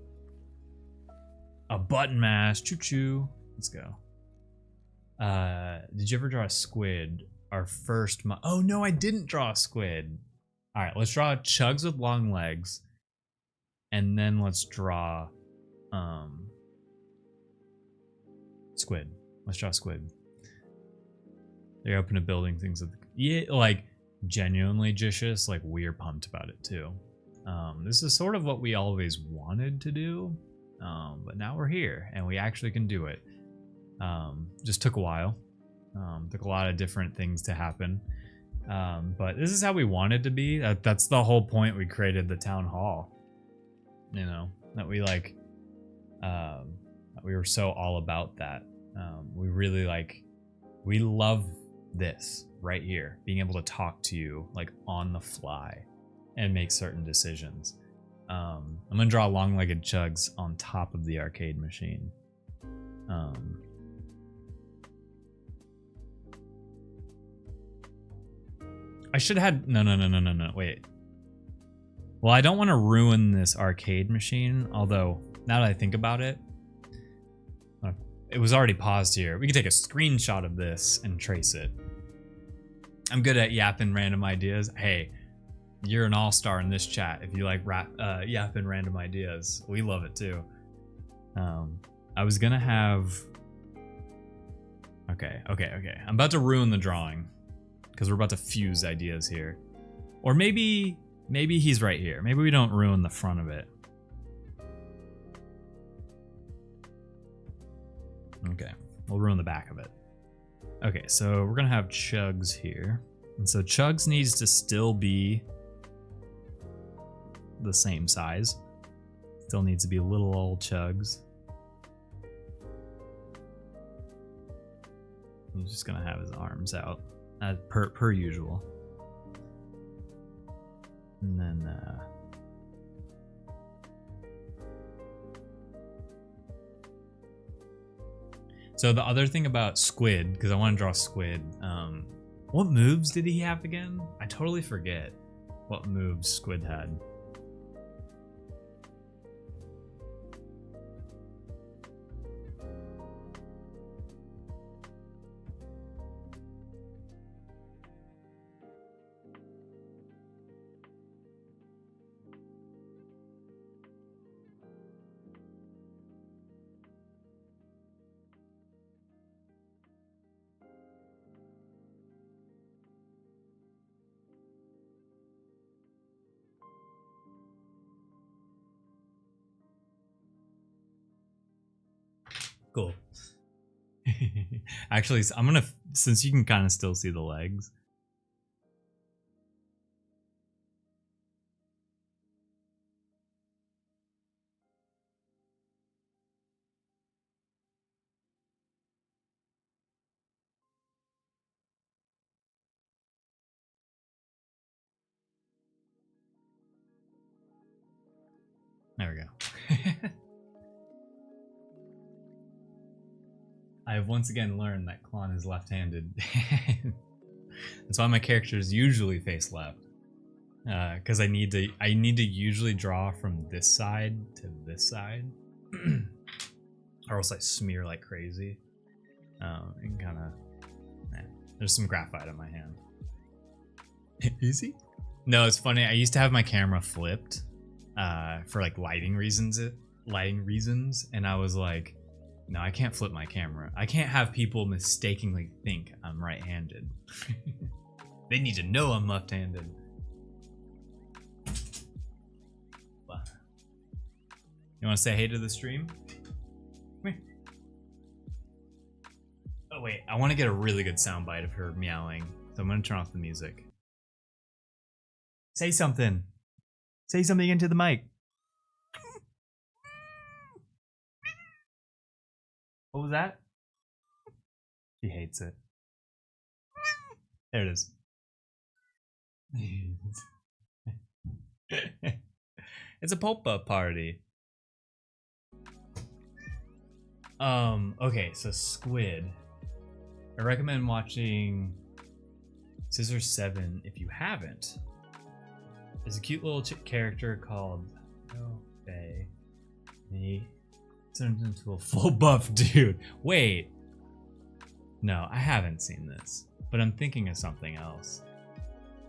A button mash, choo choo, let's go. Did you ever draw a squid? Our first oh no, I didn't draw a squid. All right, let's draw Chugs with long legs, and then let's draw squid. Let's draw squid. They're open to building things. Yeah, like genuinely Jicious, like we're pumped about it too. This is sort of what we always wanted to do, but now we're here and we actually can do it. Just took a while. Took a lot of different things to happen. But this is how we wanted to be. That's the whole point we created the town hall. You know, that we like, we were so all about that. We really like, we love this right here, being able to talk to you like on the fly and make certain decisions. I'm gonna draw long-legged Chugs on top of the arcade machine. I should have no, wait. Well, I don't want to ruin this arcade machine, although now that I think about it, it was already paused here. We could take a screenshot of this and trace it. I'm good at yapping random ideas. Hey, you're an all-star in this chat if you like yapping random ideas. We love it too. I was gonna have Okay. I'm about to ruin the drawing because we're about to fuse ideas here. Or maybe he's right here. Maybe we don't ruin the front of it. Okay, we'll ruin the back of it. Okay, so we're gonna have Chugs here. And so Chugs needs to still be the same size. Still needs to be little old Chugs. He's just gonna have his arms out, per usual. And then, so the other thing about Squid, because I want to draw Squid, what moves did he have again? I totally forget what moves Squid had. Cool. Actually, I'm gonna, since you can kind of still see the legs. There we go. I have once again learned that Klon is left-handed. That's why my characters usually face left. Because I need to usually draw from this side to this side. Or else I smear like crazy. And kind of, there's some graphite on my hand. Is he? No, it's funny. I used to have my camera flipped for like lighting reasons, and I was like, no, I can't flip my camera. I can't have people mistakenly think I'm right-handed. They need to know I'm left-handed. You want to say hey to the stream? Come here. Oh wait, I want to get a really good soundbite of her meowing, so I'm gonna turn off the music. Say something. Say something into the mic. What was that? She hates it. There it is. It's a Popa party. Okay, so Squid. I recommend watching Scissor 7 if you haven't. There's a cute little character called Faye. He turns into a full buff dude. Wait. No, I haven't seen this, but I'm thinking of something else.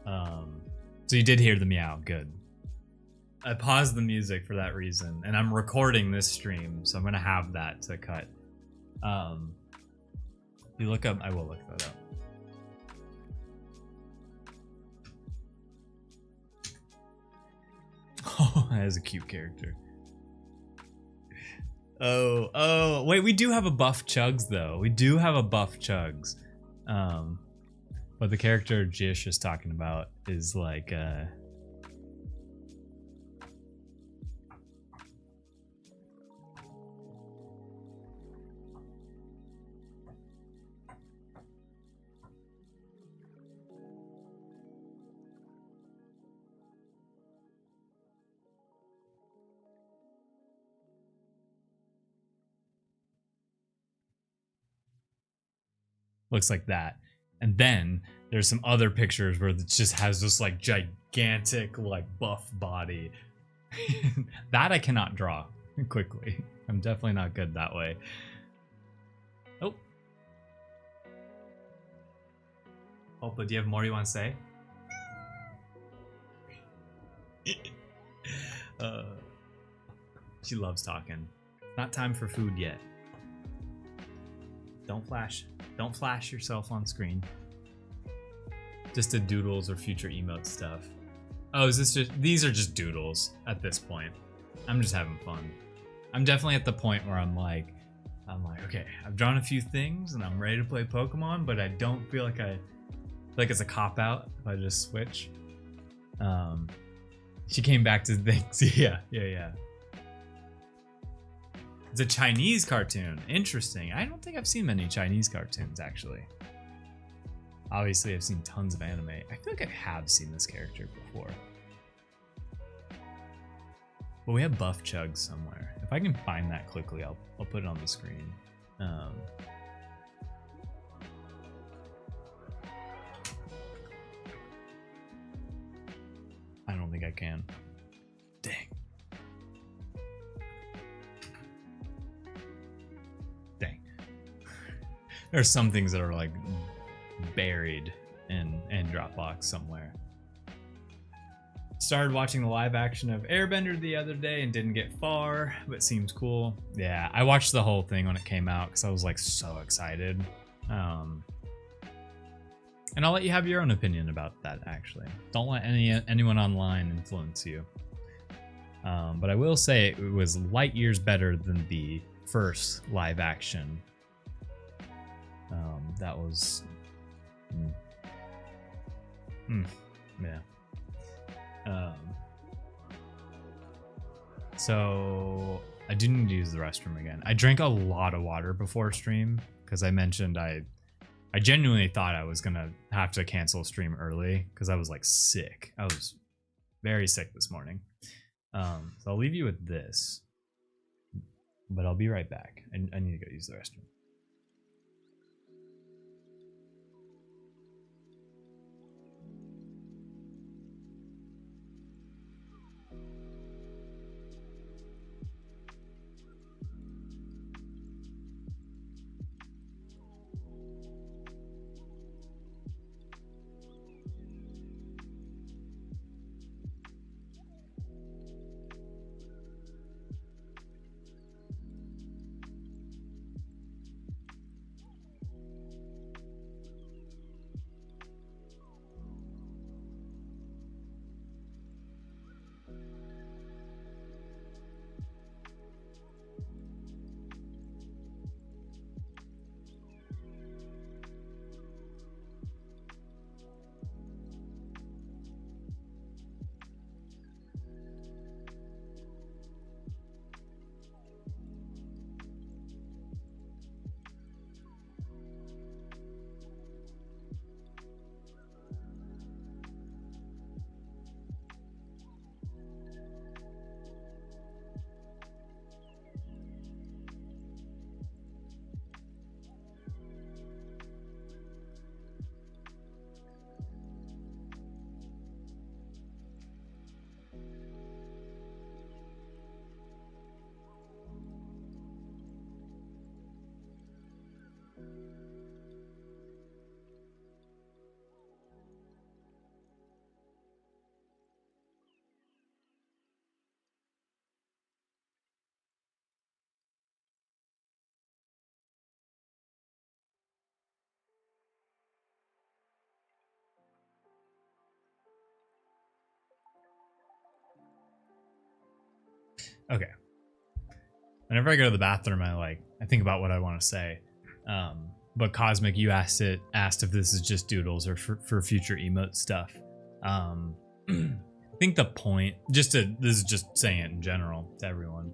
So you did hear the meow, good. I paused the music for that reason, and I'm recording this stream, so I'm gonna have that to cut. If you look up, I will look that up. Oh, that is a cute character. Oh, wait, we do have a buff Chugs, though. We do have a buff Chugs. But the character Jish is talking about is like, looks like that. And then there's some other pictures where it just has this like gigantic like buff body. That I cannot draw quickly. I'm definitely not good that way. Oh. Oh, but do you have more you want to say? She loves talking. Not time for food yet. Don't flash. Don't flash yourself on screen. Just the doodles or future emote stuff. Oh, is this just... These are just doodles at this point. I'm just having fun. I'm definitely at the point where I'm like, okay, I've drawn a few things and I'm ready to play Pokemon, but I don't feel like it's a cop-out if I just switch. She came back to things. Yeah. It's a Chinese cartoon. Interesting. I don't think I've seen many Chinese cartoons, actually. Obviously, I've seen tons of anime. I feel like I have seen this character before. But we have Buff Chug somewhere. If I can find that quickly, I'll put it on the screen. I don't think I can. Dang. There's some things that are like buried in Dropbox somewhere. Started watching the live action of Airbender the other day and didn't get far, but seems cool. Yeah, I watched the whole thing when it came out because I was like so excited. And I'll let you have your own opinion about that, actually. Don't let anyone online influence you. But I will say it was light years better than the first live action. That was... yeah. So I do need to use the restroom again. I drank a lot of water before stream because I mentioned I genuinely thought I was gonna have to cancel stream early because I was like sick. I was very sick this morning. So I'll leave you with this, but I'll be right back. I need to go use the restroom. Okay. Whenever I go to the bathroom, I think about what I want to say. But Cosmic, you asked if this is just doodles or for future emote stuff. I think the point, this is just saying it in general to everyone.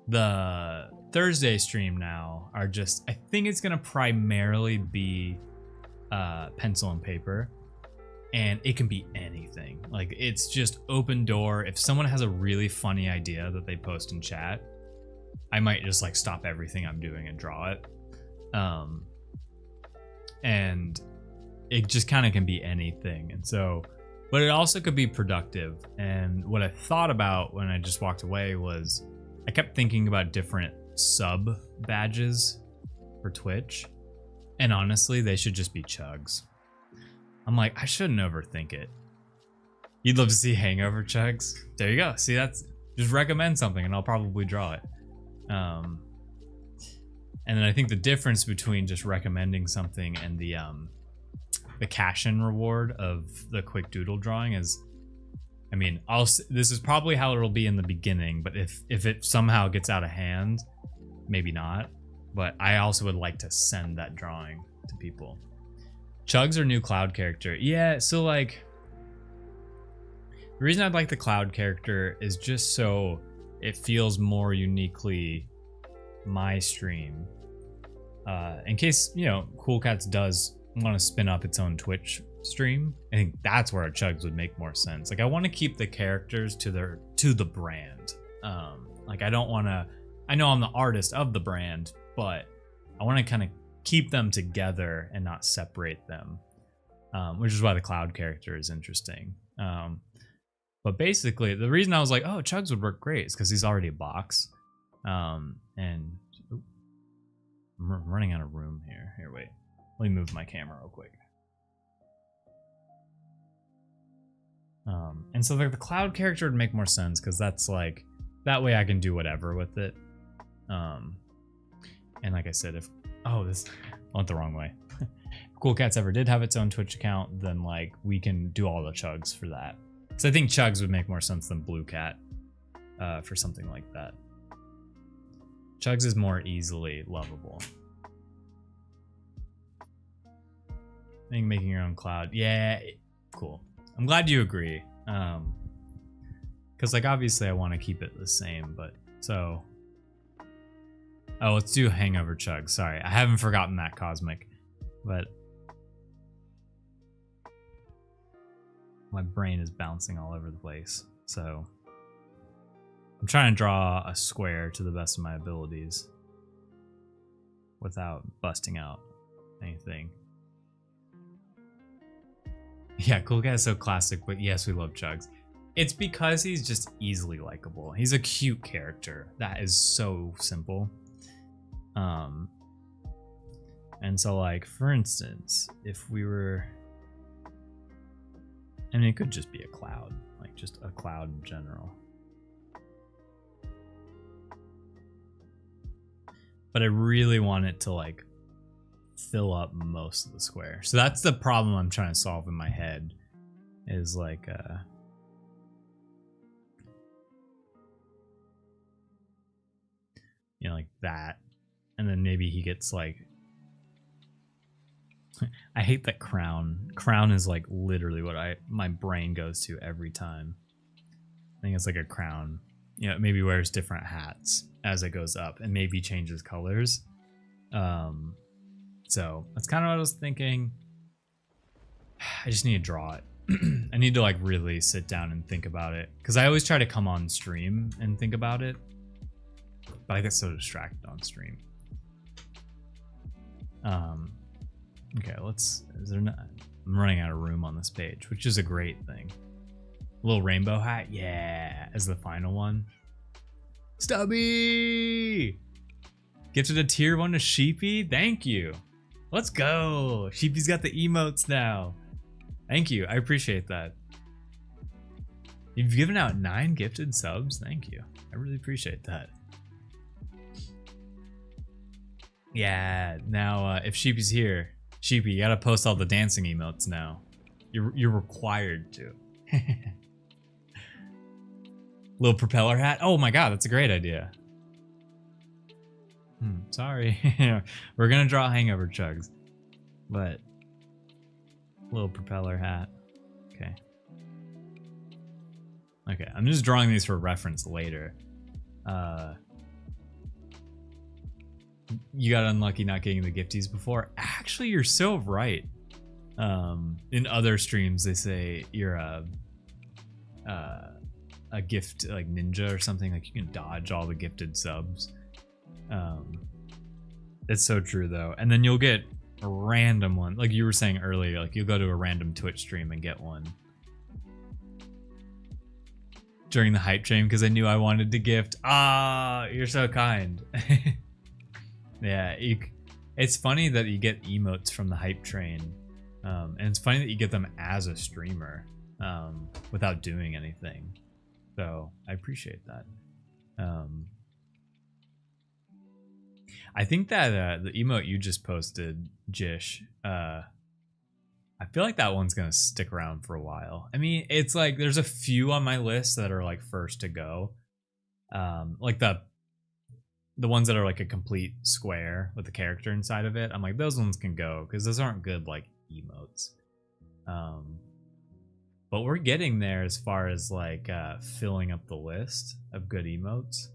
The Thursday stream now are just, I think it's gonna primarily be pencil and paper. And it can be anything. Like, it's just open door. If someone has a really funny idea that they post in chat, I might just like stop everything I'm doing and draw it. And it just kind of can be anything. And so, but it also could be productive. And what I thought about when I just walked away was I kept thinking about different sub badges for Twitch. And honestly, they should just be chugs. I'm like, I shouldn't overthink it. You'd love to see hangover chugs? There you go. See, that's just recommend something and I'll probably draw it. And then I think the difference between just recommending something and the cash-in reward of the quick doodle drawing is, I mean, this is probably how it'll be in the beginning, but if it somehow gets out of hand, maybe not. But I also would like to send that drawing to people. Chugs or new cloud character? Yeah, so like, the reason I'd like the cloud character is just so it feels more uniquely my stream. In case, you know, Cool Cats does want to spin up its own Twitch stream, I think that's where a Chugs would make more sense. Like, I want to keep the characters to the brand. Like, I don't want to, I know I'm the artist of the brand, but I want to kind of keep them together and not separate them, which is why the cloud character is interesting. But basically, the reason I was like, oh, Chugs would work great is because he's already a box. And ooh, I'm running out of room here. Here, wait. Let me move my camera real quick. And so like the cloud character would make more sense because that's like, that way I can do whatever with it. And like I said, if, oh, this I went the wrong way. If Cool Cats ever did have its own Twitch account, then like we can do all the Chugs for that. So I think Chugs would make more sense than Blue Cat for something like that. Chugs is more easily lovable. I think making your own cloud, yeah, cool. I'm glad you agree. Because like obviously I want to keep it the same, but so. Oh, let's do Hangover Chug. Sorry, I haven't forgotten that, Cosmic, but my brain is bouncing all over the place. So I'm trying to draw a square to the best of my abilities without busting out anything. Yeah, Cool Cat is so classic, but yes, we love Chugs. It's because he's just easily likable. He's a cute character. That is so simple. And so like, for instance, if we were, I mean, it could just be a cloud, like just a cloud in general. But I really want it to like fill up most of the square. So that's the problem I'm trying to solve in my head, is like you know, like that, and then maybe he gets like, I hate that crown. Crown is like literally what my brain goes to every time. I think it's like a crown. You know, it maybe wears different hats as it goes up and maybe changes colors. So that's kind of what I was thinking. I just need to draw it. I need to like really sit down and think about it, because I always try to come on stream and think about it, but I get so distracted on stream. Okay, I'm running out of room on this page, which is a great thing. Little rainbow hat, yeah, as the final one. Stubby! Gifted a tier 1 to Sheepy, thank you. Let's go! Sheepy's got the emotes now. Thank you, I appreciate that. You've given out 9 gifted subs, thank you. I really appreciate that. Yeah, now if Sheepy's here, Sheepy, you gotta post all the dancing emotes now. You're required to. Little propeller hat. Oh my god, that's a great idea. Sorry. We're gonna draw Hangover Chugs, but little propeller hat. Okay. Okay, I'm just drawing these for reference later. You got unlucky not getting the gifties before. Actually, you're so right. In other streams, they say you're a gift like ninja or something. Like you can dodge all the gifted subs. It's so true though. And then you'll get a random one, like you were saying earlier. Like you'll go to a random Twitch stream and get one during the hype train because I knew I wanted to gift. Ah, you're so kind. Yeah, it's funny that you get emotes from the hype train, and it's funny that you get them as a streamer without doing anything. So I appreciate that. I think that the emote you just posted, Jish, I feel like that one's gonna stick around for a while. I mean, it's like there's a few on my list that are like first to go. Like the ones that are like a complete square with the character inside of it. I'm like, those ones can go because those aren't good like emotes. But we're getting there as far as like filling up the list of good emotes.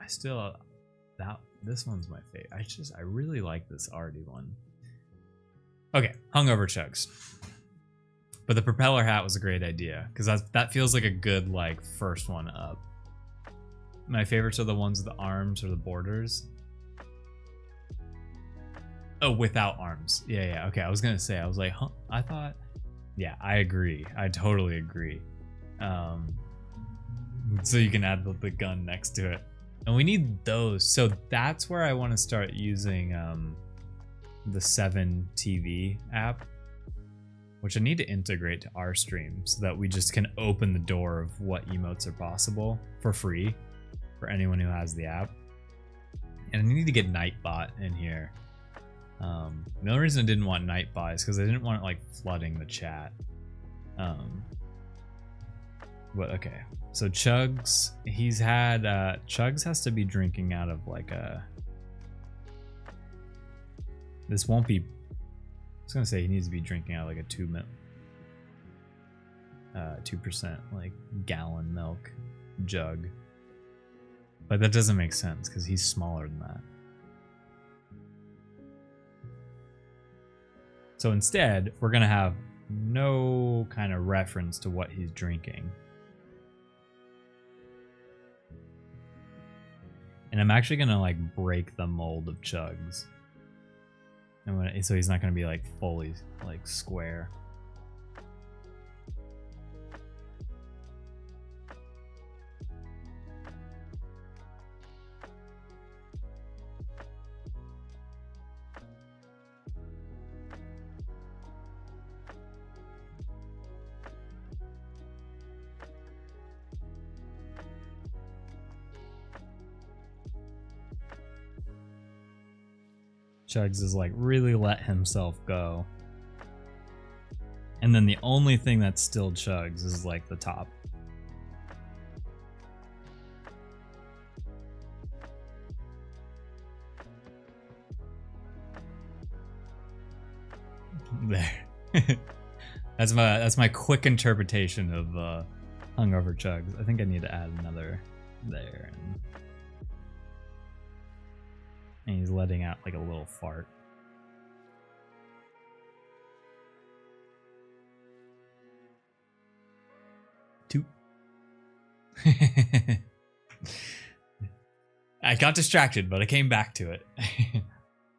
I still this one's my favorite. I really like this Artie one. Okay, hungover chugs. But the propeller hat was a great idea because that feels like a good like first one up. My favorites are the ones with the arms or the borders. Oh, without arms. Yeah. Okay, I was gonna say, I was like, huh? I thought. Yeah, I agree. I totally agree. So you can add the gun next to it. And we need those. So that's where I want to start using the 7 TV app, which I need to integrate to our stream so that we just can open the door of what emotes are possible for free for anyone who has the app. And I need to get Nightbot in here. The only reason I didn't want Nightbot is because I didn't want it like flooding the chat. But okay, so Chugs, he's had Chugs has to be drinking out of like a. This won't be. I was gonna say he needs to be drinking out of like a 2% like gallon milk jug, but that doesn't make sense because he's smaller than that. So instead, we're gonna have no kind of reference to what he's drinking. And I'm actually gonna like break the mold of Chugs. And so he's not gonna be like fully like square. Chugs is like really let himself go. And then the only thing that's still Chugs is like the top. There. That's my quick interpretation of hungover Chugs. I think I need to add another there. And he's letting out like a little fart. Toot. I got distracted, but I came back to it.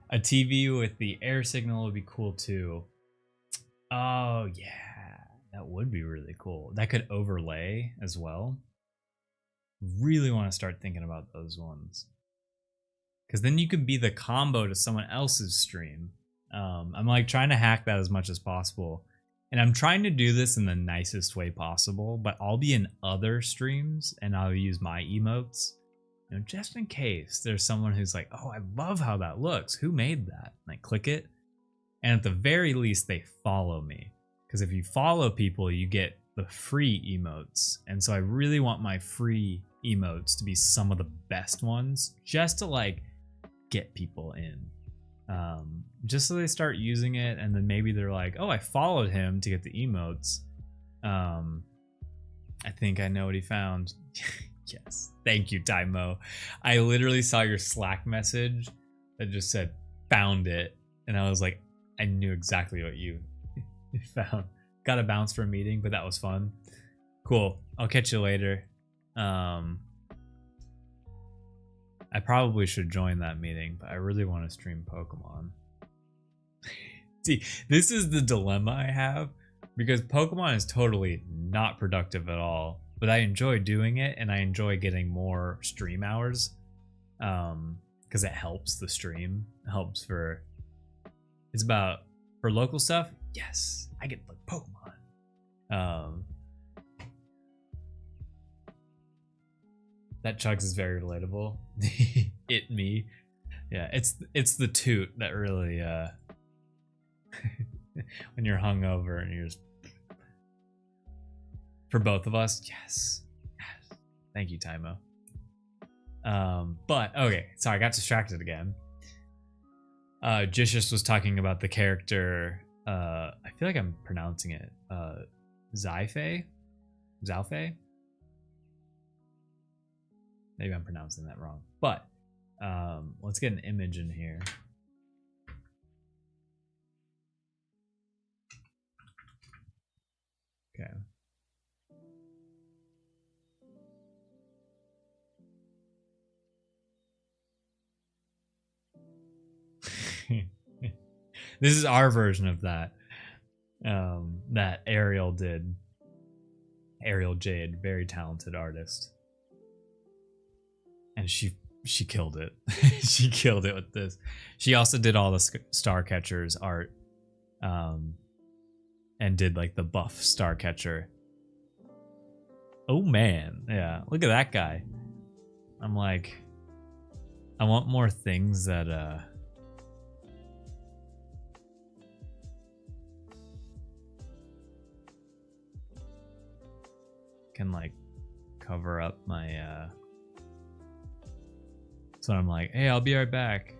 A TV with the air signal would be cool too. Oh yeah, that would be really cool. That could overlay as well. Really want to start thinking about those ones. Because then you could be the combo to someone else's stream. I'm like trying to hack that as much as possible. And I'm trying to do this in the nicest way possible, but I'll be in other streams and I'll use my emotes. You know, just in case there's someone who's like, oh, I love how that looks. Who made that? And I click it. And at the very least, they follow me. Because if you follow people, you get the free emotes. And so I really want my free emotes to be some of the best ones. Just to like get people in, just so they start using it, and then maybe they're like, oh, I followed him to get the emotes. I think I know what he found. Yes, thank you, Tymo. I literally saw your Slack message that just said found it, and I was like, I knew exactly what you found. Got to bounce for a meeting, but that was fun. Cool, I'll catch you later. I probably should join that meeting, but I really want to stream Pokemon. See, this is the dilemma I have, because Pokemon is totally not productive at all, but I enjoy doing it, and I enjoy getting more stream hours, because it helps the stream. It helps for, it's about, for local stuff, yes, I get like Pokemon. That Chugs is very relatable. It me. Yeah, it's the toot that really when you're hungover and you're just for both of us, yes. Yes. Thank you, Tymo. But okay, so I got distracted again. Jishus was talking about the character, I feel like I'm pronouncing it, Xiaofei? Xiaofei? Maybe I'm pronouncing that wrong. But let's get an image in here. Okay. This is our version of that. That Ariel did. Ariel Jade, very talented artist. And she killed it. She killed it with this. She also did all the Starcatcher's art. And did like the buff Starcatcher. Oh man, yeah, look at that guy. I'm like, I want more things that can like cover up my so I'm like, hey, I'll be right back.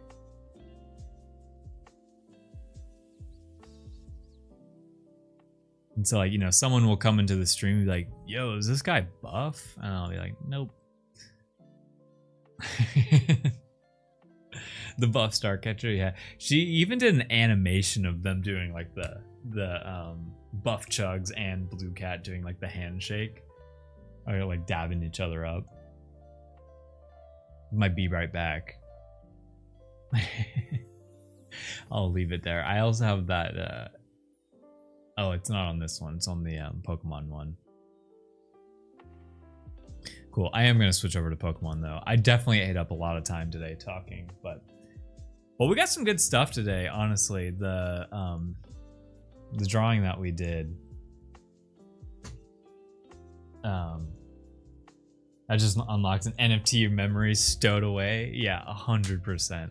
And so, like, you know, someone will come into the stream and be like, yo, is this guy buff? And I'll be like, nope. The buff Starcatcher, yeah. She even did an animation of them doing like the buff Chugs and Blue Cat doing like the handshake. Or like dabbing each other up. Might be right back. I'll leave it there. I also have that oh, it's not on this one. It's on the Pokemon one. Cool. I am going to switch over to Pokemon, though. I definitely ate up a lot of time today talking, but... Well, we got some good stuff today, honestly. The drawing that we did... I just unlocked an NFT memory stowed away. Yeah, 100%.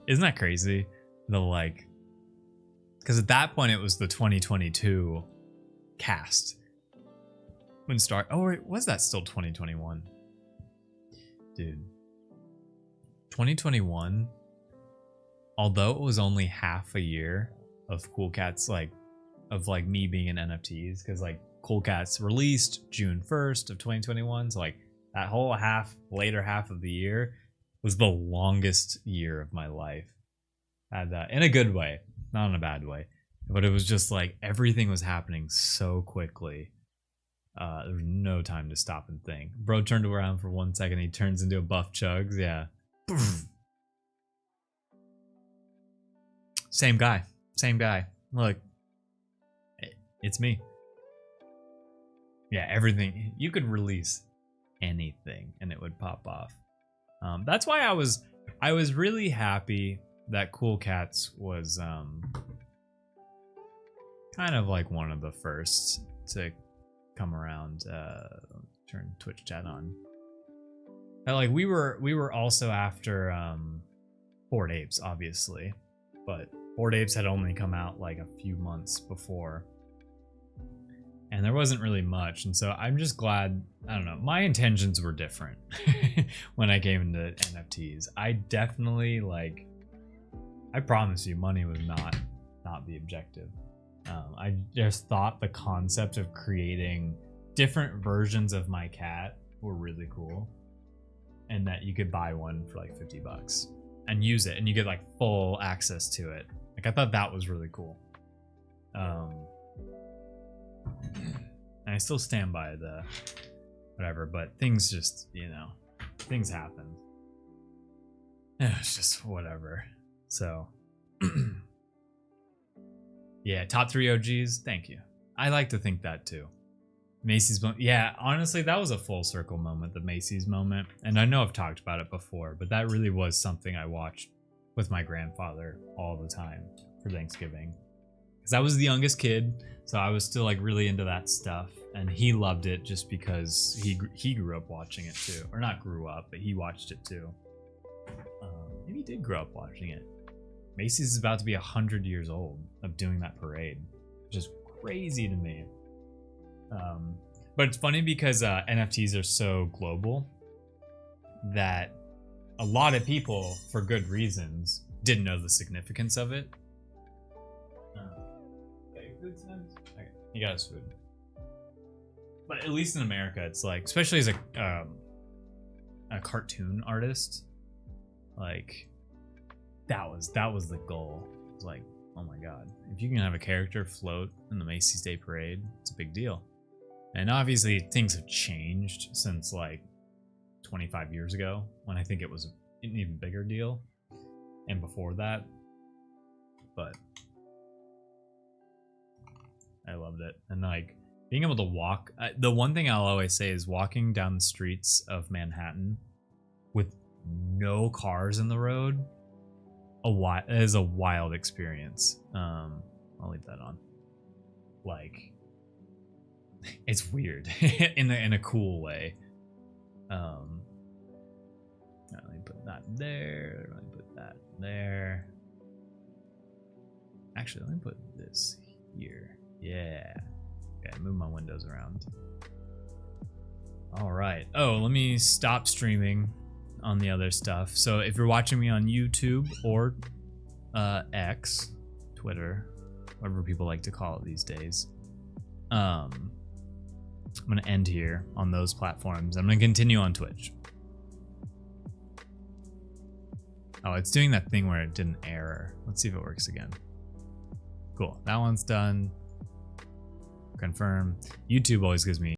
Isn't that crazy? The, like... Because at that point, it was the 2022 cast. When oh, wait, was that still 2021? Dude. 2021, although it was only half a year of Cool Cats, like, of, like, me being in NFTs, because, like, Cool Cats released June 1st of 2021, so, like, that whole later half of the year was the longest year of my life. In a good way. Not in a bad way, but it was just like everything was happening so quickly. There was no time to stop and think. Bro turned around for 1 second. He turns into a buff Chugs. Yeah. Same guy. Same guy. Look. It's me. Yeah, everything. You could release anything and it would pop off. That's why I was really happy that Cool Cats was kind of like one of the first to come around. Turn Twitch chat on. But like we were also after Bored Apes, obviously, but Bored Apes had only come out like a few months before, and there wasn't really much. And so I'm just glad. I don't know. My intentions were different when I came into NFTs. I definitely like. I promise you, money was not the objective. I just thought the concept of creating different versions of my cat were really cool, and that you could buy one for like $50 and use it, and you get like full access to it. Like I thought that was really cool. And I still stand by the whatever, but things just, you know, things happened. It's just whatever. So, yeah, top 3 OGs. Thank you. I like to think that too. Macy's moment. Yeah, honestly, that was a full circle moment, the Macy's moment. And I know I've talked about it before, but that really was something I watched with my grandfather all the time for Thanksgiving. because I was the youngest kid, so I was still like really into that stuff, and he loved it just because he grew up watching it too, or not grew up, but he watched it too. Maybe he did grow up watching it. Macy's is about to be 100 years old of doing that parade, which is crazy to me. But it's funny because NFTs are so global that a lot of people, for good reasons, didn't know the significance of it. Okay, you got his food. But at least in America, it's like, especially as a cartoon artist, like that was the goal. It's like, oh my god, if you can have a character float in the Macy's Day Parade, it's a big deal. And obviously things have changed since like 25 years ago, when I think it was an even bigger deal, and before that. But I loved it. And like being able to walk, the one thing I'll always say is walking down the streets of Manhattan with no cars in the road is a wild experience. I'll leave that on. Like, it's weird in a cool way. Let me put that there. Let me put that there. Actually, let me put this here. Yeah. Okay, move my windows around. All right. Oh, let me stop streaming on the other stuff. So if you're watching me on YouTube or X, Twitter, whatever people like to call it these days, I'm gonna end here on those platforms. I'm gonna continue on Twitch. Oh, it's doing that thing where it did an error. Let's see if it works again. Cool, that one's done. Confirm. YouTube always gives me